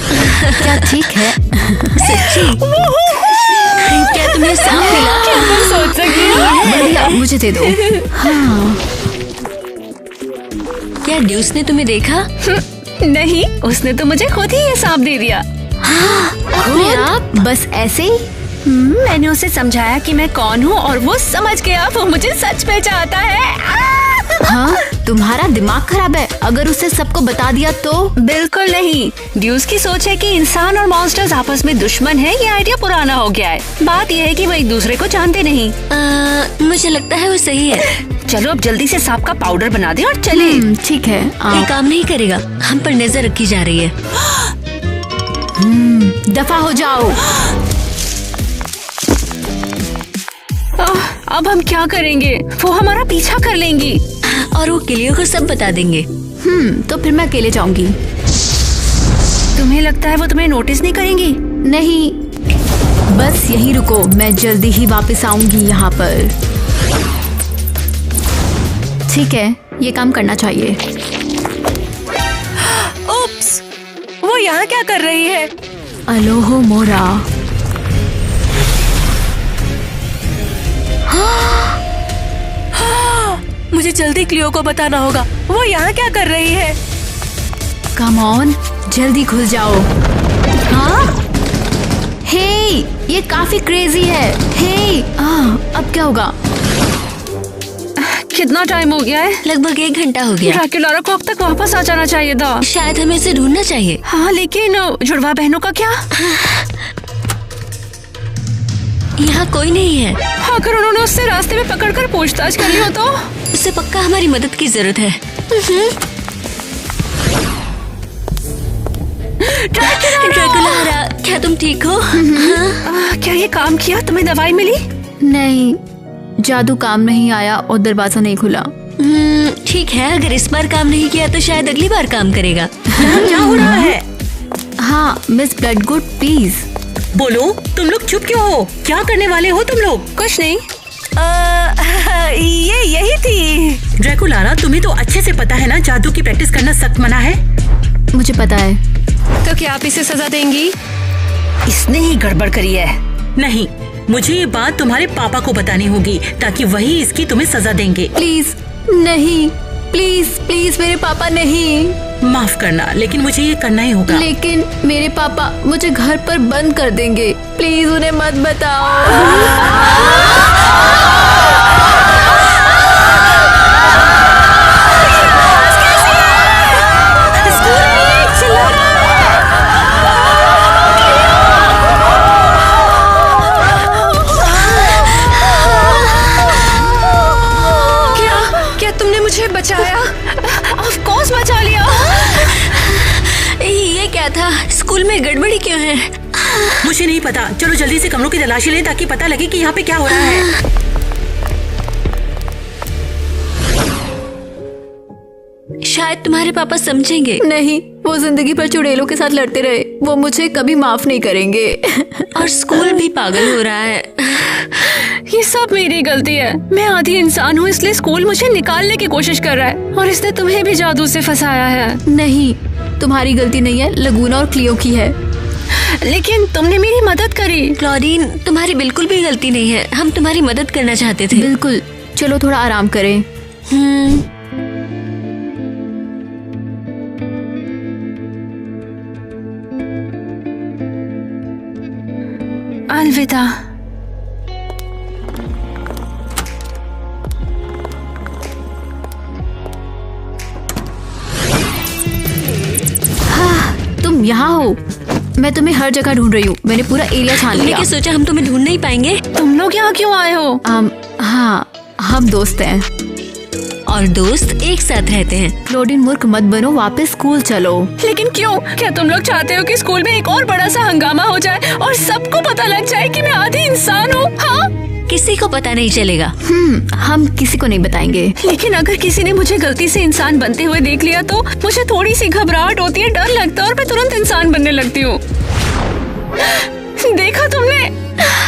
क्या ठीक है? सच्ची? क्या तुम्हें सांप मिला? क्या तुम सोच सकती हो? बढ़िया, मुझे दे दो। हाँ। क्या ड्यूस ने तुम्हें देखा? नहीं, उसने तो मुझे खुद ही ये सांप दे दिया। खुद? आप बस ऐसे ही? मैंने उसे समझाया कि मैं कौन हूँ और वो समझ गया। वो मुझे सच में चाहता है। हाँ, तुम्हारा दिमाग खराब है। अगर उसे सबको बता दिया तो? बिल्कुल नहीं। ड्यूस की सोच है कि इंसान और मॉन्स्टर्स आपस में दुश्मन है। ये आइडिया पुराना हो गया है। बात यह है कि वो एक दूसरे को जानते नहीं। मुझे लगता है वो सही है। चलो अब जल्दी से सांप का पाउडर बना दे और चले। ठीक है। ये काम नहीं करेगा, हम पर नजर रखी जा रही है। दफा हो जाओ। अब हम क्या करेंगे? वो हमारा पीछा कर लेंगी और वो किलियों को सब बता देंगे। तो फिर मैं अकेले जाऊंगी। तुम्हें लगता है वो तुम्हें नोटिस नहीं करेंगी? नहीं, बस यहीं रुको, मैं जल्दी ही वापस आऊंगी यहाँ पर। ठीक है, ये काम करना चाहिए। उप्स, वो यहाँ क्या कर रही है? अलोहो मोरा। मुझे जल्दी क्लियो को बताना होगा। वो यहाँ क्या कर रही है? कम ऑन, जल्दी खुल जाओ। हाँ? हे, ये काफी क्रेजी है। हे, अब क्या होगा? कितना टाइम हो गया है? लगभग 1 घंटा हो गया। ड्रैकुला को अब तक वापस आ जाना चाहिए था। शायद हमें इसे ढूंढना चाहिए। हाँ, लेकिन जुड़वा बहनों का क्या? यहाँ कोई नहीं है। अगर उन्होंने उससे रास्ते में पकड़कर पूछताछ कर ली हो तो? उसे पक्का हमारी मदद की जरूरत है। ड्रैकुला, क्या तुम ठीक हो? क्या ये काम किया? तुम्हें दवाई मिली? नहीं, जादू काम नहीं आया और दरवाजा नहीं खुला। ठीक है, अगर इस बार काम नहीं किया तो शायद अगली बार काम करेगा। क्या हो रहा है? हाँ मिस ब्लडगुड, प्लीज बोलो, तुम लोग चुप क्यों हो? क्या करने वाले हो तुम लोग? कुछ नहीं। ये यही थी। ड्रैकुला, तुम्हें तो अच्छे से पता है ना, जादू की प्रैक्टिस करना सख्त मना है। मुझे पता है। तो क्या आप इसे सजा देंगी? इसने ही गड़बड़ करी है। नहीं, मुझे ये बात तुम्हारे पापा को बतानी होगी, ताकि वही इसकी तुम्हें सजा देंगे। प्लीज नहीं, प्लीज प्लीज मेरे पापा नहीं। माफ करना, लेकिन मुझे ये करना ही होगा। लेकिन मेरे पापा मुझे घर पर बंद कर देंगे। प्लीज उन्हें मत बताओ। पता। चलो जल्दी से कमरों की तलाशी लें ताकि पता लगे कि यहाँ पे क्या हो रहा है। शायद तुम्हारे पापा समझेंगे। नहीं, वो जिंदगी भर चुड़ैलों के साथ लड़ते रहे, वो मुझे कभी माफ नहीं करेंगे। और स्कूल भी पागल हो रहा है। ये सब मेरी गलती है। मैं आधी इंसान हूँ, इसलिए स्कूल मुझे निकालने की कोशिश कर रहा है और इसने तुम्हें भी जादू से फंसाया है। नहीं, तुम्हारी गलती नहीं है, लगूना और क्लियो की है। लेकिन तुमने मेरी मदद करी। क्लॉरीन, तुम्हारी बिल्कुल भी गलती नहीं है, हम तुम्हारी मदद करना चाहते थे। बिल्कुल, चलो थोड़ा आराम करें। अलविदा। तुम यहाँ हो? मैं तुम्हें हर जगह ढूंढ रही हूँ। मैंने पूरा एरिया छान लिया। क्या सोचा हम तुम्हें ढूंढ नहीं पाएंगे? तुम लोग यहाँ क्यों आए हो? हाँ, हम दोस्त हैं। और दोस्त एक साथ रहते हैं। क्लोडीन, मूर्ख मत बनो, वापस स्कूल चलो। लेकिन क्यों? क्या तुम लोग चाहते हो कि स्कूल में एक और बड़ा सा हंगामा हो जाए और सबको पता लग जाए कि मैं आधी इंसान हूँ? हाँ? किसी को पता नहीं चलेगा। हम किसी को नहीं बताएंगे। लेकिन अगर किसी ने मुझे गलती से इंसान बनते हुए देख लिया तो मुझे थोड़ी सी घबराहट होती है, डर लगता है और मैं तुरंत इंसान बनने लगती हूँ। देखा तुमने?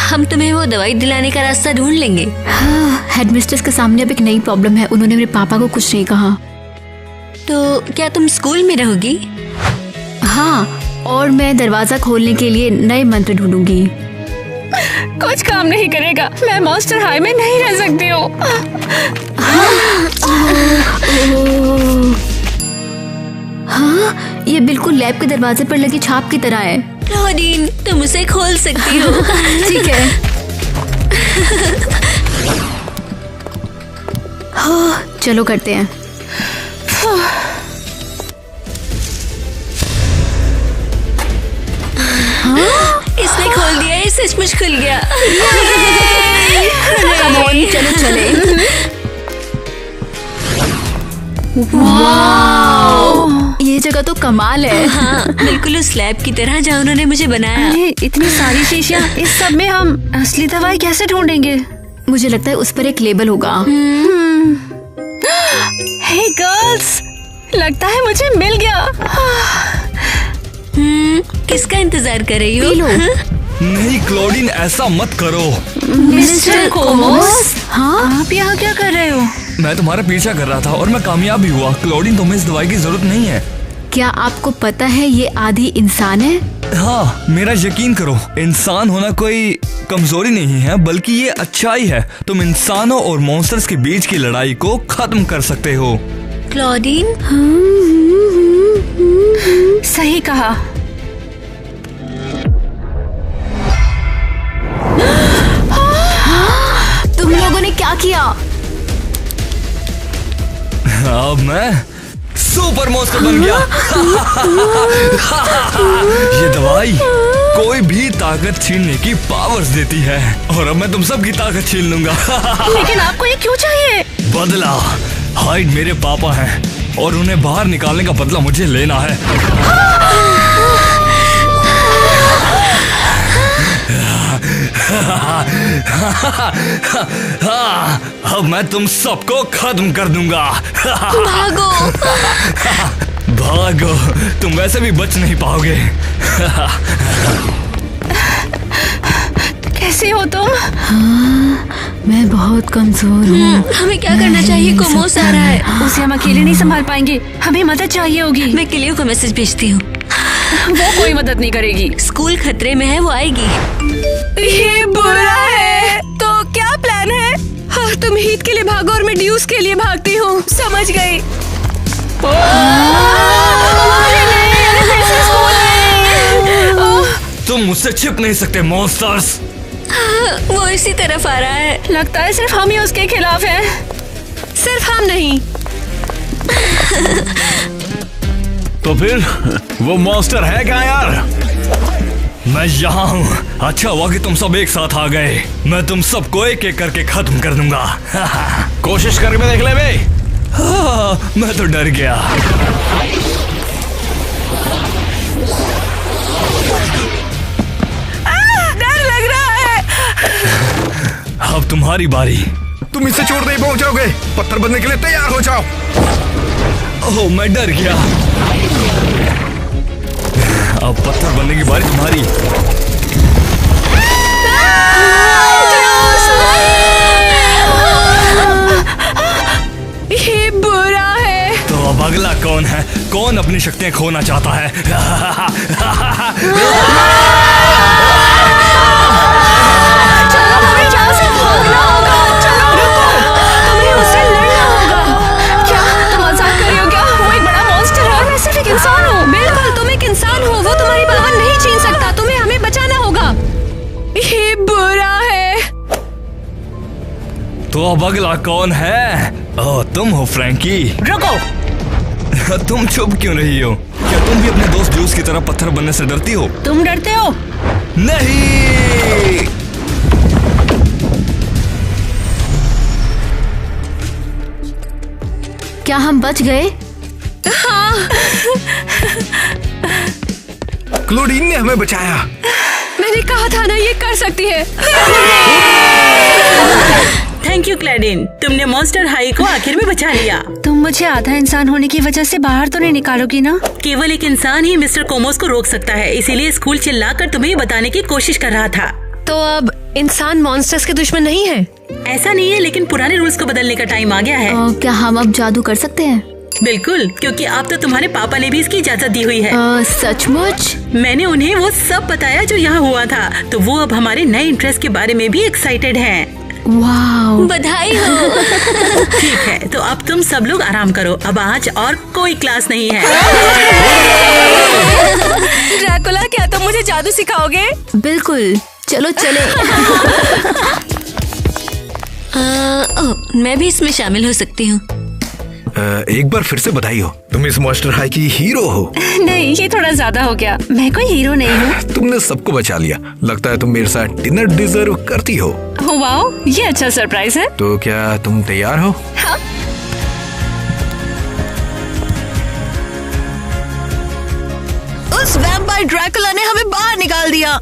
हम तुम्हें वो दवाई दिलाने का रास्ता ढूंढ लेंगे। हाँ, हेडमिस्ट्रेस के सामने अब एक नई प्रॉब्लम है। उन्होंने मेरे पापा को कुछ नहीं कहा। तो क्या तुम स्कूल में रहोगी? हाँ, और मैं दरवाजा खोलने के लिए नए मंत्र ढूंढूंगी। कुछ काम नहीं करेगा। मैं मॉन्स्टर हाई में नहीं रह सकती हूँ। हाँ, ये बिल्कुल लैब के दरवाजे पर लगी छाप की तरह है। क्लोडीन, तुम उसे खोल सकती हो। ठीक है। हाँ, चलो करते हैं। हाँ? इसने खोल दिया, ये सचमुच खुल गया। कम ऑन, चलो चले। वाओ, ये जगह तो कमाल है। हाँ, बिल्कुल उस लैब की तरह जहाँ उन्होंने मुझे बनाया। अरे इतनी सारी शीशियाँ, इस सब में हम असली दवाई कैसे ढूंढेंगे? मुझे लगता है उस पर एक लेबल होगा। हे गर्ल्स, लगता है मुझे मिल गया। किसका इंतजार कर रही हो? नहीं क्लोडीन, ऐसा मत करो। मिस्टर कोमोस, हाँ आप यहाँ क्या कर रहे हो? मैं तुम्हारा पीछा कर रहा था और मैं कामयाब भी हुआ। क्लोडीन, तुम्हें इस दवाई की जरूरत नहीं है। क्या आपको पता है ये आधी इंसान है? हाँ, मेरा यकीन करो, इंसान होना कोई कमजोरी नहीं है, बल्कि ये अच्छाई है। तुम इंसानों और मॉन्स्टर्स के बीच की लड़ाई को खत्म कर सकते हो। क्लोडीन, सही कहा। तुम लोगों ने क्या किया? अब मैं सुपर मॉन्स्टर बन गया। ये दवाई कोई भी ताकत छीनने की पावर्स देती है और अब मैं तुम सब की ताकत छीन लूंगा। लेकिन आपको ये क्यों चाहिए? बदला। हाइड मेरे पापा हैं और उन्हें बाहर निकालने का बदला मुझे लेना है। अब मैं तुम सबको खत्म कर दूंगा। भागो। भागो, तुम वैसे भी बच नहीं पाओगे। कैसे हो तुम? हाँ, मैं बहुत कमजोर हूँ। हमें क्या करना चाहिए? कोमोस आ रहा है। उसे हम अकेले नहीं संभाल पाएंगे, हमें मदद चाहिए होगी। मैं क्लियो को मैसेज भेजती हूँ। वो कोई मदद नहीं करेगी। स्कूल खतरे में है, वो आएगी। ये बुरा है। तो क्या प्लान है? हाँ, तुम हीथ के लिए भागो और मैं ड्यूस के लिए भागती हूँ। समझ गई। तुम मुझसे छिप नहीं सकते मॉन्स्टर्स। वो इसी तरफ आ रहा है। लगता है सिर्फ हम ही उसके खिलाफ हैं। सिर्फ हम नहीं। तो फिर वो मॉन्स्टर है क्या यार? मैं यहाँ हूँ। अच्छा हुआ कि तुम सब एक साथ आ गए। मैं तुम सबको एक एक करके खत्म कर दूंगा। कोशिश करके देख ले बे। हाँ, मैं तो डर गया। तुम्हारी बारी। तुम इससे छोड़ नहीं पहुंचाओगे। पत्थर बनने के लिए तैयार हो जाओ। ओह, मैं डर गया। अब पत्थर बनने की बारी तुम्हारी। ये बुरा है। तो अब अगला कौन है? कौन अपनी शक्तियां खोना चाहता है? इंसान हो। बिल्कुल, तुम एक इंसान हो। वो तुम्हारी पावर नहीं छीन सकता। तुम्हें हमें बचाना होगा। ये बुरा है। तो अब अगला कौन है? ओह, तुम हो फ्रैंकी। रुको। तुम चुप क्यों रही हो? क्या तुम भी अपने दोस्त जूस की तरह पत्थर बनने से डरती हो? तुम डरते हो? नहीं। क्या हम बच गए? क्लोडीन ने हमें बचाया। मैंने कहा था ना, ये कर सकती है। थैंक यू क्लैडिन, तुमने मॉन्स्टर हाई को आखिर में बचा लिया। तुम मुझे आधा इंसान होने की वजह से बाहर तो नहीं निकालोगी ना? केवल एक इंसान ही मिस्टर कोमोस को रोक सकता है, इसीलिए स्कूल चिल्लाकर तुम्हें बताने की कोशिश कर रहा था। तो अब इंसान मॉन्स्टर्स के दुश्मन नहीं है? ऐसा नहीं है, लेकिन पुराने रूल्स को बदलने का टाइम आ गया है। क्या हम अब जादू कर सकते हैं? बिल्कुल, क्योंकि अब तो तुम्हारे पापा ने भी इसकी इजाजत दी हुई है। सचमुच? मैंने उन्हें वो सब बताया जो यहाँ हुआ था, तो वो अब हमारे नए इंटरेस्ट के बारे में भी एक्साइटेड हैं। वाओ, बधाई हो। ठीक है, तो अब तुम सब लोग आराम करो। अब आज और कोई क्लास नहीं है। ड्रैकुला, क्या तुम मुझे जादू सिखाओगे? बिल्कुल, चलो चले। मैं भी इसमें शामिल हो सकती हूँ। एक बार फिर से बधाई हो, तुम इस मॉन्स्टर हाई की हीरो हो। नहीं, ये थोड़ा ज्यादा हो गया। मैं कोई हीरो नहीं हूँ। तुमने सबको बचा लिया। लगता है तुम मेरे साथ डिनर डिजर्व करती हो। वाओ, ये अच्छा सरप्राइज है। तो क्या तुम तैयार हो? हाँ। उस वैम्पायर ड्रैकुला ने हमें बाहर निकाल दिया।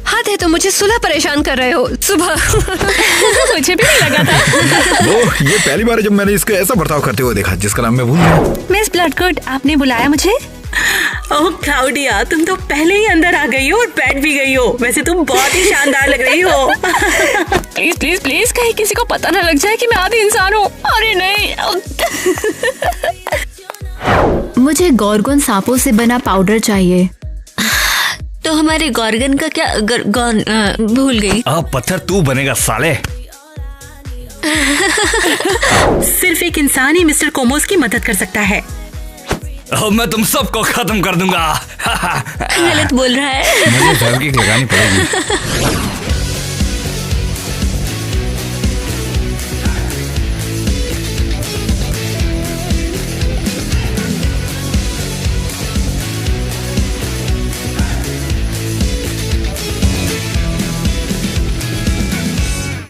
हद है, तुम मुझे सुलह परेशान कर रहे हो सुबह। मुझे भी नहीं लगा था। ओह, ये पहली बार है जब मैंने इसको ऐसा बर्ताव करते हुए देखा, जिसका नाम मैं भूल गया। मिस ब्लडगुड, आपने बुलाया मुझे? ओह क्लाउडिया, तुम तो पहले ही अंदर आ गई हो और बैठ भी गई हो। वैसे तुम बहुत ही शानदार लग रही हो। प्लीज प्लीज प्लीज, कहीं किसी को पता न लग जाए कि मैं आधी इंसान हूँ। अरे नहीं। मुझे गॉर्गन सांपों से बना पाउडर चाहिए। तो हमारे गॉर्गन का क्या? भूल गई। अब पत्थर तू बनेगा साले। सिर्फ एक इंसान ही मिस्टर कोमोस की मदद कर सकता है। अब मैं तुम सबको खत्म कर दूंगा। गलत बोल रहा है। मुझे फेविक्विक लगानी पड़ेगी।